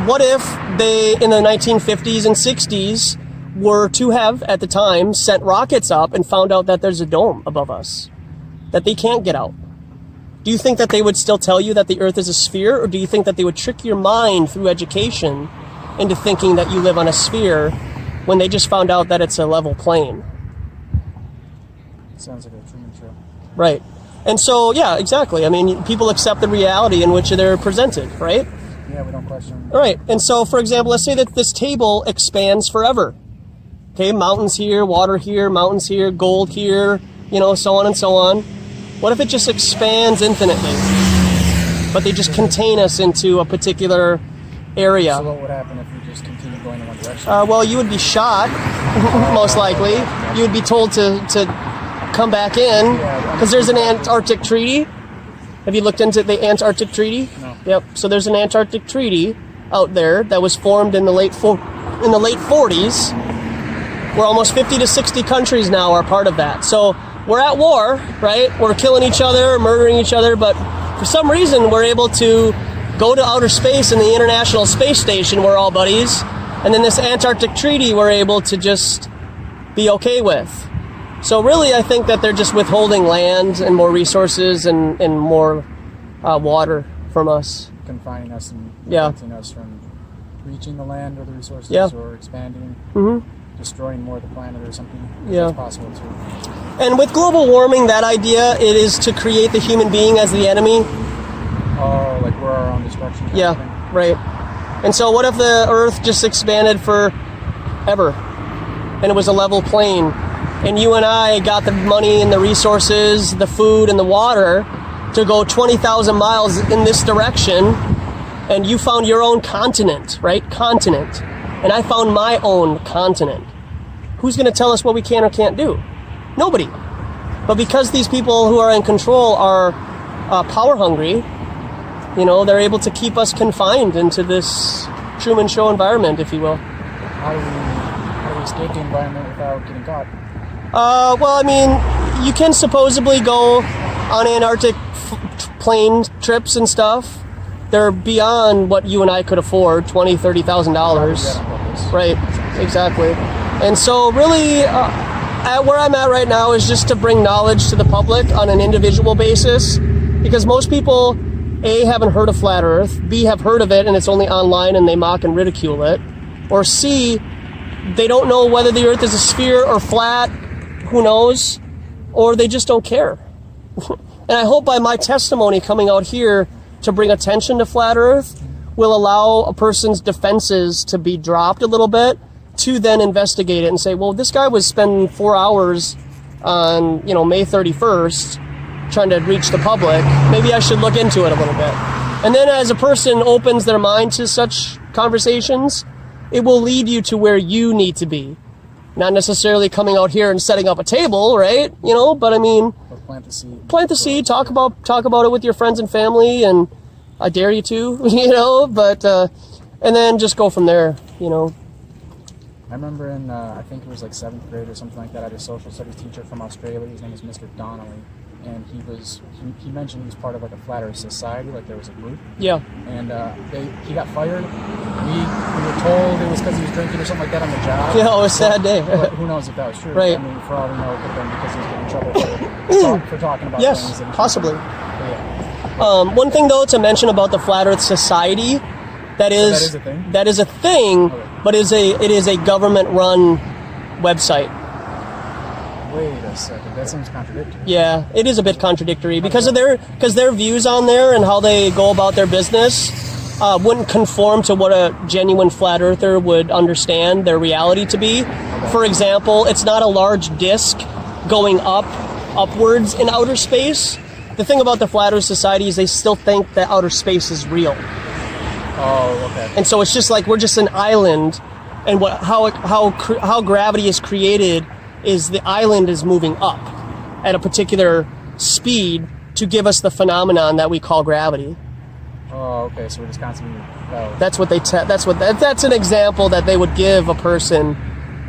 S1: what if they, in the 1950s and 60s, were to have, at the time, sent rockets up and found out that there's a dome above us, that they can't get out? Do you think that they would still tell you that the Earth is a sphere, or do you think that they would trick your mind through education into thinking that you live on a sphere when they just found out that it's a level plane?
S9: Sounds like a Truman Show.
S1: Right. And so, yeah, exactly. I mean, people accept the reality in which they're presented, right?
S9: Yeah, we don't question.
S1: All right. And so, for example, let's say that this table expands forever. Okay, mountains here, water here, mountains here, gold here, you know, so on and so on. What if it just expands infinitely, but they just contain us into a particular area?
S9: So what would happen if we just continue going in one direction?
S1: Well, you would be shot, most likely. You would be told to come back in, because there's an Antarctic treaty. Have you looked into the Antarctic treaty?
S9: No.
S1: Yep. So there's an Antarctic treaty out there that was formed in the late 40s, where almost 50 to 60 countries now are part of that. So we're at war, right? We're killing each other, murdering each other, but for some reason we're able to go to outer space in the International Space Station. We're all buddies. And then this Antarctic treaty we're able to just be okay with. So really, I think that they're just withholding land and more resources and more water from us.
S9: Confining us and
S1: Yeah.
S9: preventing us from
S8: breaching the land or the resources,
S1: Yeah.
S8: or expanding, destroying more of the planet or something.
S1: Yeah.
S8: That's possible too.
S1: And with global warming, that idea, it is to create the human being as the enemy.
S8: Oh, like we're our own destruction. kind of
S1: Yeah,
S8: thing.
S1: right. And so what if the Earth just expanded forever and it was a level plane and you and I got the money and the resources, the food and the water to go 20,000 miles in this direction, and you found your own continent, right? Continent. And I found my own continent. Who's going to tell us what we can or can't do? Nobody. But because these people who are in control are power hungry, you know, they're able to keep us confined into this Truman Show environment, if you will.
S8: How do we escape the environment without getting caught?
S1: Well, I mean, you can supposedly go on Antarctic plane trips and stuff. They're beyond what you and I could afford, $20,000, $30,000. Right, exactly. And so really, where I'm at right now is just to bring knowledge to the public on an individual basis, because most people, A, haven't heard of Flat Earth, B, have heard of it and it's only online and they mock and ridicule it, or C, they don't know whether the Earth is a sphere or flat, who knows, or they just don't care. And I hope by my testimony coming out here to bring attention to Flat Earth will allow a person's defenses to be dropped a little bit, to then investigate it and say, well, this guy was spending 4 hours on, you know, May 31st trying to reach the public. Maybe I should look into it a little bit. And then as a person opens their mind to such conversations, it will lead you to where you need to be. Not necessarily coming out here and setting up a table, right? You know, but I mean,
S8: Plant the seed.
S1: Plant the seed. Talk about it with your friends and family, and I dare you to, you know. But and then just go from there, you know.
S8: I remember in I think it was like 7th grade or something like that. I had a social studies teacher from Australia. His name is Mr. Donnelly, and he mentioned he was part of like a Flat Earth society, like there was a group.
S1: Yeah.
S8: And he got fired. We were told it was because he was drinking or something like that on the job.
S1: Yeah, it was a sad day.
S8: But who knows if that was true?
S1: Right.
S8: I mean, for all we know, it could have been because he was getting in trouble for talking about
S1: Yes,
S8: things. That
S1: possibly.
S8: Yeah.
S1: One thing though to mention about the Flat Earth Society, that is
S8: a thing?
S1: That is a thing,
S8: Okay.
S1: but it is a government-run website.
S8: Wait a second, that seems contradictory.
S1: Yeah, it is a bit contradictory because of their views on there and how they go about their business wouldn't conform to what a genuine flat earther would understand their reality to be. For example, it's not a large disc going upwards in outer space. The thing about the Flat Earth Society is they still think that outer space is real.
S8: Oh, okay.
S1: And so it's just like we're just an island, and how gravity is created is the island is moving up at a particular speed to give us the phenomenon that we call gravity.
S8: Oh, okay. So we're just constantly. Oh.
S1: That's what they. That's an example that they would give a person,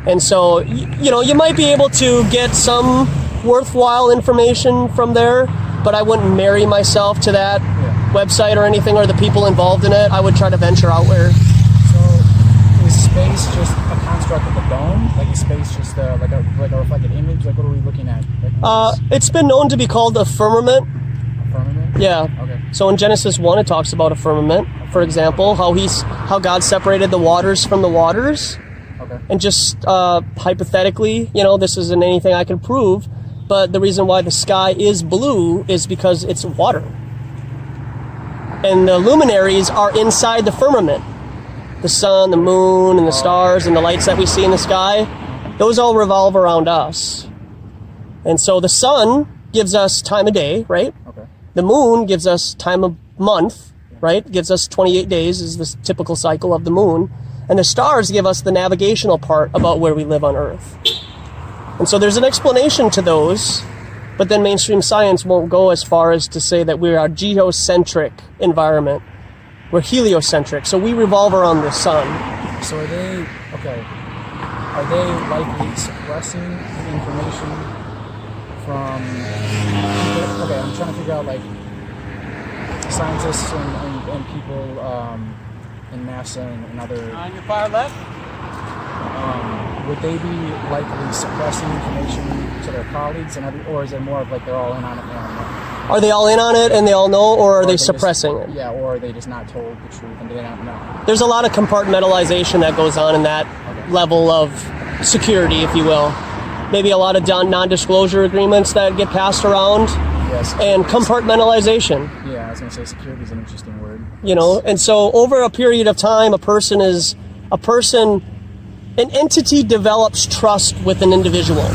S1: and so you might be able to get some worthwhile information from there, but I wouldn't marry myself to that website or anything, or the people involved in it. I would try to venture out where.
S8: So is space just a construct of the dome? Like is space just like a reflected image? Like what are we looking at? Like,
S1: it's been known to be called a firmament.
S8: A firmament?
S1: Yeah.
S8: Okay.
S1: So in Genesis 1, it talks about a firmament. For example, how God separated the waters from the waters.
S8: Okay.
S1: And just hypothetically, this isn't anything I can prove, but the reason why the sky is blue is because it's water. And the luminaries are inside the firmament. The sun, the moon, and the stars, and the lights that we see in the sky, those all revolve around us. And so the sun gives us time of day, right?
S8: Okay.
S1: The moon gives us time of month, right? Gives us 28 days is the typical cycle of the moon. And the stars give us the navigational part about where we live on Earth. And so there's an explanation to those, but then mainstream science won't go as far as to say that we're a geocentric environment. We're heliocentric, so we revolve around the sun.
S8: So are they likely suppressing the information from people? Okay, I'm trying to figure out like scientists and people in NASA and other.
S3: On your far left.
S8: Would they be likely suppressing information to their colleagues, or is it more of like they're all in on it now?
S1: Are they all in on it and they all know, or are they suppressing it?
S8: Yeah, or are they just not told the truth and they don't know?
S1: There's a lot of compartmentalization that goes on in that level of security, if you will. Maybe a lot of non-disclosure agreements that get passed around.
S8: Yes.
S1: And compartmentalization.
S8: Yeah, I was going to say security is an interesting word.
S1: You know, and so over a period of time, an entity develops trust with an individual.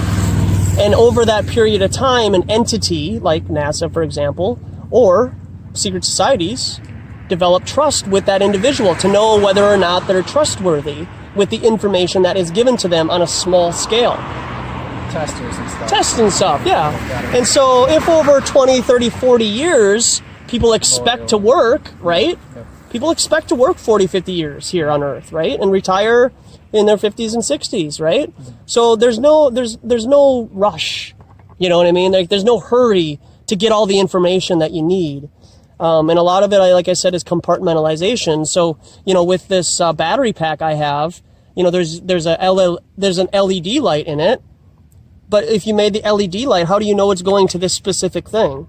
S1: And over that period of time, an entity, like NASA, for example, or secret societies, develop trust with that individual to know whether or not they're trustworthy with the information that is given to them on a small scale.
S8: Testers and stuff.
S1: Tests and stuff, yeah. And so if over 20, 30, 40 years, people expect to work, right? People expect to work 40, 50 years here on Earth, right? And retire in their 50s and 60s, right? So there's no rush, you know what I mean? Like there's no hurry to get all the information that you need. And a lot of it, like I said, is compartmentalization. So, you know, with this battery pack I have, you know, there's an LED light in it. But if you made the LED light, how do you know it's going to this specific thing?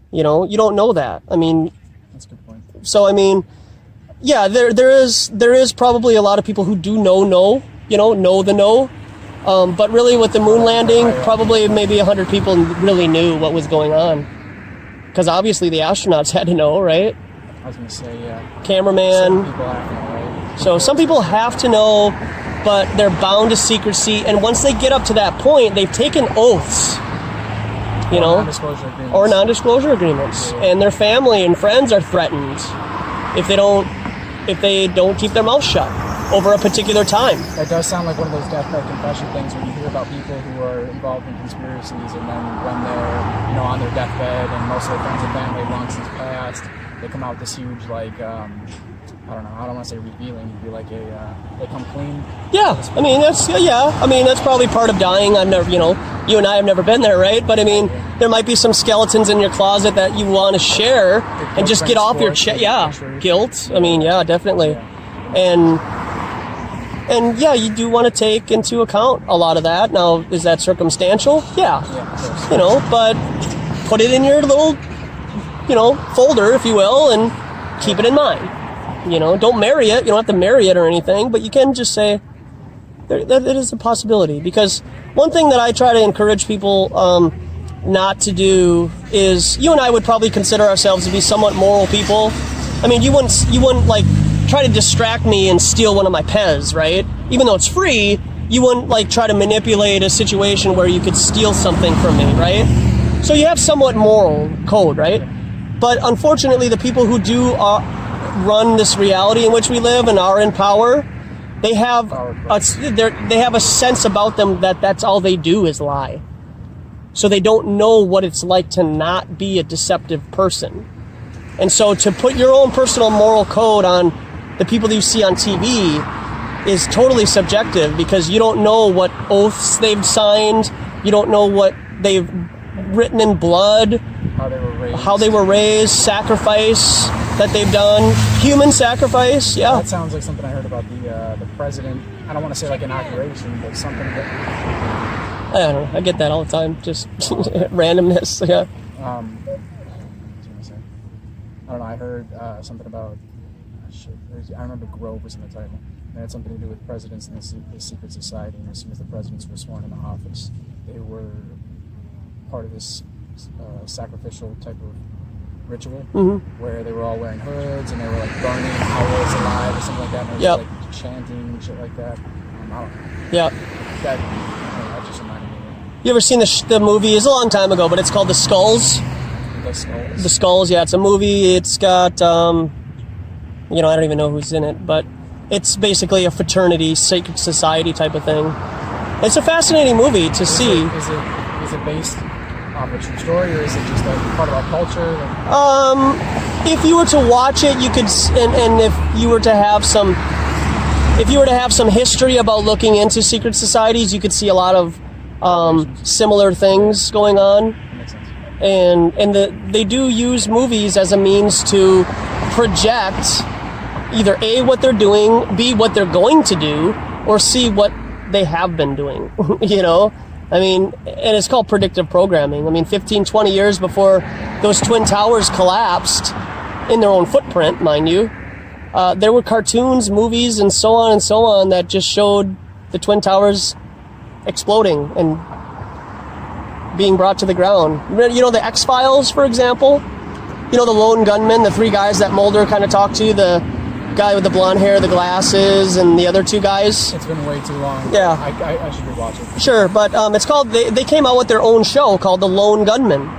S1: You know, you don't know that. I mean,
S8: that's a good point.
S1: So I mean, yeah, there is probably a lot of people who do know the know. But really with the moon landing, probably maybe 100 people really knew what was going on. Because obviously the astronauts had to know, right?
S8: I was going to say, yeah.
S1: Cameraman.
S8: Some people have to know, right?
S1: So some people have to know, but they're bound to secrecy. And once they get up to that point, they've taken oaths, you know, or non-disclosure agreements.
S8: Yeah.
S1: And their family and friends are threatened if they don't keep their mouth shut over a particular time.
S8: That does sound like one of those deathbed confession things where you hear about people who are involved in conspiracies, and then when they're, you know, on their deathbed and most of their friends and family long since passed, they come out with this huge, like, I don't know, I don't want to say revealing, it'd be like they come clean.
S1: Yeah, I mean, that's probably part of dying. I've never, you know, you and I have never been there, right? But I mean, there might be some skeletons in your closet that you want to share and just get off your chest. Yeah, guilt. I mean, yeah, definitely. And yeah, you do want to take into account a lot of that. Now, is that circumstantial? Yeah, you know, but put it in your little, you know, folder, if you will, and keep it in mind. You know, don't marry it. You don't have to marry it or anything, but you can just say that it is a possibility. Because one thing that I try to encourage people not to do is, you and I would probably consider ourselves to be somewhat moral people. I mean, you wouldn't like try to distract me and steal one of my Pez, right? Even though it's free, you wouldn't like try to manipulate a situation where you could steal something from me, right? So you have somewhat moral code, right? But unfortunately, the people who do run this reality in which we live and are in power, they have a sense about them that that's all they do is lie. So they don't know what it's like to not be a deceptive person. And so to put your own personal moral code on the people that you see on TV is totally subjective, because you don't know what oaths they've signed, you don't know what they've written in blood, how they were raised, sacrifice that they've done, human sacrifice. Yeah,
S8: that sounds like something I heard about the president. I don't want to say like inauguration, but something that
S1: I don't know. I get that all the time. Just randomness. Yeah.
S8: What was I gonna say? I don't know. I heard something about. I remember Grove was in the title. It had something to do with presidents and the secret society. And as soon as the presidents were sworn into office, they were part of this sacrificial type of ritual, where they were all wearing hoods and they were like burning owls alive or something like that. And they were like chanting and shit like that. I don't know.
S1: Yeah.
S8: That just reminded me.
S1: You ever seen the movie? It's a long time ago, but it's called The Skulls.
S8: The Skulls.
S1: The Skulls. Yeah, it's a movie. It's got you know, I don't even know who's in it, but it's basically a fraternity, sacred society type of thing. It's a fascinating movie to see.
S8: Is it based on a true story, or is it just like part of our culture?
S1: If you were to watch it, you could, and if you were to have some history about looking into secret societies, you could see a lot of similar things going on.
S8: That makes sense.
S1: And they do use movies as a means to project either A, what they're doing, B, what they're going to do, or C, what they have been doing, you know? I mean, and it's called predictive programming. I mean, 15, 20 years before those Twin Towers collapsed in their own footprint, mind you, there were cartoons, movies, and so on that just showed the Twin Towers exploding and being brought to the ground. You know, the X-Files, for example? You know, the lone gunman, the 3 guys that Mulder kind of talked to, the guy with the blonde hair, the glasses, and the other 2 guys?
S8: It's been way too long.
S1: Yeah.
S8: I should rewatch it.
S1: Sure, but it's called, they came out with their own show called The Lone Gunman.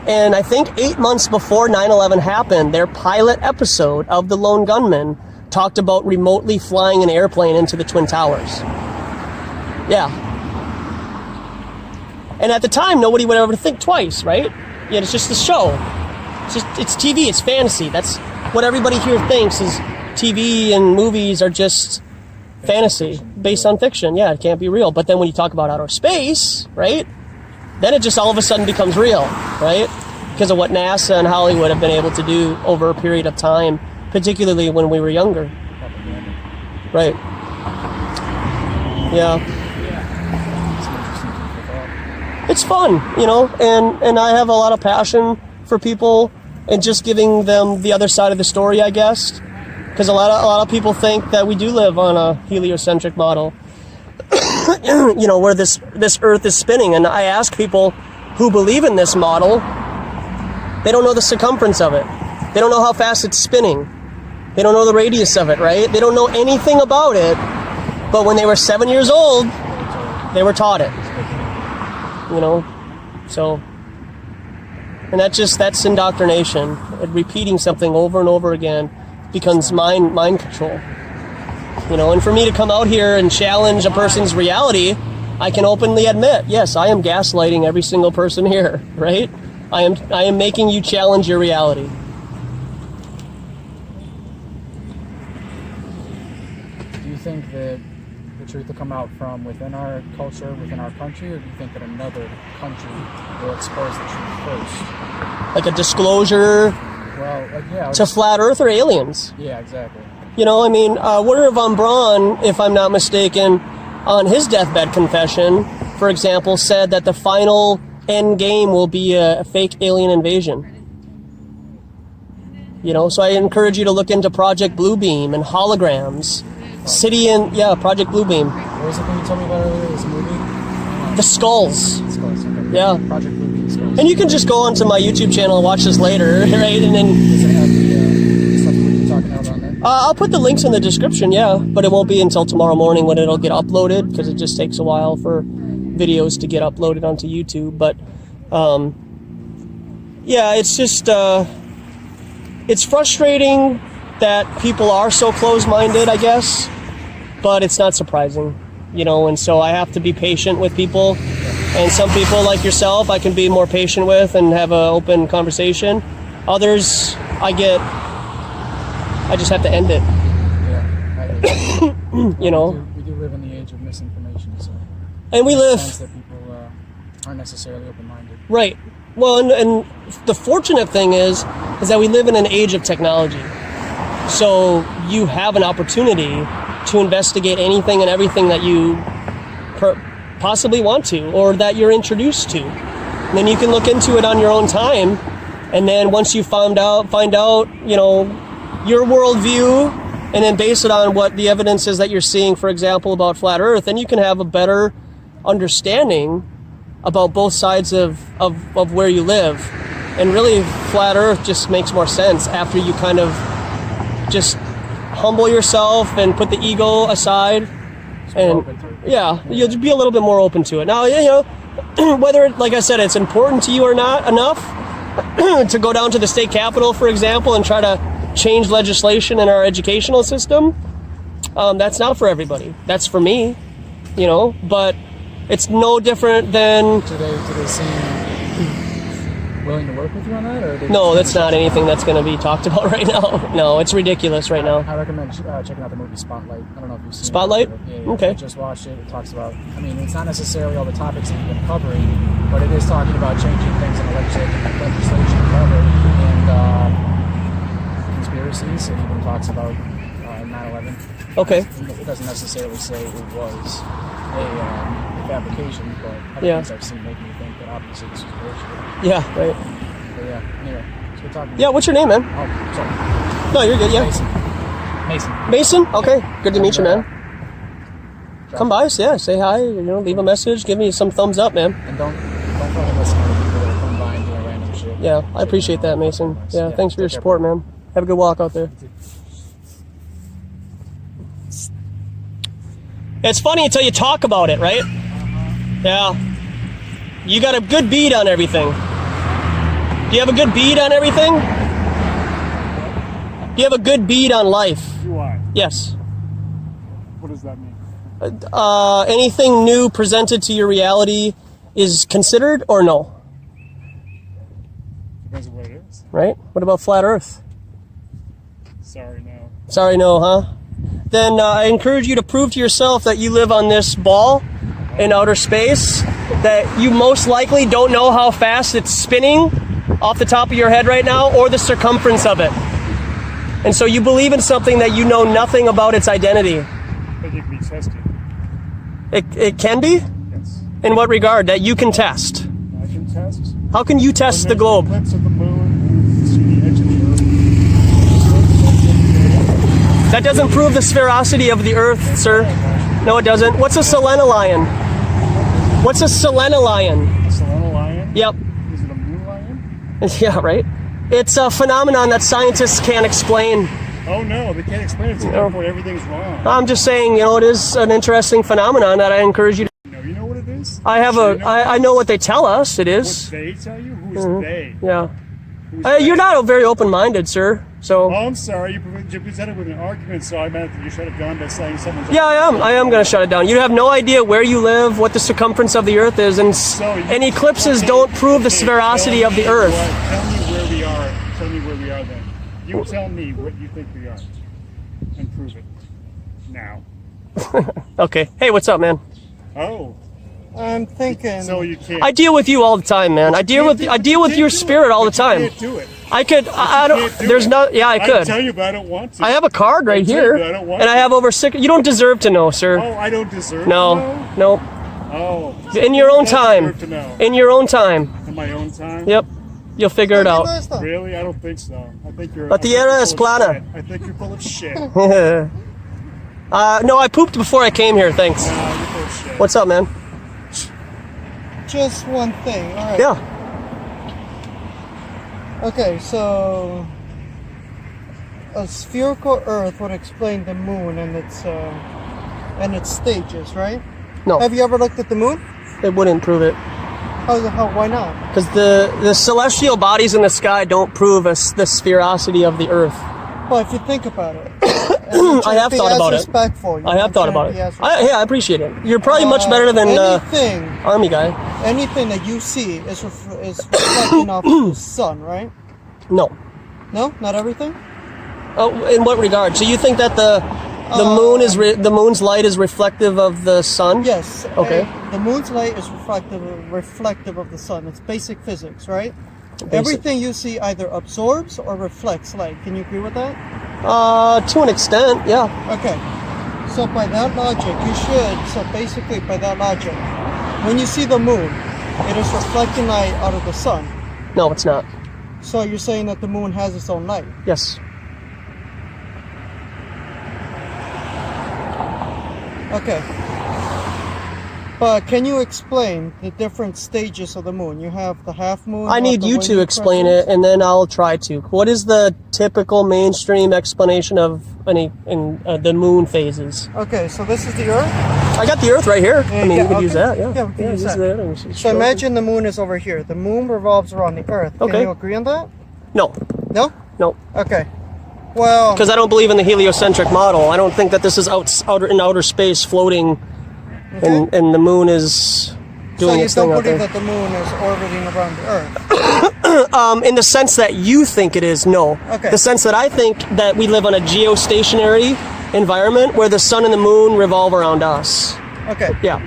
S1: And I think 8 months before 9/11 happened, their pilot episode of The Lone Gunman talked about remotely flying an airplane into the Twin Towers. Yeah. And at the time, nobody would ever think twice, right? Yeah, it's just a show. It's TV, it's fantasy. That's what everybody here thinks is TV and movies are just fantasy based on fiction. Yeah, it can't be real. But then when you talk about outer space, right? Then it just all of a sudden becomes real, right? Because of what NASA and Hollywood have been able to do over a period of time, particularly when we were younger. Right. Yeah. It's fun, you know, and I have a lot of passion for people and just giving them the other side of the story, I guess. Because a lot of people think that we do live on a heliocentric model. You know, where this Earth is spinning, and I ask people who believe in this model, they don't know the circumference of it. They don't know how fast it's spinning. They don't know the radius of it, right? They don't know anything about it, but when they were 7 years old, they were taught it. You know, so, and that's indoctrination. And repeating something over and over again becomes mind control. You know, and for me to come out here and challenge a person's reality, I can openly admit, yes, I am gaslighting every single person here, right? I am making you challenge your reality.
S8: Do you think that the truth will come out from within our culture, within our country, or do you think that another country will expose the truth first?
S1: Like a disclosure to flat Earth or aliens?
S8: Yeah, exactly.
S1: You know, I mean, Wernher von Braun, if I'm not mistaken, on his deathbed confession, for example, said that the final end game will be a fake alien invasion. You know, so I encourage you to look into Project Bluebeam and holograms. Project Bluebeam.
S8: What was the thing you told me about earlier, this movie?
S1: The Skulls.
S8: Skulls, okay.
S1: Yeah.
S8: Project Bluebeam, Skulls.
S1: And you can just go onto my YouTube channel and watch this later, right? And then...
S8: Does it have the stuff that we've been talking about on there?
S1: I'll put the links in the description, yeah, but it won't be until tomorrow morning when it'll get uploaded, because it just takes a while for videos to get uploaded onto YouTube. But yeah, it's just it's frustrating that people are so close-minded, I guess, but it's not surprising, you know, and so I have to be patient with people, and some people like yourself I can be more patient with and have an open conversation. Others I just have to end it.
S8: Yeah,
S1: you know.
S8: We do live in the age of misinformation, so.
S1: And we live.
S8: That people aren't necessarily open-minded.
S1: Right. Well, and the fortunate thing is that we live in an age of technology. So you have an opportunity to investigate anything and everything that you possibly want to, or that you're introduced to. And then you can look into it on your own time. And then once you find out, you know, your worldview, and then base it on what the evidence is that you're seeing, for example, about flat Earth, then you can have a better understanding about both sides of where you live. And really, flat Earth just makes more sense after you kind of just humble yourself and put the ego aside. And yeah, you'll just be a little bit more open to it. Now, you know, whether, like I said, it's important to you or not enough to go down to the state capitol, for example, and try to change legislation in our educational system, that's not for everybody. That's for me, you know, but it's no different than...
S8: Do they seem willing to work with you on that? Or
S1: no, that's not anything that's going to be talked about right now. No, it's ridiculous right now.
S8: I recommend checking out the movie Spotlight. I don't know if you've seen
S1: Spotlight?
S8: it. Yeah,
S1: okay.
S8: I just watched it. It talks about, I mean, it's not necessarily all the topics that you've been covering, but it is talking about changing things in the legislation cover, and conspiracies. It even talks about 9/11.
S1: Okay.
S8: It doesn't necessarily say it was a
S9: fabrication, but other
S1: Yeah.
S9: things I've seen make me think that obviously this was bullshit.
S1: Yeah, right.
S9: But yeah, anyway, it's good talking to
S1: Yeah,
S9: you.
S1: what's your name, man?
S9: Oh, sorry.
S1: No, you're good, yeah.
S9: Mason.
S1: Mason? Okay, good to meet you, man. Come by us, yeah, say hi, you know, leave a message, give me some thumbs up, man.
S9: And don't fucking listen to people that come by and doing random shit.
S1: Yeah, I appreciate that, Mason. Yeah, thanks for your support, man. Have a good walk out there. It's funny until you talk about it, right? Yeah. You got a good bead on everything. Do you have a good bead on everything? Do you have a good bead on life?
S2: Do I?
S1: Yes.
S2: What does that mean?
S1: Anything new presented to your reality is considered or no?
S2: Depends on what it is.
S1: Right? What about flat Earth?
S2: Sorry, no.
S1: Sorry, no, huh? Then I encourage you to prove to yourself that you live on this ball in outer space, that you most likely don't know how fast it's spinning off the top of your head right now or the circumference of it. And so you believe in something that you know nothing about its identity.
S2: But you can be tested.
S1: It can be?
S2: Yes.
S1: In what regard? That you can test?
S2: I can test.
S1: How can you test the globe?
S2: Eclipse of the moon, you see the edge of the earth.
S1: That doesn't prove the sphericity of the Earth, sir. No, it doesn't. What's a selenolion? What's a selenolion?
S2: A selenolion?
S1: Yep.
S2: Is it a moon lion?
S1: Yeah, right. It's a phenomenon that scientists can't explain.
S2: Oh no, they can't explain it, so therefore everything's wrong.
S1: I'm just saying, you know, it is an interesting phenomenon that I encourage you to.
S2: You know what it is?
S1: I know what they tell us it is.
S2: What they tell you? Who's they?
S1: Yeah.
S2: Who's
S1: You're not very open-minded, sir. So.
S2: Oh, I'm sorry. You presented with an argument, so I meant that you should have gone by saying someone's.
S1: Yeah, I am going to shut it down. You have no idea where you live, what the circumference of the Earth is, and eclipses don't prove the sphericity of the Earth.
S2: Tell me where we are. Tell me where we are then. You tell me what you think we are, and prove it now.
S1: Okay. Hey, what's up, man?
S2: Oh.
S3: I'm thinking.
S2: So you can't.
S1: I deal with you all the time, man. I deal with your spirit all the time.
S2: You can't do it.
S1: I could. I don't. There's no. Yeah, I could.
S2: I tell you, but I don't want to.
S1: I have a card right here,
S2: I don't want
S1: and I have over 6. You don't deserve to know, sir.
S2: Oh, I don't deserve
S1: no,
S2: to know?
S1: No.
S2: Oh.
S1: In your own time.
S2: Deserve to know.
S1: In your own time.
S2: In my own time.
S1: Yep. You'll figure it out.
S2: Really? I don't think so. I think you're.
S1: La tierra es plana.
S2: I think you're full of shit.
S1: No, I pooped before I came here. Thanks.
S2: Nah, you're full of shit.
S1: What's up, man?
S3: Just one thing. All right.
S1: Yeah.
S3: Okay, so a spherical Earth would explain the moon and its stages, right?
S1: No.
S3: Have you ever looked at the moon?
S1: It wouldn't prove it.
S3: Why not?
S1: Because the celestial bodies in the sky don't prove the sphericity of the Earth.
S3: Well, if you think about it.
S1: I have thought about it. I have thought about it. I appreciate it. You're probably much better than Army guy.
S3: Anything that you see is reflecting off the sun, right?
S1: No.
S3: No, not everything.
S1: Oh, in what regard? So you think that the moon is the moon's light is reflective of the sun?
S3: Yes.
S1: Okay.
S3: The moon's light is reflective of the sun. It's basic physics, right?
S1: Basic.
S3: Everything you see either absorbs or reflects light. Can you agree with that?
S1: To an extent, yeah.
S3: Okay. So by that logic, basically by that logic, when you see the moon, it is reflecting light out of the sun.
S1: No, it's not.
S3: So you're saying that the moon has its own light?
S1: Yes.
S3: Okay. But can you explain the different stages of the moon? You have the half moon.
S1: I need you to explain it, and then I'll try to. What is the typical mainstream explanation of the moon phases?
S3: Okay, so this is the Earth?
S1: I got the Earth right here. I mean, you could use that, yeah.
S3: Yeah, we can use that.
S1: That.
S3: So imagine the moon is over here. The moon revolves around the Earth.
S1: Okay.
S3: Can you agree on that?
S1: No.
S3: No?
S1: No.
S3: Okay. Well...
S1: Because I don't believe in the heliocentric model. I don't think that this is in outer space floating, okay. and the moon is doing its thing out there.
S3: So you don't believe that the moon is orbiting around the Earth?
S1: In the sense that you think it is, no.
S3: Okay.
S1: The sense that I think that we live on a geostationary environment where the sun and the moon revolve around us.
S3: Okay.
S1: Yeah.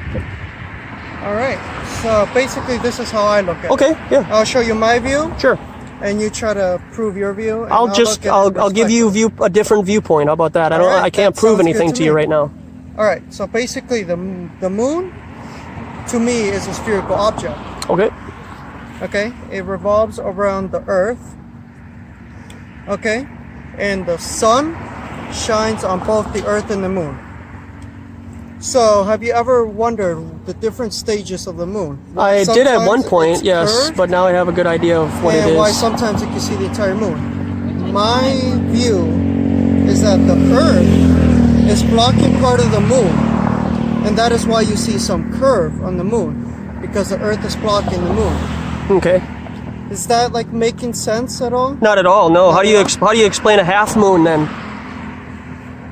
S3: All right. So basically, this is how I look at it.
S1: Okay. Yeah.
S3: I'll show you my view.
S1: Sure.
S3: And you try to prove your view.
S1: I'll give you a different viewpoint. How about that? I can't prove anything to you right now.
S3: All right. So basically, the moon
S10: to me, is a spherical object.
S1: Okay.
S10: Okay, it revolves around the Earth. Okay, and the sun shines on both the Earth and the moon. So, have you ever wondered the different stages of the moon?
S1: I did at one point, yes, but now I have a good idea of what it is.
S10: And why sometimes you can see the entire moon. My view is that the Earth is blocking part of the moon, and that is why you see some curve on the moon, because the Earth is blocking the moon.
S1: Okay.
S10: Is that like making sense at all?
S1: Not at all. No. How do you explain a half moon then?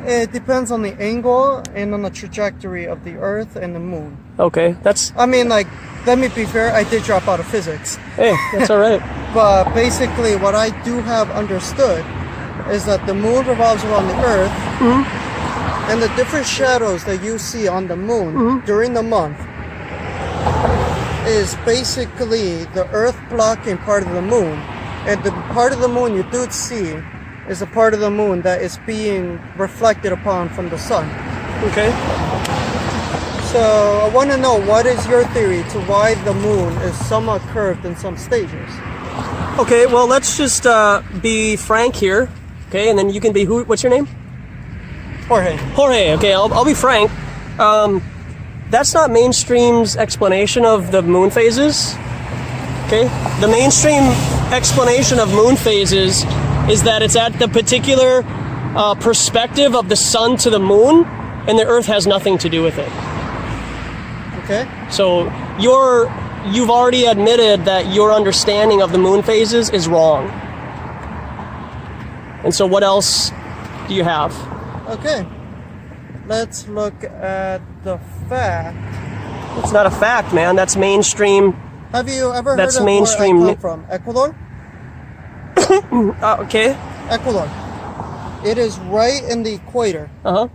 S10: It depends on the angle and on the trajectory of the Earth and the moon.
S1: Okay, that's...
S10: I mean, like, let me be fair, I did drop out of physics.
S1: Hey, that's all right.
S10: But basically, what I do have understood is that the moon revolves around the Earth, and the different shadows that you see on the moon during the month is basically the Earth blocking part of the moon. And the part of the moon you do see is a part of the moon that is being reflected upon from the sun.
S1: Okay.
S10: So I want to know, what is your theory to why the moon is somewhat curved in some stages?
S1: Okay, well, let's just be frank here. Okay, and then you can be who? What's your name?
S10: Jorge.
S1: Jorge. Okay, I'll be frank. That's not mainstream's explanation of the moon phases. Okay, the mainstream explanation of moon phases is that it's at the particular perspective of the sun to the moon, and the Earth has nothing to do with it.
S10: Okay.
S1: So you've already admitted that your understanding of the moon phases is wrong. And so what else do you have?
S10: Okay. Let's look at the fact.
S1: It's not a fact, man. That's mainstream.
S10: Have you ever
S1: That's
S10: heard of
S1: mainstream.
S10: where I come from? Ecuador?
S1: Okay.
S10: Ecuador. It is right in the equator.
S1: Uh-huh.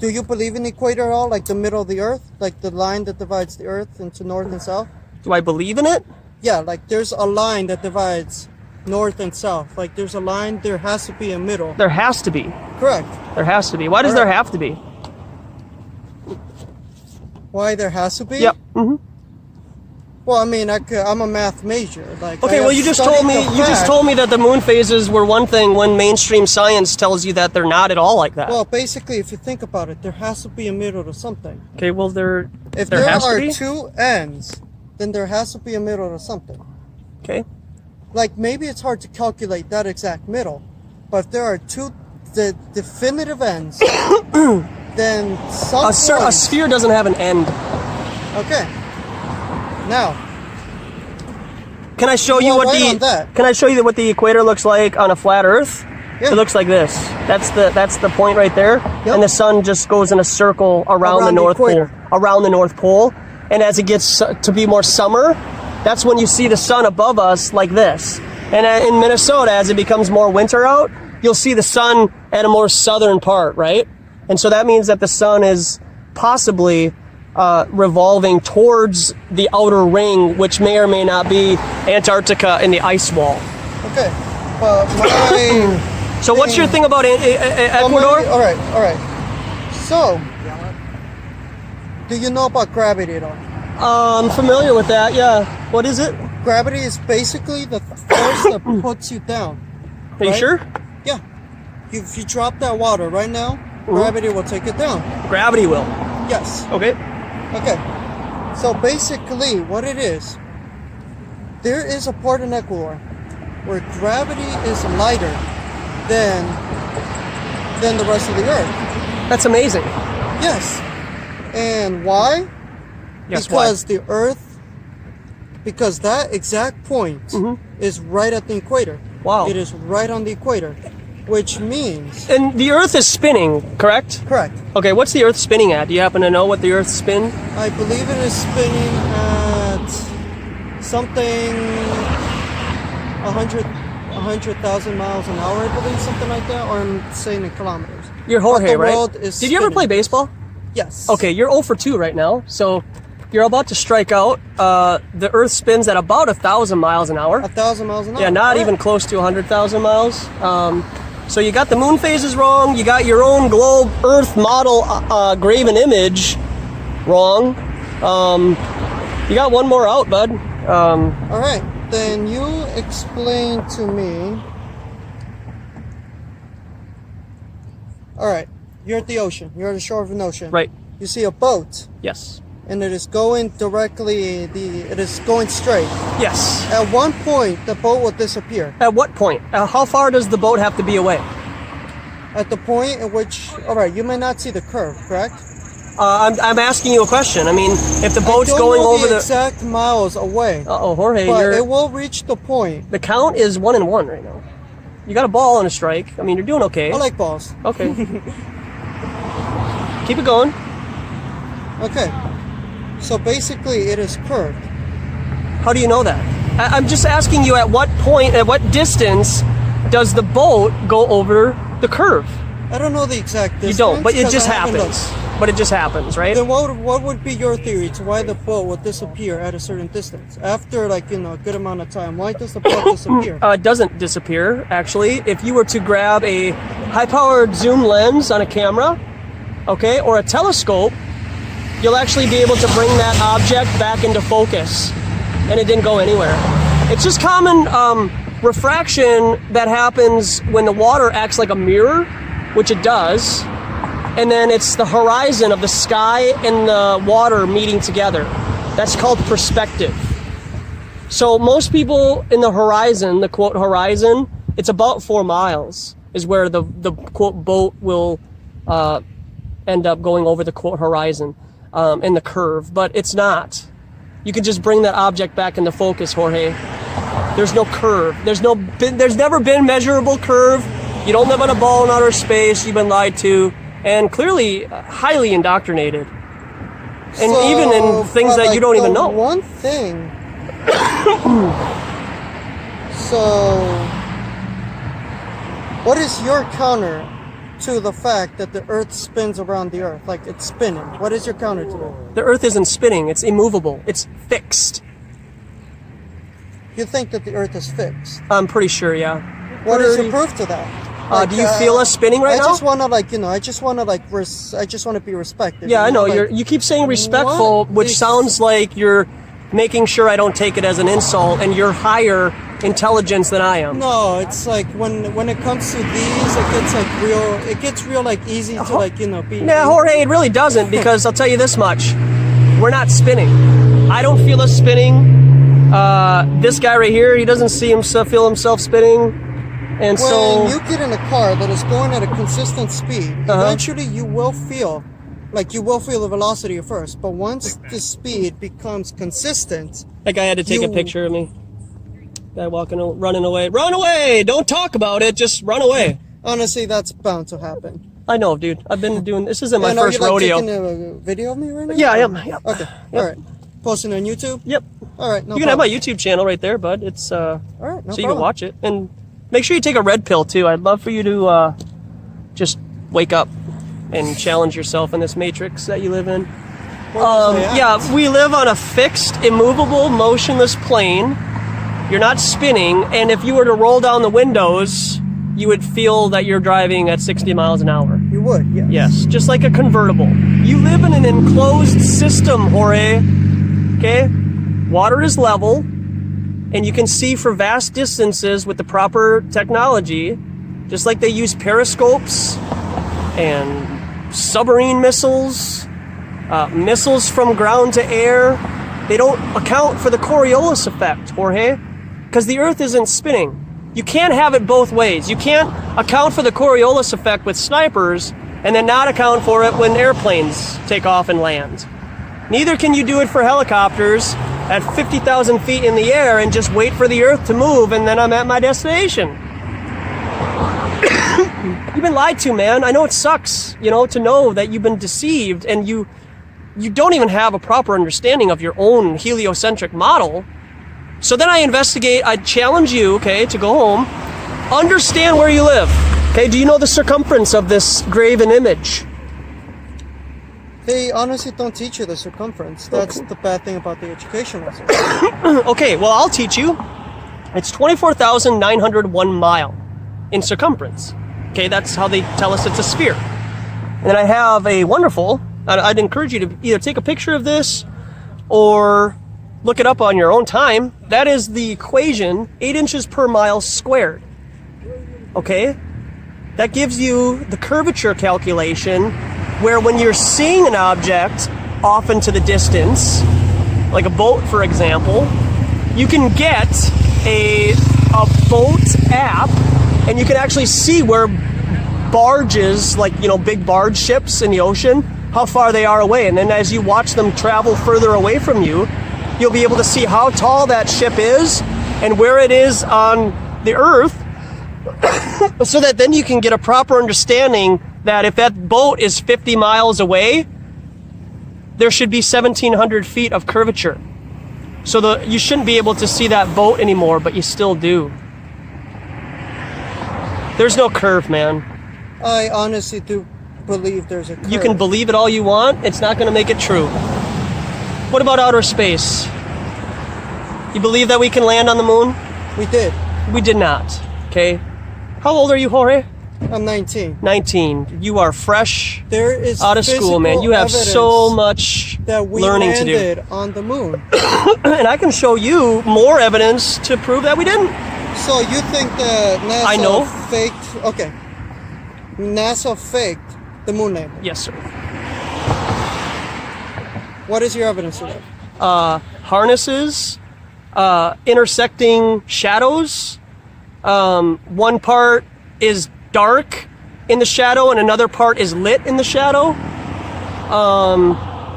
S10: Do you believe in the equator at all? Like the middle of the Earth? Like the line that divides the Earth into north and south?
S1: Do I believe in it?
S10: Yeah, like there's a line that divides north and south. Like there's a line, there has to be a middle.
S1: There has to be.
S10: Correct.
S1: There has to be. Why does there have to be?
S10: Why there has to be?
S1: Yep. Mm-hmm.
S10: Well, I mean, I'm a math major. Like,
S1: okay, well, you just told me that the moon phases were one thing when mainstream science tells you that they're not at all like that.
S10: Well, basically, if you think about it, there has to be a middle to something.
S1: Okay, well,
S10: if there are two ends, then there has to be a middle to something.
S1: Okay.
S10: Like, maybe it's hard to calculate that exact middle, but if there are two definitive ends, then
S1: a sphere doesn't have an end.
S10: Okay. Now,
S1: can I show you what Can I show you what the equator looks like on a flat Earth? Yeah. It looks like this. That's the point right there, yep. And the sun just goes in a circle around the North Pole. Around the North Pole, and as it gets to be more summer, that's when you see the sun above us like this. And in Minnesota, as it becomes more winter out, you'll see the sun at a more southern part, right? And so that means that the sun is possibly revolving towards the outer ring, which may or may not be Antarctica and the ice wall.
S10: Okay, but
S1: so what's your thing about Ecuador?
S10: All right. So, do you know about gravity at all?
S1: I'm familiar with that, yeah. What is it?
S10: Gravity is basically the force that puts you down.
S1: Are you sure?
S10: Yeah. If you drop that water right now, gravity will take it down.
S1: Gravity will?
S10: Yes.
S1: Okay.
S10: Okay, so basically what it is, there is a part in Ecuador where gravity is lighter than the rest of the Earth.
S1: That's amazing.
S10: Yes. And why?
S1: Yes,
S10: because the Earth, because that exact point is right at the equator.
S1: Wow.
S10: It is right on the equator. Which means...
S1: And the Earth is spinning, correct?
S10: Correct.
S1: Okay, what's the Earth spinning at? Do you happen to know what the Earth's spin?
S10: I believe it is spinning at something 100,000 miles an hour, I believe, something like that, or I'm saying in kilometers.
S1: You're Jorge, right?
S10: Did
S1: you ever play baseball?
S10: Yes.
S1: Okay, you're 0 for 2 right now, so you're about to strike out. The Earth spins at about 1,000 miles an hour.
S10: 1,000 miles an hour?
S1: Yeah, not even close to 100,000 miles. So you got the moon phases wrong, you got your own globe Earth model graven image wrong, You got one more out, bud.
S10: All right, then you explain to me. All right, you're at the ocean. You're at the shore of an ocean.
S1: Right.
S10: You see a boat.
S1: Yes.
S10: And it is going directly. It is going straight.
S1: Yes.
S10: At one point, the boat will disappear.
S1: At what point? How far does the boat have to be away?
S10: At the point at which, all right, you may not see the curve, correct?
S1: I'm asking you a question. I mean, if the boat's
S10: I don't
S1: going
S10: know
S1: over
S10: the exact miles away.
S1: Uh-oh, Jorge,
S10: but it will reach the point.
S1: The count is 1-1 right now. You got a ball and a strike. I mean, you're doing okay.
S10: I like balls.
S1: Okay. Keep it going.
S10: Okay. So basically, it is curved.
S1: How do you know that? I'm just asking you at what point, at what distance does the boat go over the curve?
S10: I don't know the exact distance.
S1: You don't, but it just happens. But it just happens, right?
S10: Then what would be your theory to why the boat would disappear at a certain distance? After, like, a good amount of time, why does the boat disappear?
S1: It doesn't disappear, actually. If you were to grab a high-powered zoom lens on a camera, okay, or a telescope, you'll actually be able to bring that object back into focus, and it didn't go anywhere. It's just common refraction that happens when the water acts like a mirror, which it does, and then it's the horizon of the sky and the water meeting together. That's called perspective. So most people in the horizon, the quote horizon, it's about 4 miles is where the quote boat will end up going over the quote horizon in the curve, but it's not. You can just bring that object back into focus, Jorge. There's no curve. There's never been measurable curve. You don't live on a ball in outer space. You've been lied to, and clearly highly indoctrinated. And
S10: So,
S1: even in things that you don't even know.
S10: One thing. So, what is your counter to the fact that the Earth spins around the Earth? Like, it's spinning. What is your counter to it?
S1: The Earth isn't spinning. It's immovable. It's fixed.
S10: You think that the Earth is fixed?
S1: I'm pretty sure, yeah.
S10: What is your proof to that?
S1: Do you feel us spinning right now?
S10: I just want to, like, I just want to, like, I just want to be respected.
S1: Yeah, I know.
S10: Like,
S1: You keep saying respectful, which sounds like you're making sure I don't take it as an insult, and you're higher intelligence than I am.
S10: No, it's like when it comes to these, it gets real like easy to, like, be.
S1: Nah, Jorge, it really doesn't, because I'll tell you this much: we're not spinning. I don't feel us spinning. This guy right here, he doesn't feel himself spinning. And
S10: when you get in a car that is going at a consistent speed, eventually you will feel the velocity at first. But once the speed becomes consistent,
S1: that guy had to take a picture of me. Guy running away. Run away! Don't talk about it. Just run away.
S10: Honestly, that's bound to happen.
S1: I know, dude. I've been doing this. Isn't my
S10: And
S1: first rodeo.
S10: Are you, like, taking a video of me right now?
S1: Yeah, I am. Yep.
S10: Okay.
S1: Yep.
S10: All right. Posting on YouTube.
S1: Yep.
S10: All right. No
S1: you can have my YouTube channel right there, bud. It's
S10: all right. No
S1: so you can watch it, and make sure you take a red pill too. I'd love for you to just wake up and challenge yourself in this matrix that you live in. Yeah, we live on a fixed, immovable, motionless plane. You're not spinning, and if you were to roll down the windows, you would feel that you're driving at 60 miles an hour.
S10: You would, yes.
S1: Yes, just like a convertible. You live in an enclosed system, Jorge. Okay? Water is level, and you can see for vast distances with the proper technology, just like they use periscopes and submarine missiles, missiles from ground to air. They don't account for the Coriolis effect, Jorge, because the Earth isn't spinning. You can't have it both ways. You can't account for the Coriolis effect with snipers and then not account for it when airplanes take off and land. Neither can you do it for helicopters at 50,000 feet in the air and just wait for the Earth to move and then I'm at my destination. You've been lied to, man. I know it sucks, to know that you've been deceived and you don't even have a proper understanding of your own heliocentric model. So then I challenge you, okay, to go home, understand where you live. Okay, do you know the circumference of this graven image?
S10: They honestly don't teach you the circumference. That's the bad thing about the educational system.
S1: Okay, well, I'll teach you. It's 24,901 mile in circumference. Okay, that's how they tell us it's a sphere. And then I have a wonderful, I'd encourage you to either take a picture of this or look it up on your own time. That is the equation, 8 inches per mile squared. Okay? That gives you the curvature calculation where when you're seeing an object off into the distance, like a boat, for example, you can get a boat app and you can actually see where barges, like, big barge ships in the ocean, how far they are away. And then as you watch them travel further away from you, you'll be able to see how tall that ship is and where it is on the earth, so that then you can get a proper understanding that if that boat is 50 miles away, there should be 1,700 feet of curvature. So you shouldn't be able to see that boat anymore, but you still do. There's no curve, man.
S10: I honestly do believe there's a curve.
S1: You can believe it all you want. It's not going to make it true. What about outer space? You believe that we can land on the moon?
S10: We did.
S1: We did not. Okay. How old are you, Jorge?
S10: I'm 19.
S1: 19. You are fresh
S10: there is
S1: out of school, man. You have so much
S10: that we
S1: learning to do.
S10: landed on the moon.
S1: And I can show you more evidence to prove that we didn't.
S10: So you think that NASA faked... Okay. NASA faked the moon landing?
S1: Yes, sir.
S10: What is your evidence of that?
S1: Harnesses, intersecting shadows. One part is dark in the shadow and another part is lit in the shadow.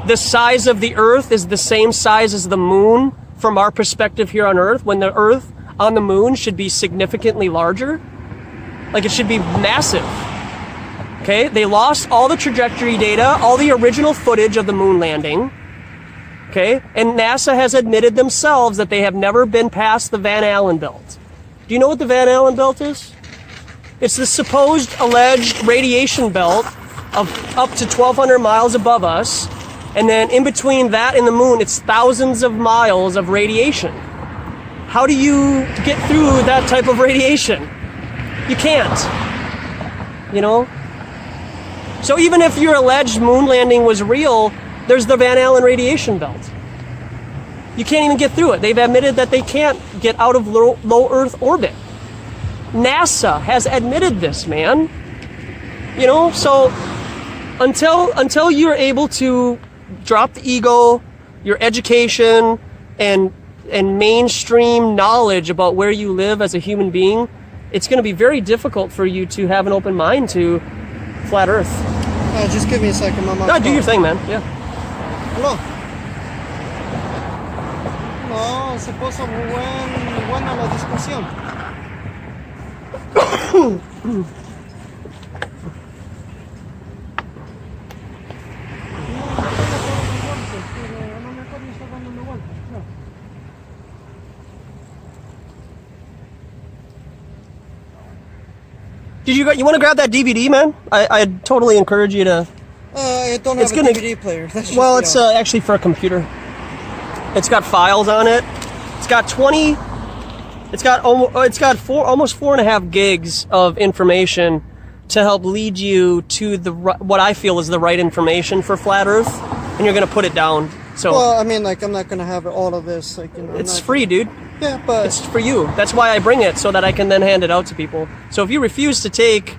S1: The size of the Earth is the same size as the moon from our perspective here on Earth, when the Earth on the moon should be significantly larger. Like, it should be massive. Okay, they lost all the trajectory data, all the original footage of the moon landing. Okay, and NASA has admitted themselves that they have never been past the Van Allen belt. Do you know what the Van Allen belt is? It's the supposed alleged radiation belt of up to 1,200 miles above us, and then in between that and the moon, it's thousands of miles of radiation. How do you get through that type of radiation? You can't. So even if your alleged moon landing was real, there's the Van Allen radiation belt. You can't even get through it. They've admitted that they can't get out of low Earth orbit. NASA has admitted this, man. So until you're able to drop the ego, your education, and mainstream knowledge about where you live as a human being, it's going to be very difficult for you to have an open mind to flat Earth.
S10: Just give me a second, Mama.
S1: No, do your thing, man. Yeah.
S10: Hello. No, se puso buena la discusión.
S1: You want to grab that DVD, man? I totally encourage you to.
S10: I don't have a DVD player. That's
S1: well, it's actually for a computer. It's got files on it. It's got 20. It's got almost 4.5 gigs of information to help lead you to what I feel is the right information for flat Earth, and you're gonna put it down. So.
S10: Well, I mean, I'm not gonna have all of this.
S1: It's free, dude.
S10: Yeah, but
S1: it's for you. That's why I bring it, so that I can then hand it out to people. So if you refuse to take,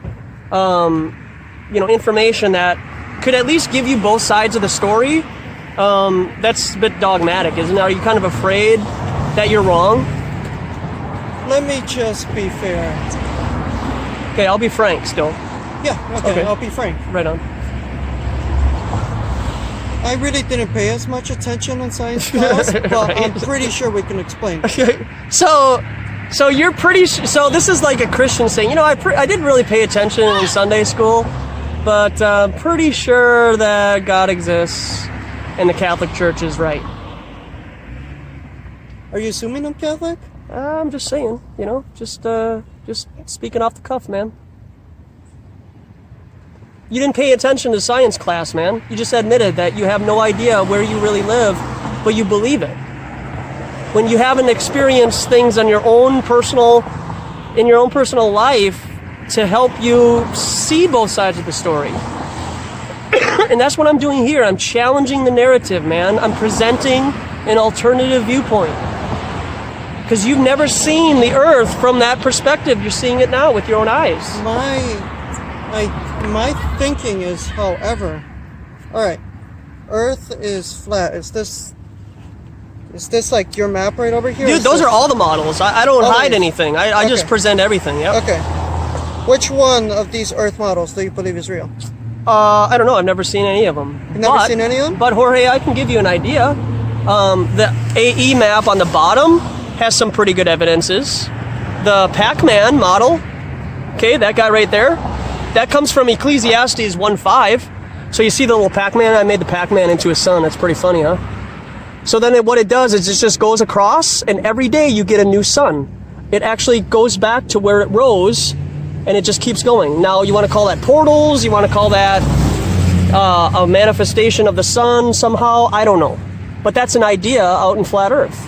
S1: information that could at least give you both sides of the story, that's a bit dogmatic, isn't it? Are you kind of afraid that you're wrong?
S10: Let me just be fair.
S1: Okay, I'll be frank still.
S10: Yeah, okay. I'll be frank.
S1: Right on.
S10: I really didn't pay as much attention in science class, but right. I'm pretty sure we can explain.
S1: Okay. So you're pretty. So this is like a Christian saying, I didn't really pay attention in Sunday school, but pretty sure that God exists and the Catholic Church is right.
S10: Are you assuming I'm Catholic?
S1: I'm just saying, just speaking off the cuff, man. You didn't pay attention to science class, man. You just admitted that you have no idea where you really live, but you believe it. When you haven't experienced things in your own personal life to help you see both sides of the story. And that's what I'm doing here. I'm challenging the narrative, man. I'm presenting an alternative viewpoint. Because you've never seen the Earth from that perspective. You're seeing it now with your own eyes.
S10: My thinking is, however, all right, Earth is flat. Is this like your map right over here?
S1: Dude, those are all the models. I don't hide anything. I just
S10: Okay.
S1: present everything. Yep.
S10: Okay. Which one of these Earth models do you believe is real?
S1: I don't know. I've never seen any of them.
S10: You've never seen any of them?
S1: But Jorge, I can give you an idea. The AE map on the bottom has some pretty good evidences. The Pac-Man model, okay, that guy right there, that comes from Ecclesiastes 1:5. So you see the little Pac-Man? I made the Pac-Man into a sun. That's pretty funny, huh? So then what it does is it just goes across, and every day you get a new sun. It actually goes back to where it rose, and it just keeps going. Now, you want to call that portals? You want to call that a manifestation of the sun somehow? I don't know. But that's an idea out in flat Earth.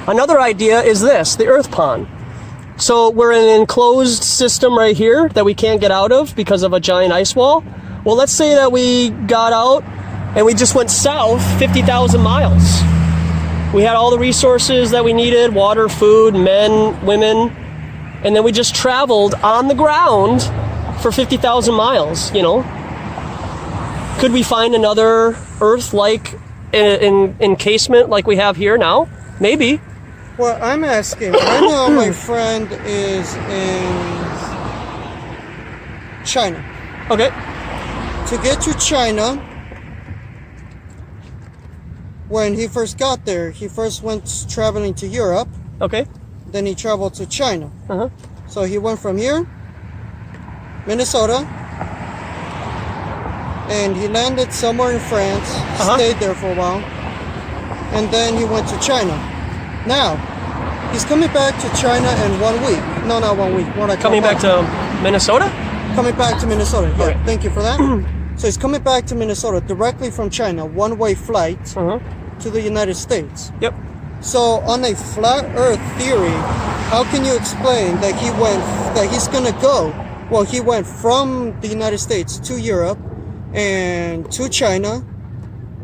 S1: Another idea is this, the Earth pond. So we're in an enclosed system right here that we can't get out of because of a giant ice wall. Well, let's say that we got out and we just went south 50,000 miles. We had all the resources that we needed, water, food, men, women, and then we just traveled on the ground for 50,000 miles, you know. Could we find another Earth-like encasement like we have here now? Maybe.
S10: Well, I'm asking, right now my friend is in China.
S1: Okay.
S10: To get to China, when he first got there, he first went traveling to Europe.
S1: Okay.
S10: Then he traveled to China.
S1: Uh-huh.
S10: So he went from here, Minnesota, and he landed somewhere in France, stayed there for a while, and then he went to China. Now, he's coming back to China in 1 week. No, not 1 week.
S1: Coming back to Minnesota?
S10: Coming back to Minnesota, yeah.
S1: Okay.
S10: Thank you for that. So he's coming back to Minnesota directly from China, one-way flight to the United States.
S1: Yep.
S10: So on a flat Earth theory, how can you explain that he's gonna go? Well, he went from the United States to Europe and to China,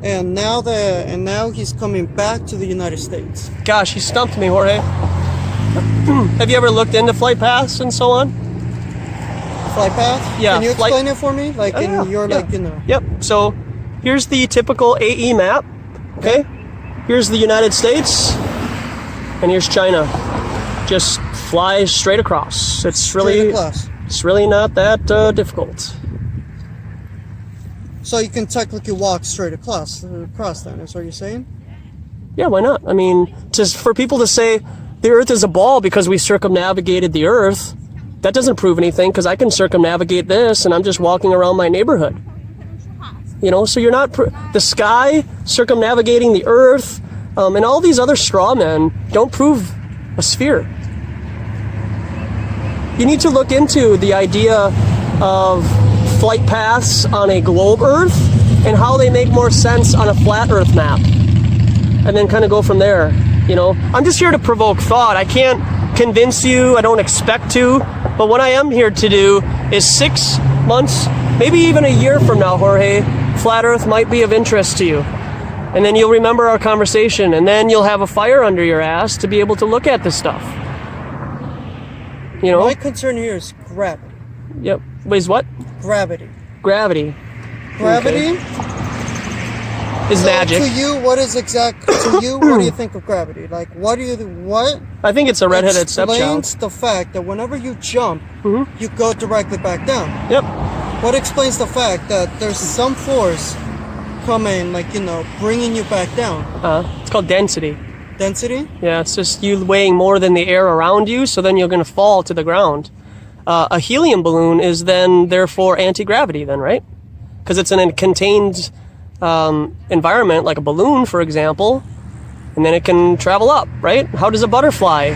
S10: and now he's coming back to the United States.
S1: Gosh, he stumped me, Jorge. Have you ever looked into flight paths and so on?
S10: Flight path?
S1: Yeah.
S10: Can you explain it for me? Like
S1: Yep. So here's the typical AE map. Okay. Here's the United States, and here's China. Just fly straight across. It's really not that difficult.
S10: So you can technically walk straight across then, is what you're saying?
S1: Yeah, why not? I mean, for people to say the Earth is a ball because we circumnavigated the Earth, that doesn't prove anything, because I can circumnavigate this and I'm just walking around my neighborhood. You know, so you're not the sky circumnavigating the Earth, and all these other straw men don't prove a sphere. You need to look into the idea of flight paths on a globe Earth and how they make more sense on a flat Earth map, and then kind of go from there. You know, I'm just here to provoke thought. I can't convince you. I don't expect to. But what I am here to do is 6 months, maybe even a year from now, Jorge, flat Earth might be of interest to you. And then you'll remember our conversation, and then you'll have a fire under your ass to be able to look at this stuff. You know?
S10: My concern here is gravity.
S1: Yep. Wait, what?
S10: Gravity.
S1: Gravity.
S10: Gravity
S1: is magic.
S10: To you, what do you think of gravity? Like, what?
S1: I think it's a redheaded stepchild.
S10: Explains the fact that whenever you jump, you go directly back down.
S1: Yep.
S10: What explains the fact that there's some force coming, like, you know, bringing you back down?
S1: It's called density.
S10: Density?
S1: Yeah, it's just you weighing more than the air around you, so then you're going to fall to the ground. A helium balloon is then, therefore, anti-gravity then, right? Because it's in a contained environment, like a balloon, for example, and then it can travel up, right? How does a butterfly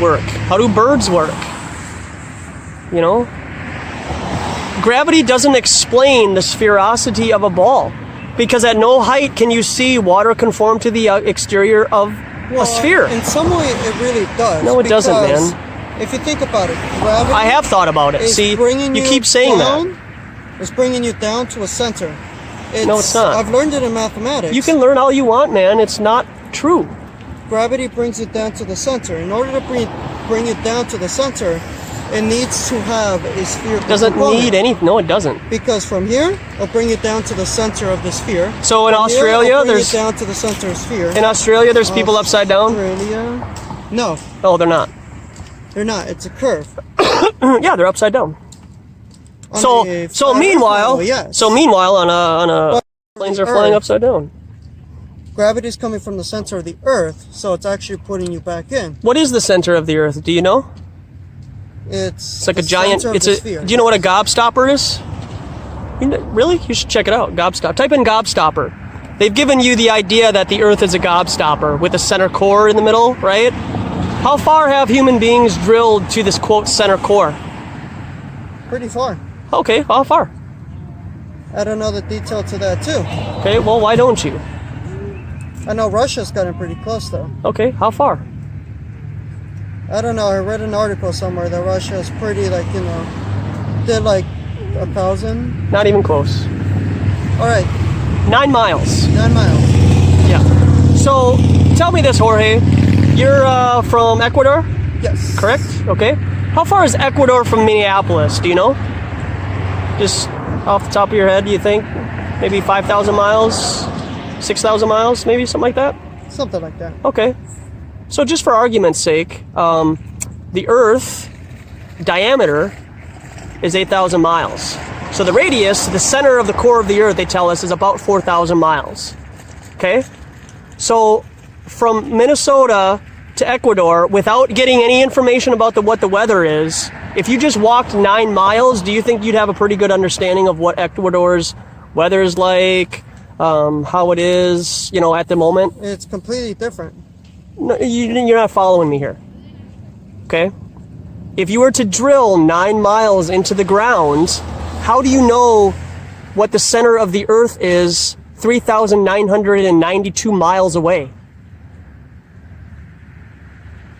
S1: work? How do birds work? You know? Gravity doesn't explain the sphericity of a ball, because at no height can you see water conform to the exterior of a sphere.
S10: In some way, it really does.
S1: No, it doesn't, man.
S10: If you think about it, gravity.
S1: I have thought about it. See, you keep saying that.
S10: It's bringing you down to a center.
S1: No, it's not.
S10: I've learned it in mathematics.
S1: You can learn all you want, man. It's not true.
S10: Gravity brings it down to the center. In order to bring it down to the center, it needs to have a spherical
S1: Doesn't
S10: component.
S1: need any. No, it doesn't.
S10: Because from here, I'll bring it down to the center of the sphere.
S1: So in
S10: From
S1: Australia,
S10: here, I'll bring
S1: there's
S10: it down to the center of sphere.
S1: in Australia, there's people upside down.
S10: Australia, no,
S1: Oh, they're not.
S10: they're not. It's a curve.
S1: Yeah, they're upside down.
S10: On
S1: So
S10: a
S1: so
S10: flat
S1: meanwhile,
S10: earth, yes.
S1: so meanwhile, on a planes are flying
S10: Earth.
S1: upside down.
S10: Gravity is coming from the center of the Earth, so it's actually putting you back in.
S1: What is the center of the Earth? Do you know?
S10: It's
S1: like a
S10: the
S1: giant.
S10: center of
S1: It's
S10: the
S1: a.
S10: sphere.
S1: Do you know what a gobstopper is? Really? You should check it out. Gobstopper. Type in gobstopper. They've given you the idea that the Earth is a gobstopper with a center core in the middle, right? How far have human beings drilled to this quote center core?
S10: Pretty far.
S1: Okay, how far?
S10: I don't know the detail to that too.
S1: Okay, well, why don't you?
S10: I know Russia's gotten pretty close though.
S1: Okay, how far?
S10: I don't know. I read an article somewhere that Russia is pretty did like 1,000.
S1: Not even close.
S10: All right,
S1: 9 miles.
S10: 9 miles.
S1: Yeah. So, tell me this, Jorge. You're from Ecuador?
S10: Yes.
S1: Correct? Okay. How far is Ecuador from Minneapolis? Do you know? Just off the top of your head, do you think? Maybe 5,000 miles? 6,000 miles? Maybe something like that?
S10: Something like that.
S1: Okay. So just for argument's sake, the Earth diameter is 8,000 miles. So the radius, the center of the core of the Earth, they tell us, is about 4,000 miles. Okay? So from Minnesota to Ecuador, without getting any information about what the weather is, if you just walked 9 miles, do you think you'd have a pretty good understanding of what Ecuador's weather is like, how it is, at the moment?
S10: It's completely different.
S1: No, you're not following me here. Okay? If you were to drill 9 miles into the ground, how do you know what the center of the Earth is 3,992 miles away?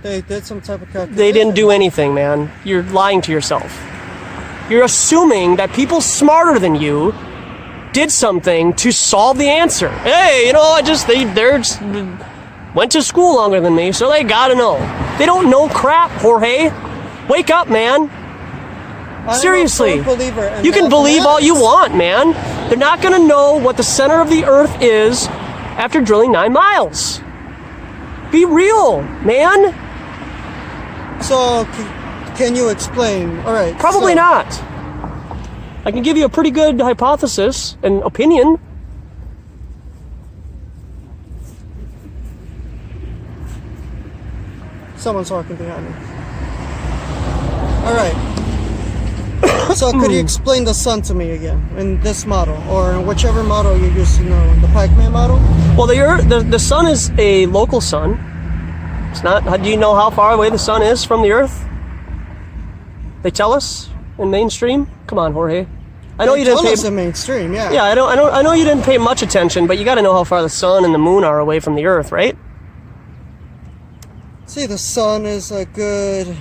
S10: They did some type of calculation.
S1: They didn't do anything, man. You're lying to yourself. You're assuming that people smarter than you did something to solve the answer. Hey, they're went to school longer than me, so they gotta know. They don't know crap, Jorge. Wake up, man. Seriously. You can believe all you want, man. They're not gonna know what the center of the Earth is after drilling 9 miles. Be real, man.
S10: So, can you explain? All right.
S1: Probably not. I can give you a pretty good hypothesis and opinion.
S10: Someone's talking behind me. All right. So could you explain the sun to me again in this model, or in whichever model you used to know, the Pac-Man model?
S1: Well, the sun is a local sun. It's not. Do you know how far away the sun is from the Earth? They tell us in mainstream. Come on, Jorge. I know you didn't pay.
S10: In mainstream, yeah.
S1: Yeah, I know you didn't pay much attention, but you got to know how far the sun and the moon are away from the Earth, right?
S10: See, the sun is a good.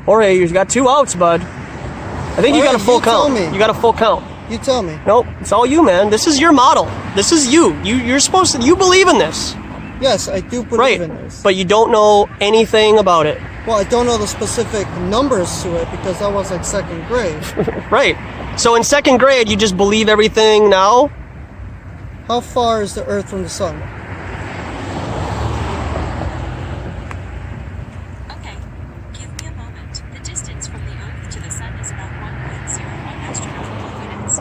S1: Jorge, you've got 2 outs, bud. I think you got a full count. You got a full count.
S10: You tell me.
S1: Nope, it's all you, man. This is your model. This is you. You're supposed to. You believe in this.
S10: Yes, I do believe in this.
S1: But you don't know anything about it.
S10: Well, I don't know the specific numbers to it because that was like 2nd grade.
S1: Right. So in 2nd grade, you just believe everything now?
S10: How far is the Earth from the sun?
S11: Okay, give me a moment. The distance from the Earth to the sun is about 1.01 astronomical units.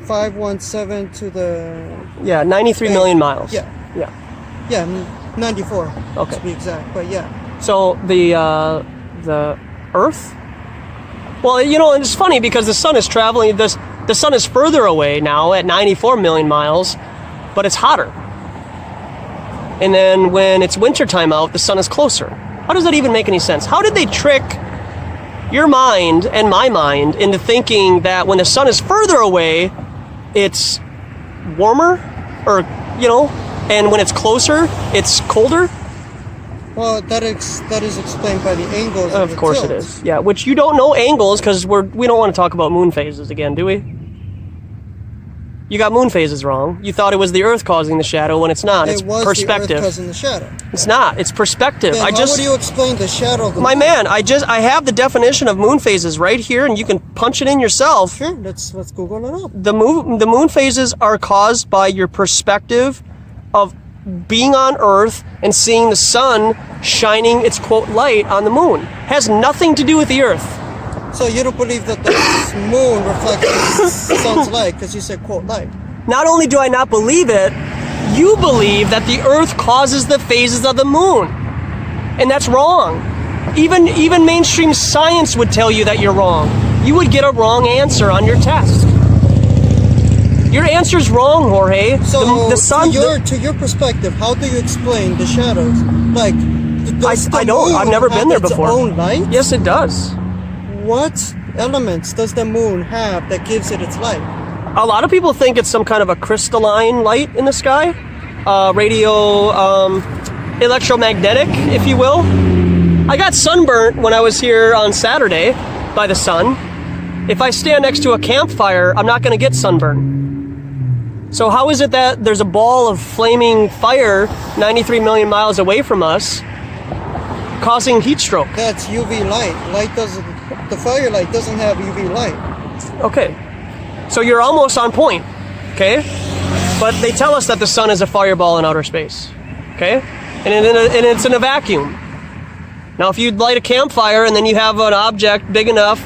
S10: 1.517 to the...
S1: Yeah, 93 million miles.
S10: Yeah.
S1: Yeah.
S10: Yeah, 94
S1: okay.
S10: to be exact, but yeah.
S1: So the Earth? Well, it's funny because the sun is traveling, the sun is further away now at 94 million miles, but it's hotter. And then when it's wintertime out, the sun is closer. How does that even make any sense? How did they trick your mind and my mind into thinking that when the sun is further away, it's warmer? Or, and when it's closer, it's colder?
S10: Well, that is explained by the angles.
S1: Of course it is. Yeah, which you don't know angles because we don't want to talk about moon phases again, do we? You got moon phases wrong. You thought it was the Earth causing the shadow when it's not. It's perspective.
S10: The Earth causing the shadow.
S1: It's not. It's perspective.
S10: Then how would you explain the shadow of the
S1: My
S10: moon?
S1: man, I have the definition of moon phases right here, and you can punch it in yourself.
S10: Sure, let's Google it up.
S1: The moon phases are caused by your perspective of being on Earth and seeing the sun shining its quote light on the moon. Has nothing to do with the Earth.
S10: So you don't believe that the moon reflects the sun's light because you said quote light.
S1: Not only do I not believe it, you believe that the Earth causes the phases of the moon. And that's wrong. Even mainstream science would tell you that you're wrong. You would get a wrong answer on your test. Your answer's wrong, Jorge.
S10: So
S1: the sun,
S10: to your perspective, how do you explain the shadows? Like,
S1: I don't. I've never been there before.
S10: Its own light?
S1: Yes, it does.
S10: What elements does the moon have that gives it its light?
S1: A lot of people think it's some kind of a crystalline light in the sky, electromagnetic, if you will. I got sunburnt when I was here on Saturday by the sun. If I stand next to a campfire, I'm not going to get sunburn. So how is it that there's a ball of flaming fire 93 million miles away from us causing heat stroke?
S10: That's UV light. The firelight doesn't have UV light.
S1: Okay. So you're almost on point. Okay? But they tell us that the sun is a fireball in outer space. Okay? And it's in a vacuum. Now, if you light a campfire and then you have an object big enough,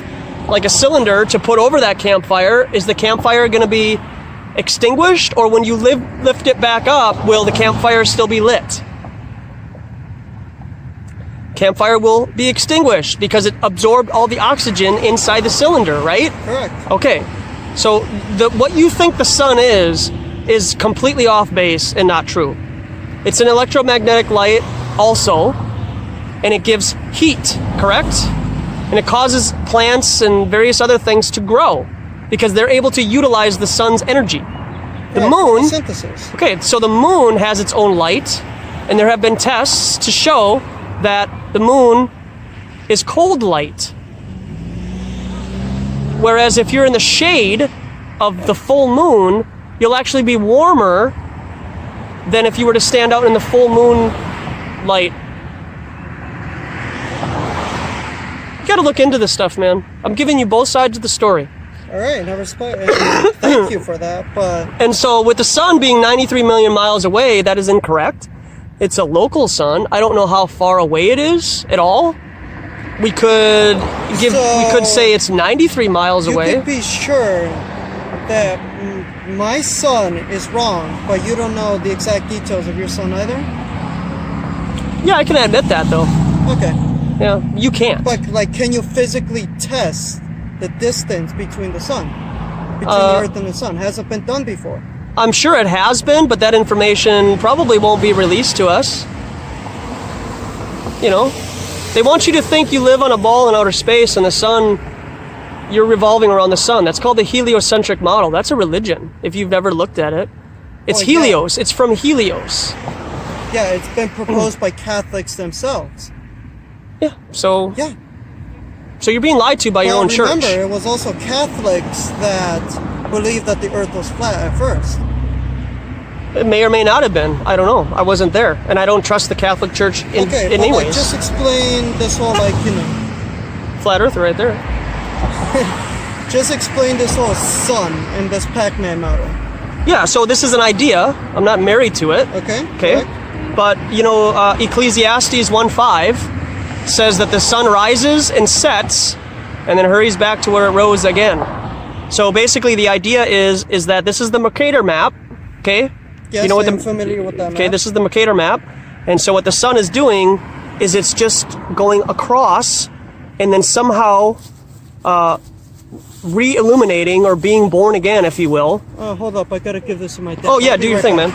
S1: like a cylinder, to put over that campfire, is the campfire going to be extinguished? Or when you lift it back up, will the campfire still be lit? Campfire will be extinguished because it absorbed all the oxygen inside the cylinder, right?
S10: Correct.
S1: Okay. So what you think the sun is completely off base and not true. It's an electromagnetic light also, and it gives heat, correct? And it causes plants and various other things to grow because they're able to utilize the sun's energy. The moon,
S10: photosynthesis.
S1: Okay, so the moon has its own light, and there have been tests to show that the moon is cold light. Whereas if you're in the shade of the full moon, you'll actually be warmer than if you were to stand out in the full moon light. You gotta look into this stuff, man. I'm giving you both sides of the story.
S10: All right, thank you for that.
S1: And so with the sun being 93 million miles away, that is incorrect. It's a local sun. I don't know how far away it is at all. We could say it's 93 miles away.
S10: You could be sure that my sun is wrong, but you don't know the exact details of your sun either?
S1: Yeah, I can admit that though.
S10: Okay.
S1: Yeah, you can't.
S10: But can you physically test the distance between the sun? Between the Earth and the sun? Has it been done before?
S1: I'm sure it has been, but that information probably won't be released to us. You know, they want you to think you live on a ball in outer space and the sun, you're revolving around the sun. That's called the heliocentric model. That's a religion, if you've never looked at it. It's Helios. Yeah. It's from Helios.
S10: Yeah, it's been proposed by Catholics themselves.
S1: Yeah, so...
S10: Yeah.
S1: So you're being lied to by your own church.
S10: Remember, it was also Catholics that believed that the Earth was flat at first.
S1: It may or may not have been. I don't know. I wasn't there, and I don't trust the Catholic Church in any ways.
S10: Just explain this whole
S1: flat Earth right there.
S10: Just explain this whole sun in this Pac-Man model.
S1: Yeah. So this is an idea. I'm not married to it.
S10: Okay.
S1: Okay. Correct. But Ecclesiastes 1:5 says that the sun rises and sets, and then hurries back to where it rose again. So basically, the idea is that this is the Mercator map. Okay.
S10: Yes, I'm familiar with that map.
S1: Okay, this is the Mercator map. And so what the sun is doing is it's just going across and then somehow re-illuminating or being born again, if you will.
S10: Oh, hold up. I gotta give this to my dad.
S1: Oh, yeah, do your thing, man.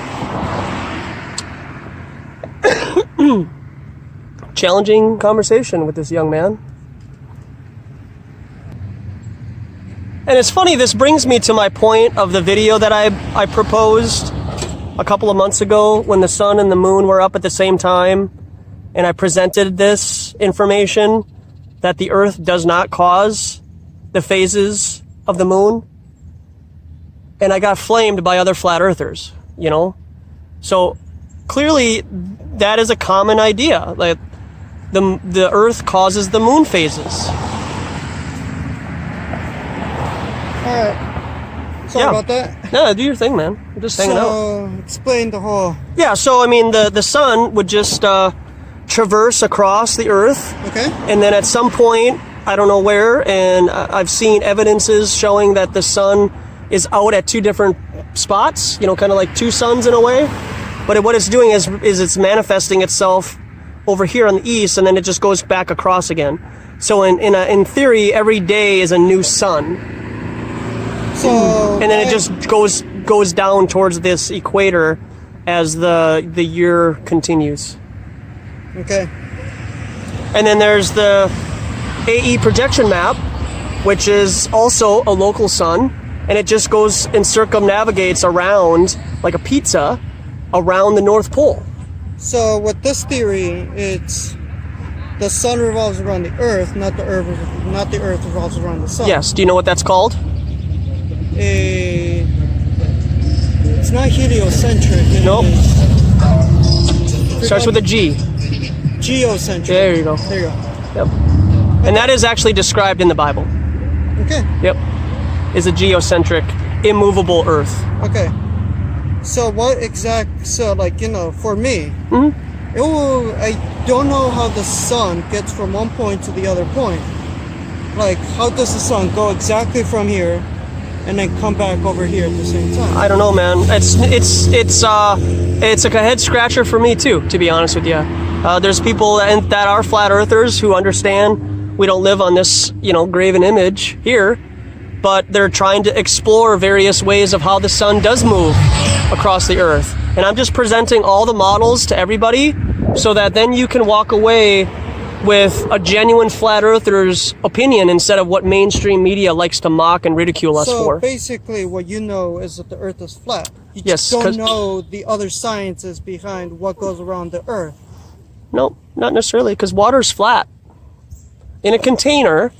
S1: Challenging conversation with this young man. And it's funny, this brings me to my point of the video that I proposed a couple of months ago when the sun and the moon were up at the same time and I presented this information that the Earth does not cause the phases of the moon, and I got flamed by other flat earthers, you know? So clearly that is a common idea. Like the Earth causes the moon phases.
S10: Alright. Sorry about that.
S1: No, do your thing, man. I'm just hanging out.
S10: So, explain the whole...
S1: Yeah, so I mean, the sun would just traverse across the Earth.
S10: Okay.
S1: And then at some point, I don't know where, and I've seen evidences showing that the sun is out at two different spots, you know, kind of like two suns in a way. But what it's doing is it's manifesting itself over here on the east, and then it just goes back across again. So in theory, every day is a new sun.
S10: So,
S1: and then it just goes down towards this equator as the year continues.
S10: Okay.
S1: And then there's the AE projection map, which is also a local sun, and it just goes and circumnavigates around, like a pizza, around the North Pole.
S10: So with this theory, it's the sun revolves around the Earth, not the Earth revolves around the sun.
S1: Yes. Do you know what that's called?
S10: It's not heliocentric.
S1: Nope. Starts with a G.
S10: Geocentric.
S1: There you go.
S10: There you go.
S1: Yep. And that is actually described in the Bible.
S10: Okay.
S1: Yep. Is a geocentric, immovable Earth.
S10: Okay. So like, you know, for me, I don't know how the sun gets from one point to the other point. Like, how does the sun go exactly from here and then come back over here at the same time?
S1: I don't know, man. It's like a head scratcher for me too, to be honest with you. There's people that are flat earthers who understand we don't live on this, you know, graven image here, but they're trying to explore various ways of how the sun does move across the Earth. And I'm just presenting all the models to everybody so that then you can walk away with a genuine flat earther's opinion instead of what mainstream media likes to mock and ridicule us for.
S10: So basically what you know is that the Earth is flat. You
S1: Yes,
S10: just don't know the other sciences behind what goes around the Earth.
S1: No, not necessarily, because water's flat. In a container,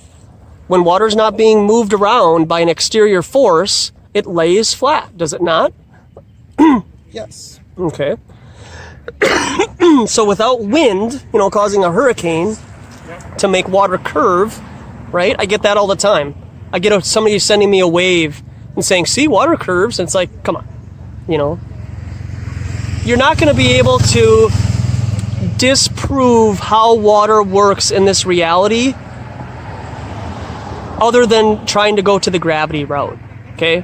S1: when water's not being moved around by an exterior force, it lays flat, does it not?
S10: Yes.
S1: Okay. So without wind, you know, causing a hurricane to make water curve, right? I get that all the time. I get somebody sending me a wave and saying, see, water curves. And it's like, come on, you know. You're not going to be able to disprove how water works in this reality other than trying to go to the gravity route, okay?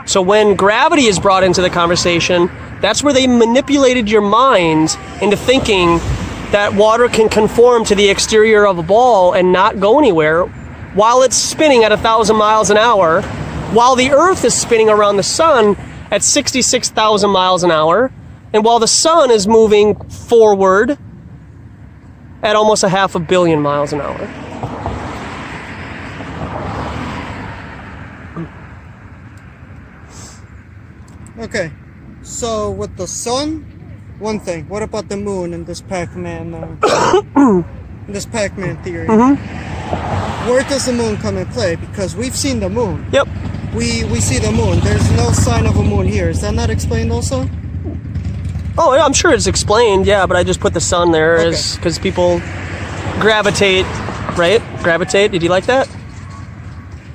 S1: So when gravity is brought into the conversation, that's where they manipulated your mind into thinking that water can conform to the exterior of a ball and not go anywhere while it's spinning at 1,000 miles an hour, while the Earth is spinning around the sun at 66,000 miles an hour, and while the sun is moving forward at almost 500 million miles an hour.
S10: Okay. So with the sun, one thing. What about the moon and this Pac-Man? This Pac-Man theory. Where does the moon come in play? Because we've seen the moon.
S1: Yep.
S10: We see the moon. There's no sign of a moon here. Is that not explained also?
S1: Oh, yeah, I'm sure it's explained, yeah, but I just put the sun there because people gravitate, right? Gravitate. Did you like that?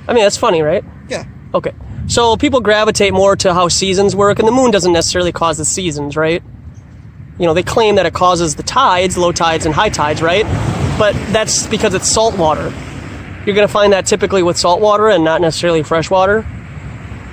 S1: I mean, that's funny, right?
S10: Yeah.
S1: Okay. So people gravitate more to how seasons work, and the moon doesn't necessarily cause the seasons, right? You know, they claim that it causes the tides, low tides and high tides, right? But that's because it's salt water. You're going to find that typically with salt water and not necessarily fresh water.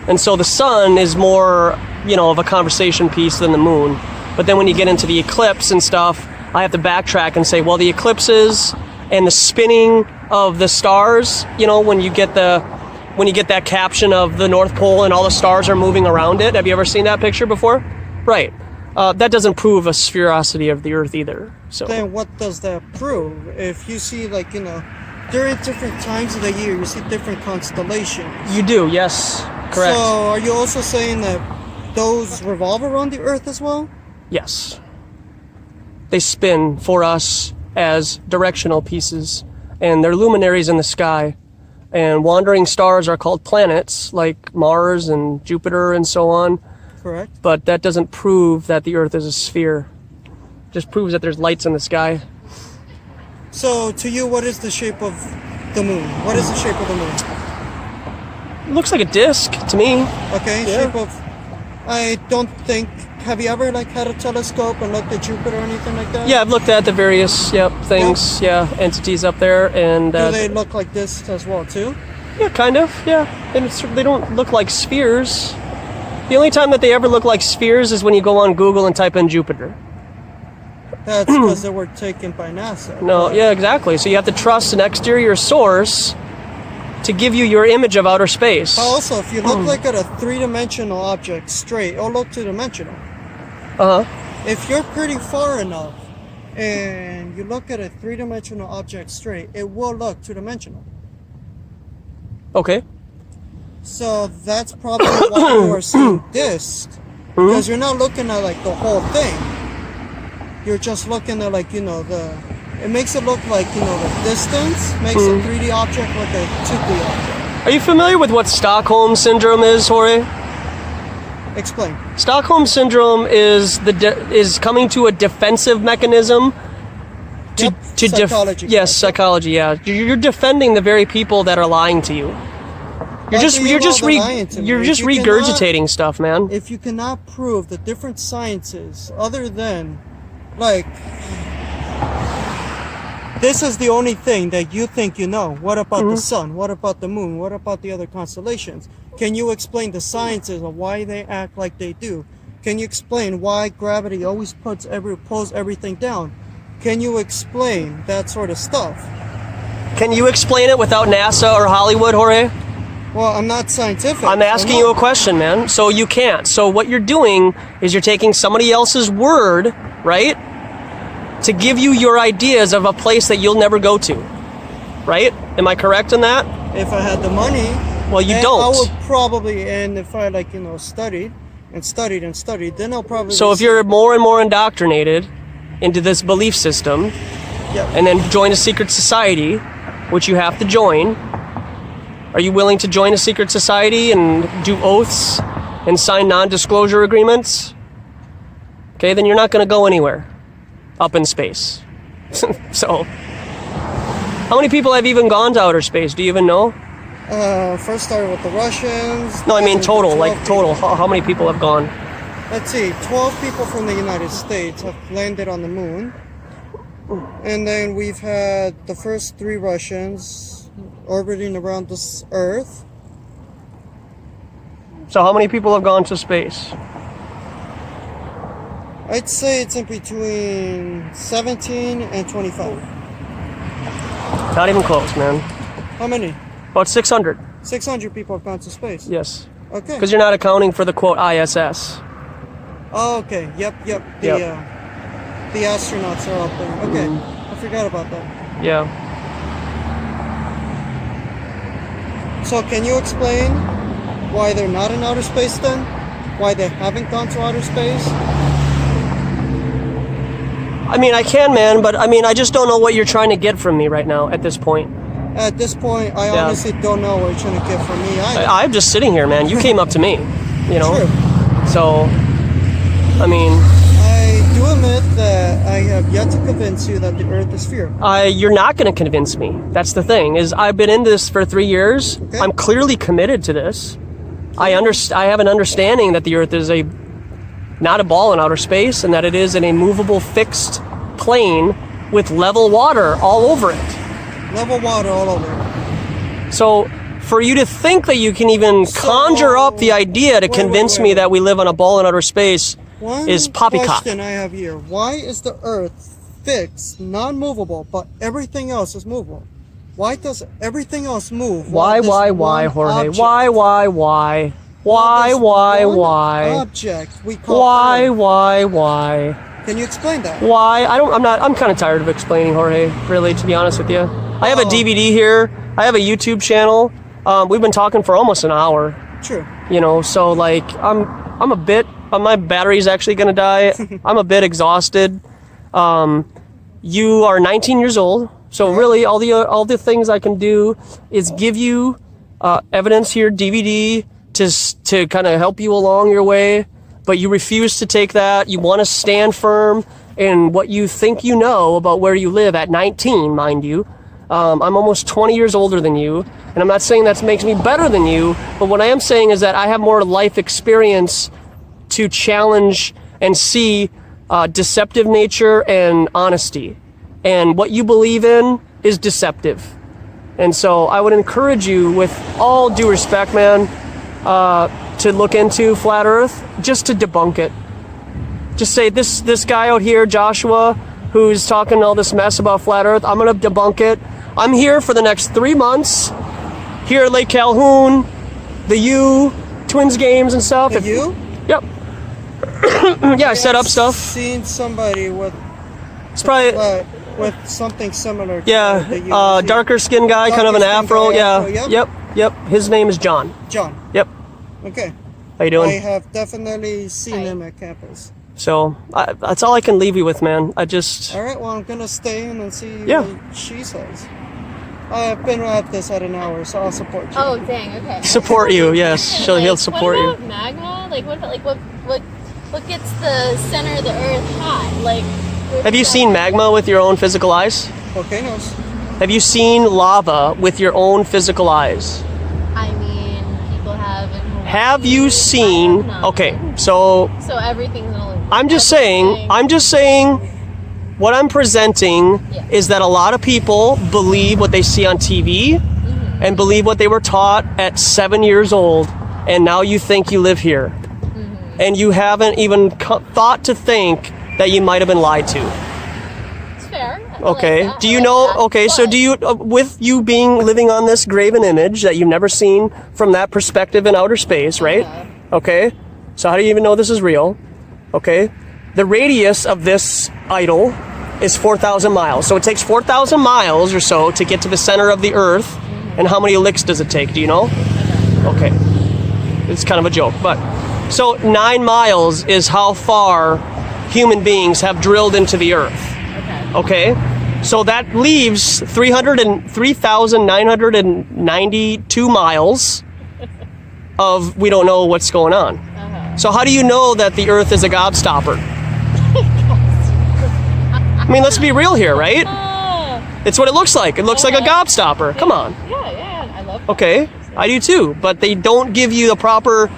S1: And so the sun is more, you know, of a conversation piece than the moon. But then when you get into the eclipse and stuff, I have to backtrack and say, well, the eclipses and the spinning of the stars, you know, when you get that caption of the North Pole and all the stars are moving around it. Have you ever seen that picture before? Right. That doesn't prove a sphericity of the Earth either. So
S10: then what does that prove? If you see, like, you know, during different times of the year, you see different constellations.
S1: You do, yes. Correct.
S10: So are you also saying that those revolve around the Earth as well?
S1: Yes. they spin for us as directional pieces, and they're luminaries in the sky. And wandering stars are called planets, like Mars and Jupiter and so on.
S10: Correct.
S1: But that doesn't prove that the Earth is a sphere. It just proves that there's lights in the sky.
S10: So, to you, what is the shape of the moon? What is the shape of the moon?
S1: It looks like a disc to me.
S10: Okay,
S1: Yeah.
S10: shape of... I don't think... Have you ever like had a telescope and looked at Jupiter or anything like that?
S1: Yeah, I've looked at the various things, entities up there, and
S10: Do they look like this as well too?
S1: yeah, kind of, yeah. And they don't look like spheres. The only time that they ever look like spheres is when you go on Google and type in Jupiter.
S10: That's because they were taken by NASA.
S1: No, yeah, exactly. So you have to trust an exterior source to give you your image of outer space.
S10: Also, if you look like at a three-dimensional object straight, it'll look two-dimensional. If you're pretty far enough and you look at a three-dimensional object straight, it will look two-dimensional.
S1: Okay.
S10: So that's probably why you are seeing discs, because you're not looking at like the whole thing. You're just looking at like, you know, it makes it look like, you know, the distance makes a 3D object look like a 2D object.
S1: Are you familiar with what Stockholm Syndrome is, Jorge?
S10: Explain.
S1: Stockholm Syndrome is is coming to a defensive mechanism to
S10: psychology.
S1: Yes, psychology. Yeah, you're defending the very people that are lying to you. You're just regurgitating stuff, man.
S10: If you cannot prove the different sciences other than like this is the only thing that you think you know. What about the sun? What about the moon? What about the other constellations? Can you explain the sciences of why they act like they do? Can you explain why gravity always pulls everything down? Can you explain that sort of stuff?
S1: Can you explain it without NASA or Hollywood, Jorge?
S10: Well, I'm not scientific.
S1: I'm asking you a question, man. So you can't. So what you're doing is you're taking somebody else's word, right, to give you your ideas of a place that you'll never go to, right? Am I correct in that?
S10: If I had the money.
S1: Well, you don't.
S10: I would probably, and if I like, you know, studied, then I'll probably...
S1: So if you're more and more indoctrinated into this belief system, and then join a secret society, which you have to join, are you willing to join a secret society and do oaths and sign non-disclosure agreements? Okay, then you're not going to go anywhere up in space. So, how many people have even gone to outer space? Do you even know?
S10: First started with the Russians.
S1: No, I mean total, like total. How many people have gone?
S10: Let's see, 12 people from the United States have landed on the moon. And then we've had the first 3 Russians orbiting around this Earth.
S1: So how many people have gone to space?
S10: I'd say it's in between 17 and 25.
S1: Not even close, man.
S10: How many?
S1: About 600.
S10: 600 people have gone to space.
S1: Yes.
S10: Okay.
S1: Because you're not accounting for the quote ISS.
S10: Oh, okay. Yep. The astronauts are out there. Okay. I forgot about that.
S1: Yeah.
S10: So can you explain why they're not in outer space then? Why they haven't gone to outer space?
S1: I mean, I can, man, but I mean, I just don't know what you're trying to get from me right now at this point.
S10: At this point, I honestly don't know what you're trying to get from me either.
S1: I'm just sitting here, man. You came up to me, you know?
S10: True.
S1: So, I mean...
S10: I do admit that I have yet to convince you that the Earth is sphere.
S1: You're not going to convince me. That's the thing, is I've been in this for 3 years. Okay. I'm clearly committed to this. I have an understanding that the Earth is not a ball in outer space, and that it is an immovable fixed plane with level water all over it.
S10: Level water all over it.
S1: So for you to think that you can even conjure up the idea to convince me that we live on a ball in outer space is poppycock.
S10: One question I have here. Why is the Earth fixed, non-movable, but everything else is movable? Why does everything else move?
S1: Why, Jorge?
S10: Object?
S1: Why?
S10: Object we call Earth.
S1: Why?
S10: Can you explain that?
S1: Why? I'm kind of tired of explaining, Jorge, really, to be honest with you. I have a DVD here. I have a YouTube channel. We've been talking for almost an hour.
S10: True.
S1: You know, so like I'm a bit, my battery's actually gonna die. I'm a bit exhausted. You are 19 years old, so really all the things I can do is give you evidence here, DVD, to kind of help you along your way, but you refuse to take that. You want to stand firm in what you think you know about where you live at 19, mind you. I'm almost 20 years older than you, and I'm not saying that makes me better than you, but what I am saying is that I have more life experience to challenge and see deceptive nature and honesty. And what you believe in is deceptive. And so I would encourage you, with all due respect, man, to look into Flat Earth, just to debunk it. Just say, this guy out here, Joshua, who's talking all this mess about Flat Earth, I'm going to debunk it. I'm here for the next 3 months, here at Lake Calhoun, the U, Twins games and stuff.
S10: The U?
S1: Yep. Yeah, I set up stuff.
S10: Seen somebody with.
S1: It's probably
S10: with something similar. To
S1: yeah, darker skinned guy, kind of an afro.
S10: Guy,
S1: yeah. Yep. His name is John.
S10: John.
S1: Yep.
S10: Okay.
S1: How you doing?
S10: I have definitely seen him at campus.
S1: So that's all I can leave you with, man. I just.
S10: All right. Well, I'm gonna stay in and see what she says. I've been at this at an hour, so I'll support you.
S12: Oh, dang. Okay.
S1: Support you, yes. He'll support you.
S12: What about magma? Like, what gets the center of the Earth hot? Like.
S1: Have you seen magma with your own physical eyes?
S10: Volcanoes.
S1: Have you seen lava with your own physical eyes?
S12: I mean, people have.
S1: Have you seen? Okay, so.
S12: So everything's an illusion.
S1: I'm just saying. What I'm presenting is that a lot of people believe what they see on TV and believe what they were taught at 7 years old, and now you think you live here. And you haven't even thought to think that you might have been lied to.
S12: It's fair.
S1: Okay. Do you know? Okay. So do you, with you living on this graven image that you've never seen from that perspective in outer space, right? Okay. So how do you even know this is real? Okay. The radius of this idol is 4,000 miles. So it takes 4,000 miles or so to get to the center of the Earth. And how many licks does it take? Do you know? Okay. It's kind of a joke, but so 9 miles is how far human beings have drilled into the Earth. Okay. So that leaves 3,992 miles of we don't know what's going on. So how do you know that the Earth is a gobstopper? I mean, let's be real here, right? It's what it looks like. It looks like a gobstopper. Come on.
S12: Yeah, I love that.
S1: Okay, I do too. But they don't give you the proper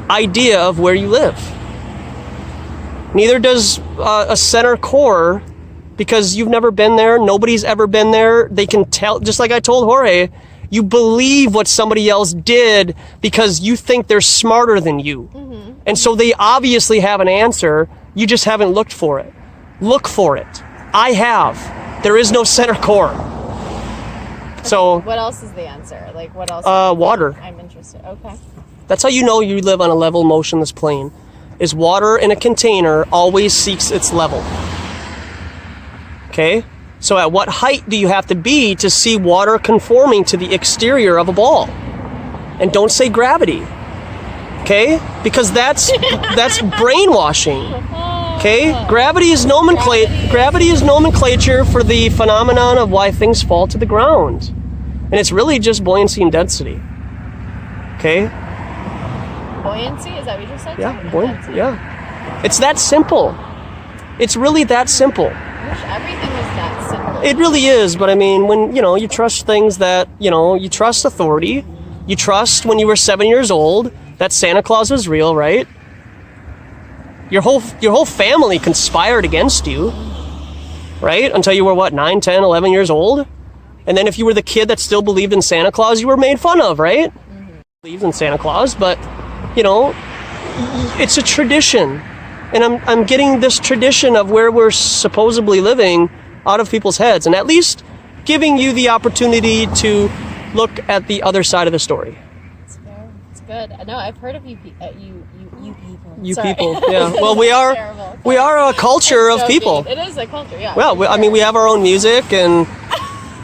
S1: idea of where you live. Neither does a center core, because you've never been there. Nobody's ever been there. They can tell, just like I told Jorge, you believe what somebody else did because you think they're smarter than you. And so they obviously have an answer. You just haven't looked for it. Look for it. I have. There is no center core. So.
S12: What else is the answer? Like, what else?
S1: Water.
S12: I'm interested. Okay.
S1: That's how you know you live on a level, motionless plane. Is water in a container always seeks its level. Okay? So at what height do you have to be to see water conforming to the exterior of a ball? And don't say gravity. Okay? Because that's brainwashing. Okay? Gravity is nomenclature for the phenomenon of why things fall to the ground. And it's really just buoyancy and density. Okay?
S12: Buoyancy? Is that what you just said?
S1: Yeah, buoyancy. Yeah. It's that simple. It's really that simple.
S12: I wish everything was that simple.
S1: It really is, but I mean, when, you trust things that, you trust authority. You trust when you were 7 years old that Santa Claus is real, right? Your whole family conspired against you, right? Until you were, 9, 10, 11 years old? And then if you were the kid that still believed in Santa Claus, you were made fun of, right? Believed in Santa Claus, but, it's a tradition. And I'm getting this tradition of where we're supposedly living out of people's heads, and at least giving you the opportunity to look at the other side of the story.
S12: It's fair. It's good. No, I've heard of you people.
S1: You
S12: Sorry.
S1: people, yeah. Well, we are a culture of people.
S12: It is a culture, yeah.
S1: Well, I mean, we have our own music, and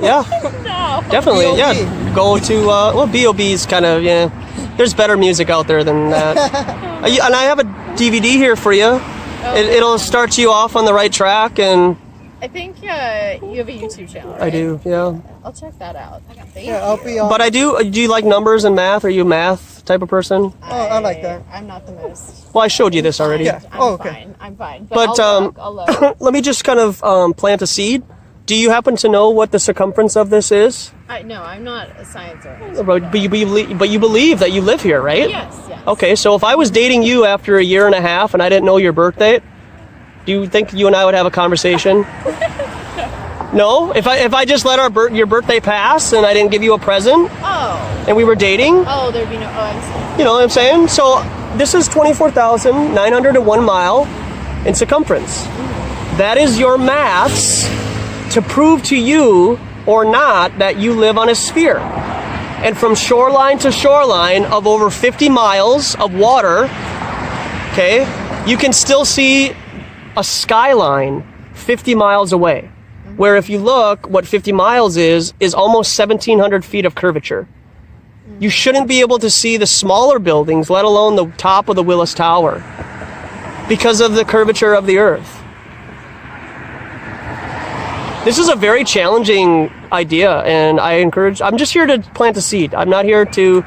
S1: yeah,
S12: no.
S1: definitely,
S10: B.O.B.
S1: yeah. Go to B.O.B.'s kind of, yeah. There's better music out there than that. And I have a DVD here for you. It'll start you off on the right track, and
S12: I think you have a YouTube channel, right?
S1: I do, yeah.
S12: I'll check that out. Thank
S10: Yeah, I'll be on.
S1: But do you like numbers and math? Are you a math type of person?
S10: Oh, I like that.
S12: I'm not the most.
S1: Well, I showed you this already.
S10: Yeah.
S12: I'm
S10: okay.
S12: fine. I'm fine.
S1: But
S12: I'll look.
S1: let me just kind of plant a seed. Do you happen to know what the circumference of this is?
S12: No, I'm not a science oriented.
S1: But you believe that you live here, right?
S12: Yes.
S1: Okay, so if I was dating you after a year and a half and I didn't know your birth date, do you think you and I would have a conversation? No? If I just let your birthday pass and I didn't give you a present?
S12: Oh.
S1: And we were dating?
S12: Oh, there'd be no. Oh, I'm sorry.
S1: You know what I'm saying? So this is 24,901 mile in circumference. That is your maths to prove to you or not that you live on a sphere. And from shoreline to shoreline of over 50 miles of water, okay, you can still see a skyline 50 miles away. Where if you look, what 50 miles is almost 1,700 feet of curvature. You shouldn't be able to see the smaller buildings, let alone the top of the Willis Tower, because of the curvature of the Earth. This is a very challenging idea, and I'm just here to plant a seed. I'm not here to,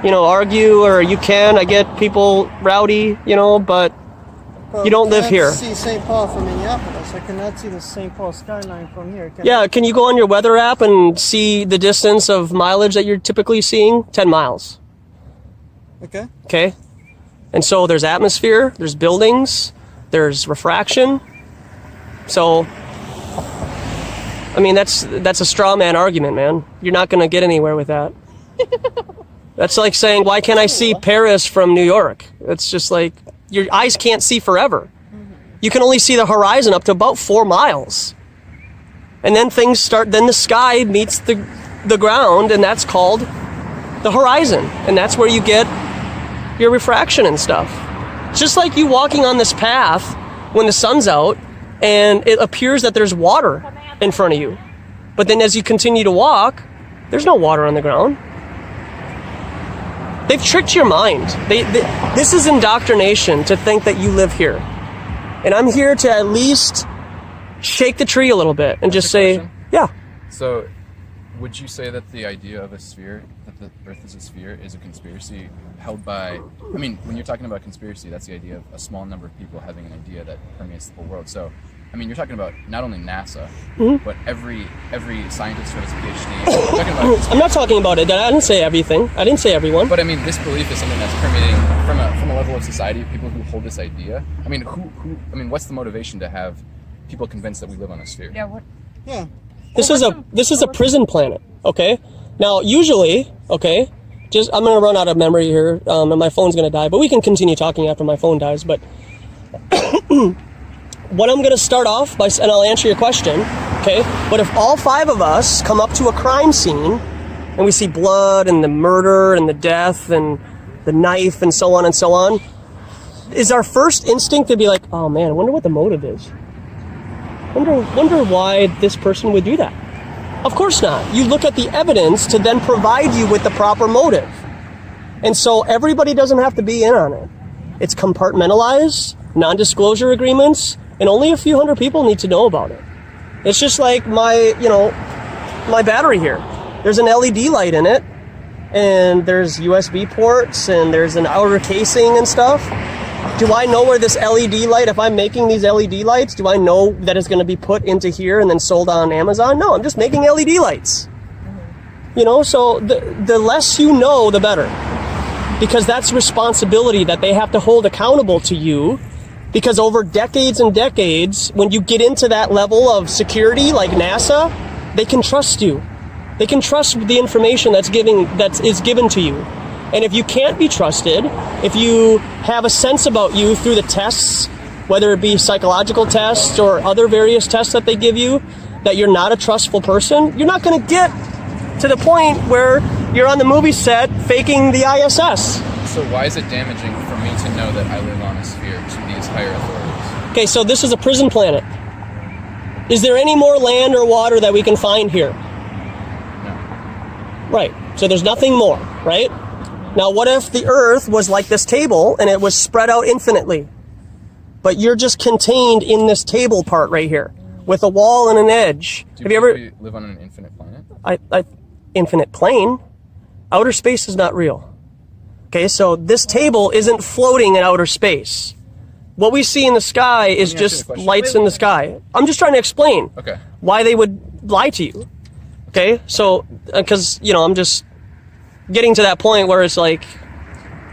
S1: argue, or I get people rowdy, but you don't live here.
S10: I can't see St. Paul from Minneapolis. I cannot see the St. Paul skyline from here.
S1: Can you go on your weather app and see the distance of mileage that you're typically seeing? 10 miles.
S10: Okay.
S1: Okay. And so there's atmosphere, there's buildings, there's refraction. So, I mean, that's a straw man argument, man. You're not going to get anywhere with that. That's like saying, why can't I see Paris from New York? It's just like, your eyes can't see forever. You can only see the horizon up to about 4 miles. And then then the sky meets the ground, and that's called the horizon. And that's where you get your refraction and stuff. It's just like you walking on this path when the sun's out, and it appears that there's water in front of you. But then as you continue to walk, there's no water on the ground. They've tricked your mind. This is indoctrination to think that you live here. And I'm here to at least shake the tree a little bit and just say,
S13: question.
S1: Yeah.
S13: So, would you say that the idea of a sphere, that the Earth is a sphere, is a conspiracy held by, when you're talking about conspiracy, that's the idea of a small number of people having an idea that permeates the whole world. So, you're talking about not only NASA, but every scientist who has a PhD.
S1: I'm not talking about it. I didn't say everything. I didn't say everyone.
S13: But this belief is something that's permeating from a level of society. People who hold this idea. What's the motivation to have people convinced that we live on a sphere?
S12: Yeah. What?
S10: Yeah.
S1: This is a prison planet. Okay. Now, usually, okay, I'm gonna run out of memory here, and my phone's gonna die. But we can continue talking after my phone dies. But what I'm going to start off by, and I'll answer your question, okay? But if all 5 of us come up to a crime scene and we see blood and the murder and the death and the knife and so on, is our first instinct to be like, oh man, I wonder what the motive is? Wonder why this person would do that? Of course not. You look at the evidence to then provide you with the proper motive. And so everybody doesn't have to be in on it. It's compartmentalized, non-disclosure agreements, and only a few hundred people need to know about it. It's just like my battery here. There's an LED light in it, and there's USB ports, and there's an outer casing and stuff. Do I know where this LED light, if I'm making these LED lights, do I know that it's going to be put into here and then sold on Amazon? No, I'm just making LED lights. So the less you know, the better. Because that's responsibility that they have to hold accountable to you. Because over decades and decades, when you get into that level of security, like NASA, they can trust you. They can trust the information that is given to you. And if you can't be trusted, if you have a sense about you through the tests, whether it be psychological tests or other various tests that they give you, that you're not a trustful person, you're not going to get to the point where you're on the movie set faking the ISS.
S13: So why is it damaging for me to know that I live on a sphere to these higher authorities?
S1: Okay, so this is a prison planet. Is there any more land or water that we can find here?
S13: No.
S1: Right, so there's nothing more, right? Now what if the Earth was like this table and it was spread out infinitely? but you're just contained in this table part right here with a wall and an edge.
S13: Do
S1: Have you ever
S13: we live on an infinite planet?
S1: Infinite plane? Outer space is not real. Okay, so this table isn't floating in outer space. What we see in the sky is just lights in the sky. I'm just trying to explain why they would lie to you. Okay, so, because, you know, I'm just getting to that point where it's like,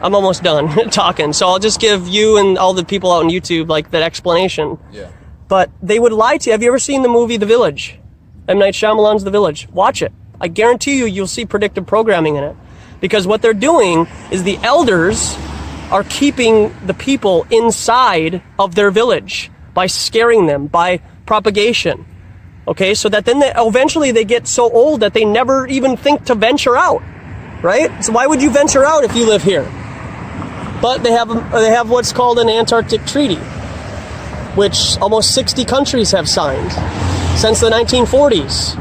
S1: I'm almost done talking. So I'll just give you and all the people out on YouTube, like, that explanation.
S13: Yeah.
S1: But they would lie to you. Have you ever seen the movie The Village? M. Night Shyamalan's The Village. Watch it. I guarantee you'll see predictive programming in it. Because what they're doing is the elders are keeping the people inside of their village by scaring them, by propagation. Okay, so that then eventually they get so old that they never even think to venture out, right? So why would you venture out if you live here? But they have what's called an Antarctic Treaty, which almost 60 countries have signed since the 1940s,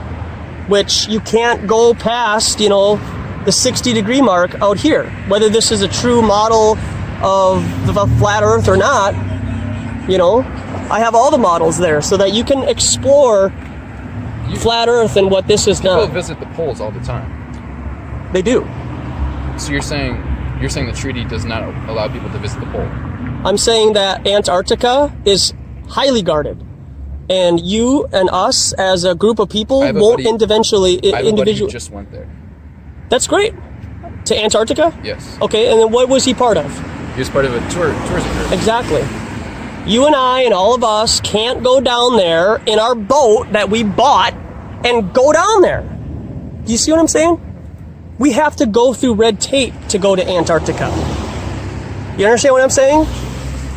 S1: which you can't go past, you know, the 60-degree mark out here. Whether this is a true model of the flat Earth or not, you know, I have all the models there so that you can explore flat Earth and what this is not.
S13: People visit the poles all the time.
S1: They do.
S13: So you're saying the treaty does not allow people to visit the pole?
S1: I'm saying that Antarctica is highly guarded, and you and us as a group of people won't individually.
S13: I have a buddy who just went there.
S1: That's great. To Antarctica?
S13: Yes.
S1: Okay, and then what was he part of?
S13: He was part of a tourism group.
S1: Exactly. You and I and all of us can't go down there in our boat that we bought and go down there. Do you see what I'm saying? We have to go through red tape to go to Antarctica. You understand what I'm saying?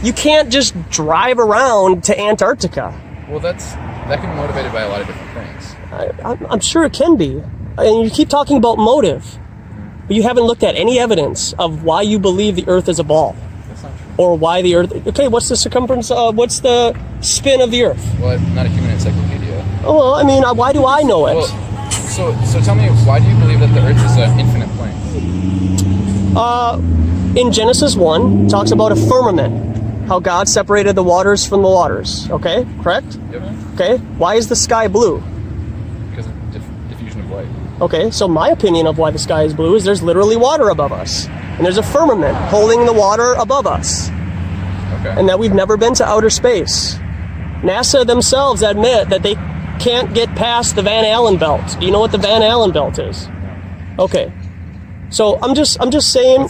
S1: You can't just drive around to Antarctica.
S13: Well, that can be motivated by a lot of different things.
S1: I'm sure it can be. And you keep talking about motive, but you haven't looked at any evidence of why you believe the Earth is a ball.
S13: That's not true.
S1: Or why the Earth... Okay, what's the circumference... what's the spin of the Earth?
S13: Well, I'm not a human encyclopedia.
S1: Oh, well, I mean, why do I know it?
S13: Well, so tell me, why do you believe that the Earth is an infinite plane?
S1: In Genesis 1, it talks about a firmament. How God separated the waters from the waters. Okay, correct?
S13: Yep.
S1: Okay, why is the sky blue?
S13: Because of diffusion of light.
S1: Okay, so my opinion of why the sky is blue is there's literally water above us. And there's a firmament holding the water above us.
S13: Okay.
S1: And that we've never been to outer space. NASA themselves admit that they can't get past the Van Allen belt. Do you know what the Van Allen belt is? Okay. So I'm just saying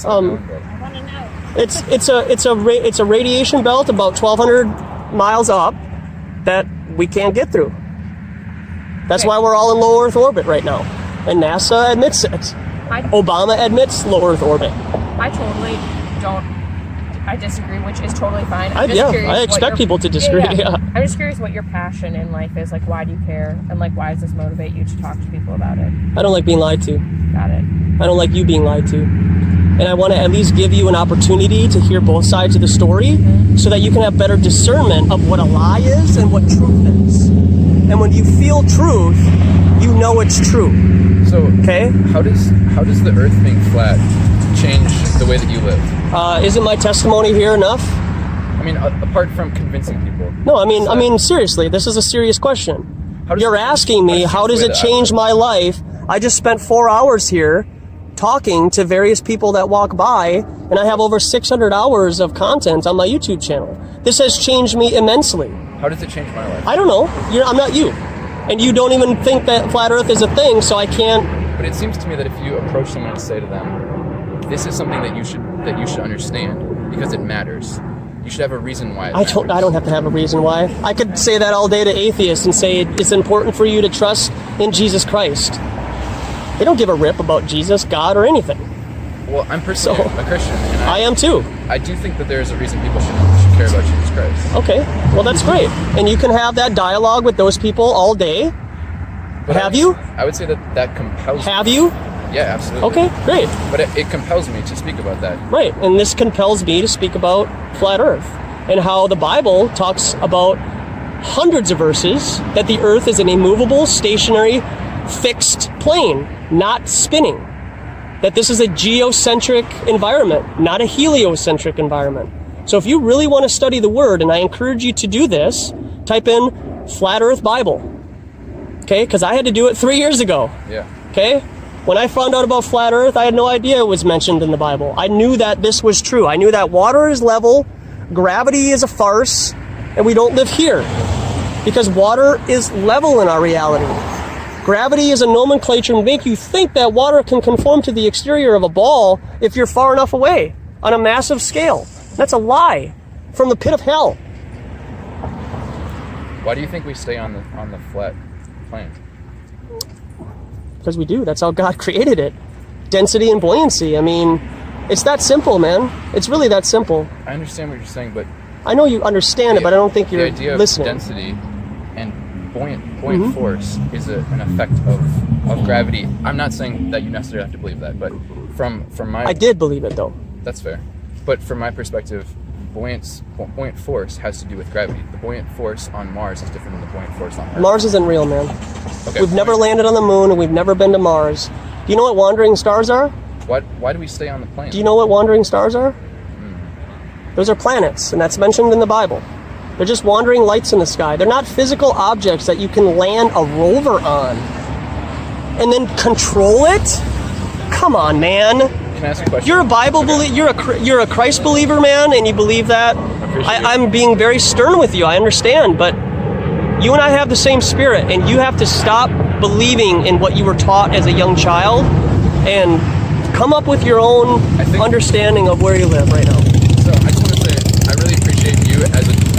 S1: it's a radiation belt about 1,200 miles up that we can't get through. That's why we're all in low Earth orbit right now. And NASA admits it. Obama admits low Earth orbit.
S14: I totally don't. I disagree, which is totally fine.
S1: I expect people to disagree. Yeah.
S14: I'm just curious what your passion in life is. Like, why do you care? And, like, why does this motivate you to talk to people about it?
S1: I don't like being lied to.
S14: Got it.
S1: I don't like you being lied to. And I want to at least give you an opportunity to hear both sides of the story so that you can have better discernment of what a lie is and what truth is. And when you feel truth, you know it's true.
S13: So, how does the Earth being flat change the way that you live?
S1: Isn't my testimony here enough?
S13: I mean, apart from convincing people.
S1: No, I mean, seriously, this is a serious question. You're asking me, how does it change my life? I just spent 4 hours here talking to various people that walk by, and I have over 600 hours of content on my YouTube channel. This has changed me immensely.
S13: How does it change my life?
S1: I don't know. I'm not you. And you don't even think that flat Earth is a thing, so I can't...
S13: But it seems to me that if you approach someone and say to them, this is something that you should understand because it matters. You should have a reason why it matters.
S1: I don't have to have a reason why. I could say that all day to atheists and say it's important for you to trust in Jesus Christ. They don't give a rip about Jesus, God, or anything.
S13: Well, I'm personally a Christian. And
S1: I am too.
S13: I do think that there's a reason people should care about Jesus Christ.
S1: Okay, well that's great. And you can have that dialogue with those people all day.
S13: But
S1: have you?
S13: I would say that compels
S1: Have
S13: me.
S1: you?
S13: Yeah, absolutely.
S1: Okay, great.
S13: But it compels me to speak about that.
S1: Right, and this compels me to speak about flat Earth and how the Bible talks about hundreds of verses that the Earth is an immovable, stationary, fixed plane, not spinning. That this is a geocentric environment, not a heliocentric environment. So if you really want to study the Word, and I encourage you to do this, type in Flat Earth Bible. Okay? Because I had to do it 3 years ago.
S13: Yeah.
S1: Okay? When I found out about Flat Earth, I had no idea it was mentioned in the Bible. I knew that this was true. I knew that water is level, gravity is a farce, and we don't live here. Because water is level in our reality. Gravity is a nomenclature to make you think that water can conform to the exterior of a ball if you're far enough away on a massive scale. That's a lie from the pit of hell.
S13: Why do you think we stay on the flat plane?
S1: Because we do. That's how God created it. Density and buoyancy. I mean, it's that simple, man. It's really that simple.
S13: I understand what you're saying, but
S1: I know you understand it, but I don't think you're
S13: listening. The idea
S1: listening.
S13: of density and buoyant force is an effect of gravity. I'm not saying that you necessarily have to believe that, but from my...
S1: I did believe it, though.
S13: That's fair. But from my perspective, buoyant force has to do with gravity. The buoyant force on Mars is different than the buoyant force on Earth.
S1: Mars isn't real, man.
S13: Okay,
S1: We've never landed on the moon, and we've never been to Mars. Do you know what wandering stars are?
S13: Why do we stay on the plane?
S1: Do you know what wandering stars are? Those are planets, and that's mentioned in the Bible. They're just wandering lights in the sky. They're not physical objects that you can land a rover on and then control it. Come on, man.
S13: Can I ask a question?
S1: You're a Bible believer. You're a Christ believer, man, and you believe that. I'm being very stern with you. I understand, but you and I have the same spirit, and you have to stop believing in what you were taught as a young child and come up with your own understanding of where you live right now.
S13: So I just want to say, I really appreciate you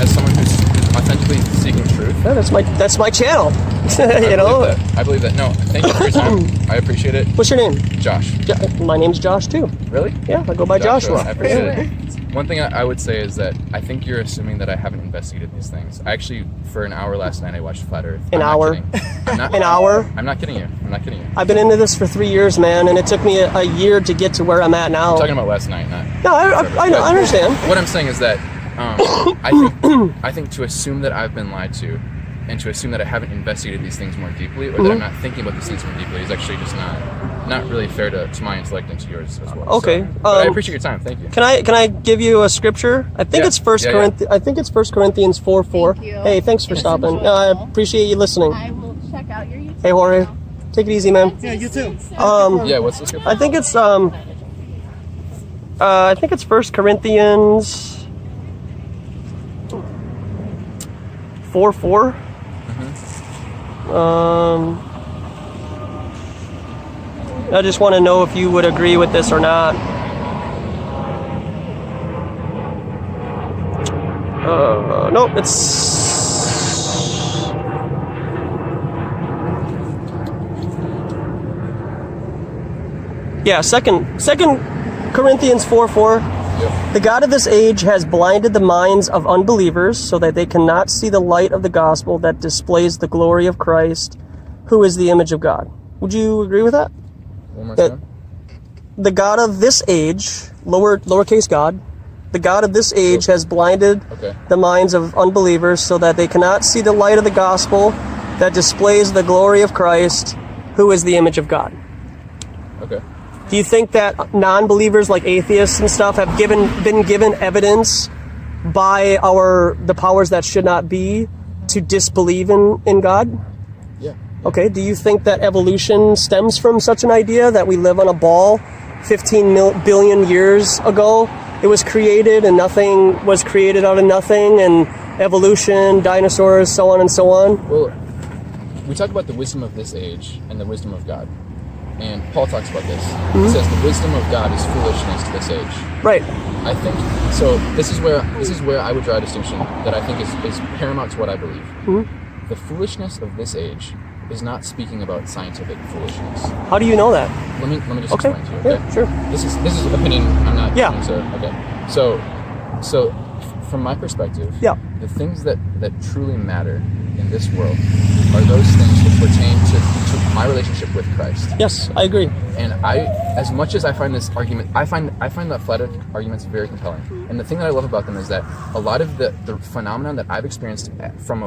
S13: as someone who's authentically seeking truth.
S1: Yeah, that's my channel.
S13: I believe that. No, thank you for your time. I appreciate it.
S1: What's your name?
S13: Josh.
S1: My name's Josh too.
S13: Really?
S1: Yeah, I go by Joshua.
S13: I appreciate it. One thing I would say is that I think you're assuming that I haven't investigated these things. I actually, for an hour last night, I watched Flat Earth.
S1: An hour?
S13: An
S1: hour?
S13: I'm not kidding you. I'm not kidding you.
S1: I've been into this for 3 years, man, and it took me a year to get to where I'm at now.
S13: I'm talking about last night, not...
S1: No, I know, I understand.
S13: What I'm saying is that I think to assume that I've been lied to and to assume that I haven't investigated these things more deeply or that I'm not thinking about these things more deeply is actually just not really fair to my intellect and to yours as well.
S1: Okay.
S13: So, but I appreciate your time. Thank you.
S1: Can I give you a scripture? I think it's First Corinthians. I think it's 1 Corinthians 4:4. Hey, thanks for stopping. I appreciate you listening.
S12: I will check out your YouTube.
S1: Hey, Jorge, take it easy, man.
S10: Yeah, you too.
S13: What's the scripture?
S1: I think it's 1 Corinthians 4:4. I just want to know if you would agree with this or not. Nope, it's... Yeah, second Corinthians 4:4. The God of this age has blinded the minds of unbelievers so that they cannot see the light of the gospel that displays the glory of Christ, who is the image of God. Would you agree with that?
S13: One more
S1: That
S13: time.
S1: the God of this age, lowercase God, the God of this age has blinded the minds of unbelievers so that they cannot see the light of the gospel that displays the glory of Christ, who is the image of God.
S13: Okay.
S1: Do you think that non-believers like atheists and stuff have been given evidence by the powers that should not be to disbelieve in God?
S13: Yeah.
S1: Okay, do you think that evolution stems from such an idea that we live on a ball 15 billion years ago? It was created and nothing was created out of nothing, and evolution, dinosaurs, so on and so on?
S13: Well, we talk about the wisdom of this age and the wisdom of God. And Paul talks about this. He says the wisdom of God is foolishness to this age.
S1: Right.
S13: I think so. This is where I would draw a distinction that I think is paramount to what I believe. The foolishness of this age is not speaking about scientific foolishness.
S1: How do you know that?
S13: Let me just explain to you. Okay.
S1: Yeah, sure.
S13: This is opinion. I'm not.
S1: Yeah.
S13: Okay. So from my perspective, the things that truly matter in this world are those things that pertain to my relationship with Christ.
S1: Yes, I agree.
S13: And as much as I find this argument, I find that flat earth arguments very compelling. And the thing that I love about them is that a lot of the phenomenon that I've experienced from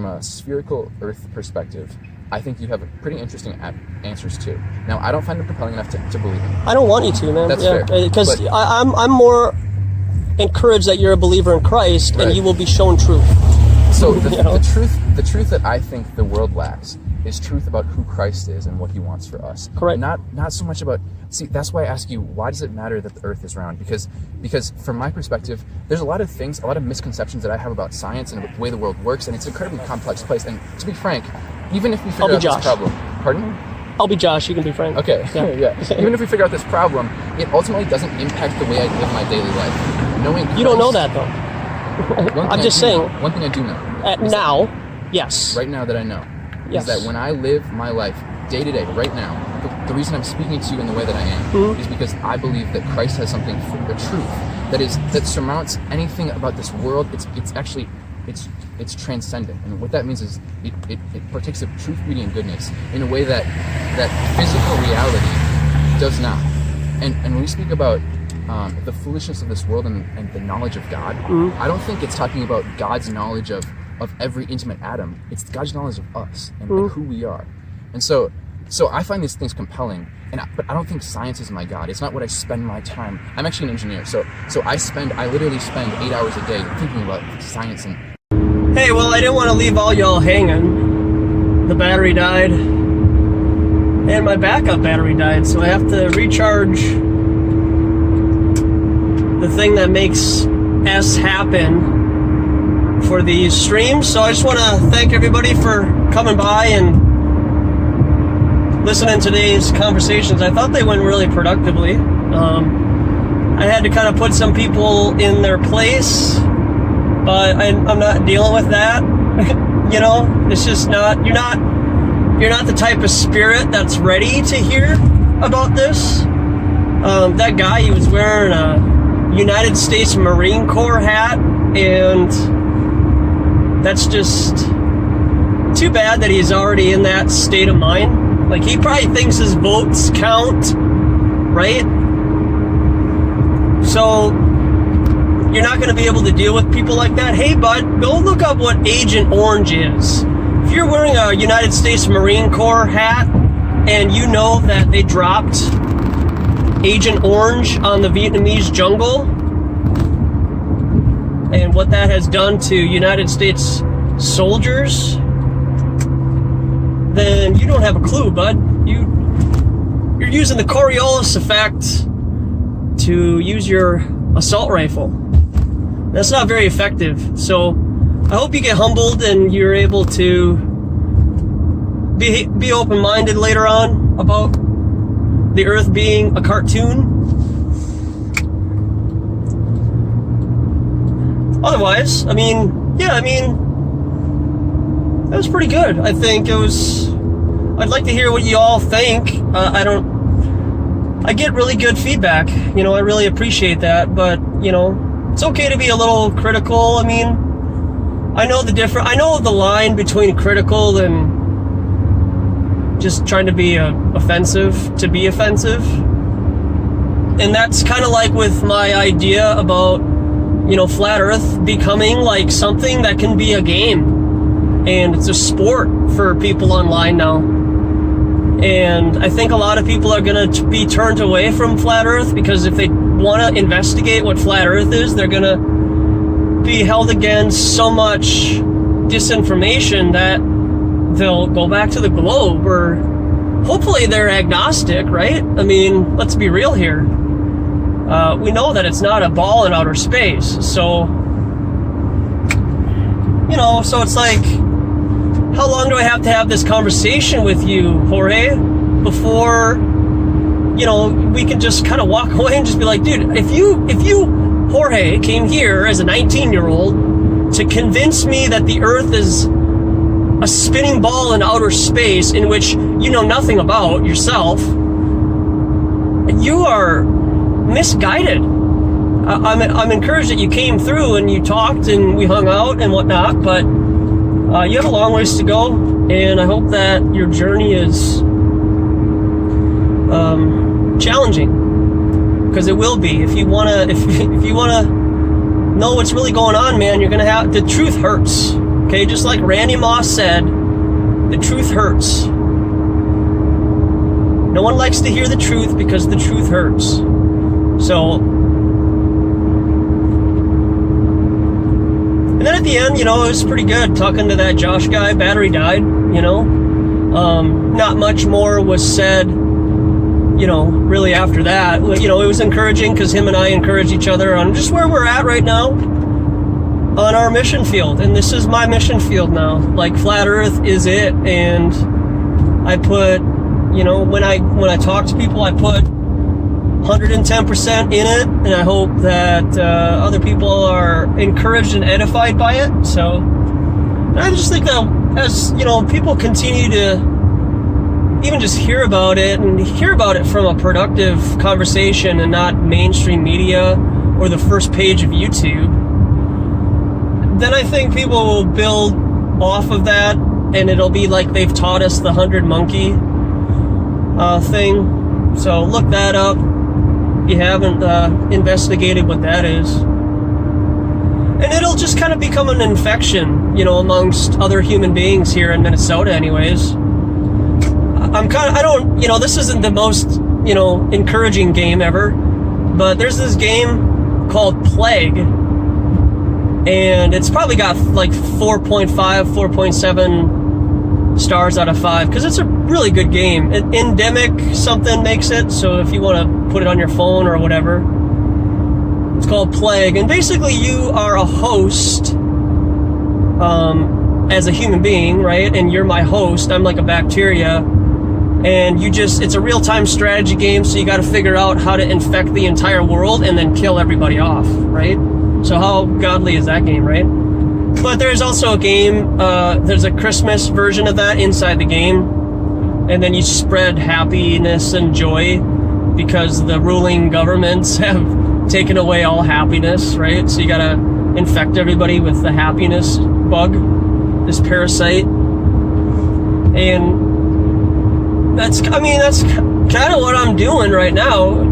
S13: a spherical earth perspective, I think you have pretty interesting answers to. Now, I don't find them compelling enough to believe in.
S1: I don't want you to, man.
S13: That's fair.
S1: Because I'm more... encourage that you're a believer in Christ,
S13: Right.
S1: and you will be shown truth.
S13: So the truth that I think the world lacks is truth about who Christ is and what he wants for us.
S1: Correct.
S13: Not so much about, see, that's why I ask you, why does it matter that the earth is round? Because from my perspective, there's a lot of things, a lot of misconceptions that I have about science and the way the world works, and it's an incredibly complex place. And to be frank, even if we figure out this problem, pardon?
S1: I'll be Josh, you can be Frank.
S13: Okay, yeah. Even if we figure out this problem, it ultimately doesn't impact the way I live my daily life. Knowing Christ,
S1: You don't know that, though. I'm just saying.
S13: One thing I do know.
S1: Now, yes.
S13: Right now that I know.
S1: Yes.
S13: Is that when I live my life day to day, right now, the reason I'm speaking to you in the way that I am is because I believe that Christ has something, the truth, that surmounts anything about this world. It's actually transcendent, and what that means is it partakes of truth, beauty, and goodness in a way that physical reality does not. And when we speak about the foolishness of this world and the knowledge of God, I don't think it's talking about God's knowledge of every intimate atom. It's God's knowledge of us and who we are. And so I find these things compelling, but I don't think science is my God. It's not what I spend my time. I'm actually an engineer, so I literally spend 8 hours a day thinking about science. And
S1: Hey, well, I didn't want to leave all y'all hanging. The battery died, and my backup battery died, so I have to recharge the thing that makes S happen for these streams. So I just want to thank everybody for coming by and listening to today's conversations. I thought they went really productively. I had to kind of put some people in their place, but I'm not dealing with that. You know, it's just not, you're not the type of spirit that's ready to hear about this. That guy, he was wearing a United States Marine Corps hat, and that's just too bad that he's already in that state of mind. Like, he probably thinks his votes count, right? So you're not going to be able to deal with people like that. Hey, bud, go look up what Agent Orange is. If you're wearing a United States Marine Corps hat and you know that they dropped Agent Orange on the Vietnamese jungle and what that has done to United States soldiers, then you don't have a clue, bud. You're using the Coriolis effect to use your assault rifle. That's not very effective. So I hope you get humbled and you're able to be open-minded later on about the Earth being a cartoon. Otherwise, that was pretty good. I think it was. I'd like to hear what you all think. I get really good feedback. You know, I really appreciate that. But you know, it's okay to be a little critical. I mean, I know the line between critical and just trying to be offensive to be offensive. And that's kind of like with my idea about, you know, flat Earth becoming like something that can be a game. And it's a sport for people online now. And I think a lot of people are going to be turned away from flat Earth because if they want to investigate what flat Earth is, they're going to be held against so much disinformation that they'll go back to the globe, or hopefully they're agnostic, right? I mean, let's be real here. We know that it's not a ball in outer space, so, you know, so it's like, how long do I have to have this conversation with you, Jorge, before, you know, we can just kind of walk away and just be like, dude, if you, Jorge, came here as a 19-year-old to convince me that the Earth is a spinning ball in outer space in which you know nothing about yourself, you are misguided. I'm encouraged that you came through and you talked and we hung out and whatnot, but you have a long ways to go, and I hope that your journey is challenging, because it will be. If you wanna know what's really going on, man, you're gonna have, the truth hurts. Okay, just like Randy Moss said, the truth hurts. No one likes to hear the truth because the truth hurts. So then at the end, you know, it was pretty good talking to that Josh guy. Battery died, you know. Not much more was said, you know, really after that. You know, it was encouraging because him and I encouraged each other on just where we're at right now on our mission field. And this is my mission field now. Like, flat Earth is it. And I put, you know, when I talk to people, I put 110% in it, and I hope that other people are encouraged and edified by it. So, and I just think that as, you know, people continue to even just hear about it and hear about it from a productive conversation and not mainstream media or the first page of YouTube, then I think people will build off of that, and it'll be like they've taught us the 100 monkey thing. So look that up. You haven't investigated what that is, and it'll just kind of become an infection, you know, amongst other human beings here in Minnesota anyways. I don't, you know, this isn't the most, you know, encouraging game ever, but there's this game called Plague, and it's probably got like 4.5, 4.7 stars out of 5, because it's a really good game. Endemic something makes it, so if you want to put it on your phone or whatever, it's called Plague. And basically you are a host as a human being, right? And you're my host. I'm like a bacteria, and it's a real-time strategy game, so you got to figure out how to infect the entire world and then kill everybody off, right? So how godly is that game, right? But there's also a game, there's a Christmas version of that inside the game, and then you spread happiness and joy because the ruling governments have taken away all happiness, right? So you gotta infect everybody with the happiness bug, this parasite. And that's kind of what I'm doing right now,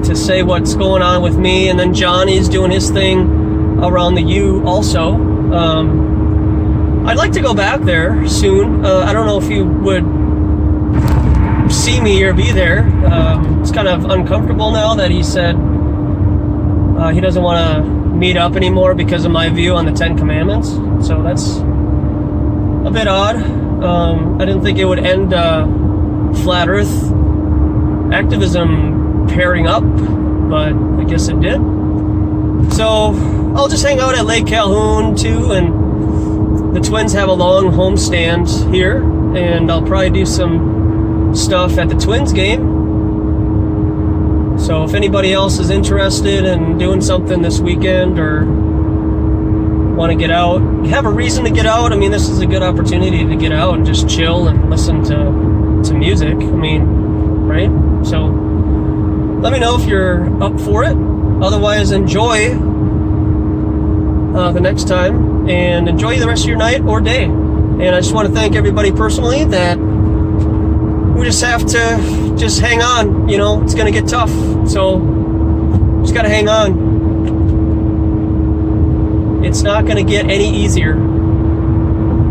S1: to say what's going on with me. And then Johnny's doing his thing around the U also. I'd like to go back there soon. I don't know if you would see me or be there. It's kind of uncomfortable now that he said he doesn't want to meet up anymore because of my view on the 10 Commandments. So that's a bit odd. I didn't think it would end flat Earth activism pairing up, but I guess it did. So I'll just hang out at Lake Calhoun too, and the Twins have a long homestand here, and I'll probably do some stuff at the Twins game. So if anybody else is interested in doing something this weekend or want to get out, have a reason to get out, I mean, this is a good opportunity to get out and just chill and listen to music. I mean, right? So let me know if you're up for it. Otherwise, enjoy the next time, and enjoy the rest of your night or day. And I just want to thank everybody personally that we just have to just hang on. You know, it's going to get tough, so just got to hang on. It's not going to get any easier.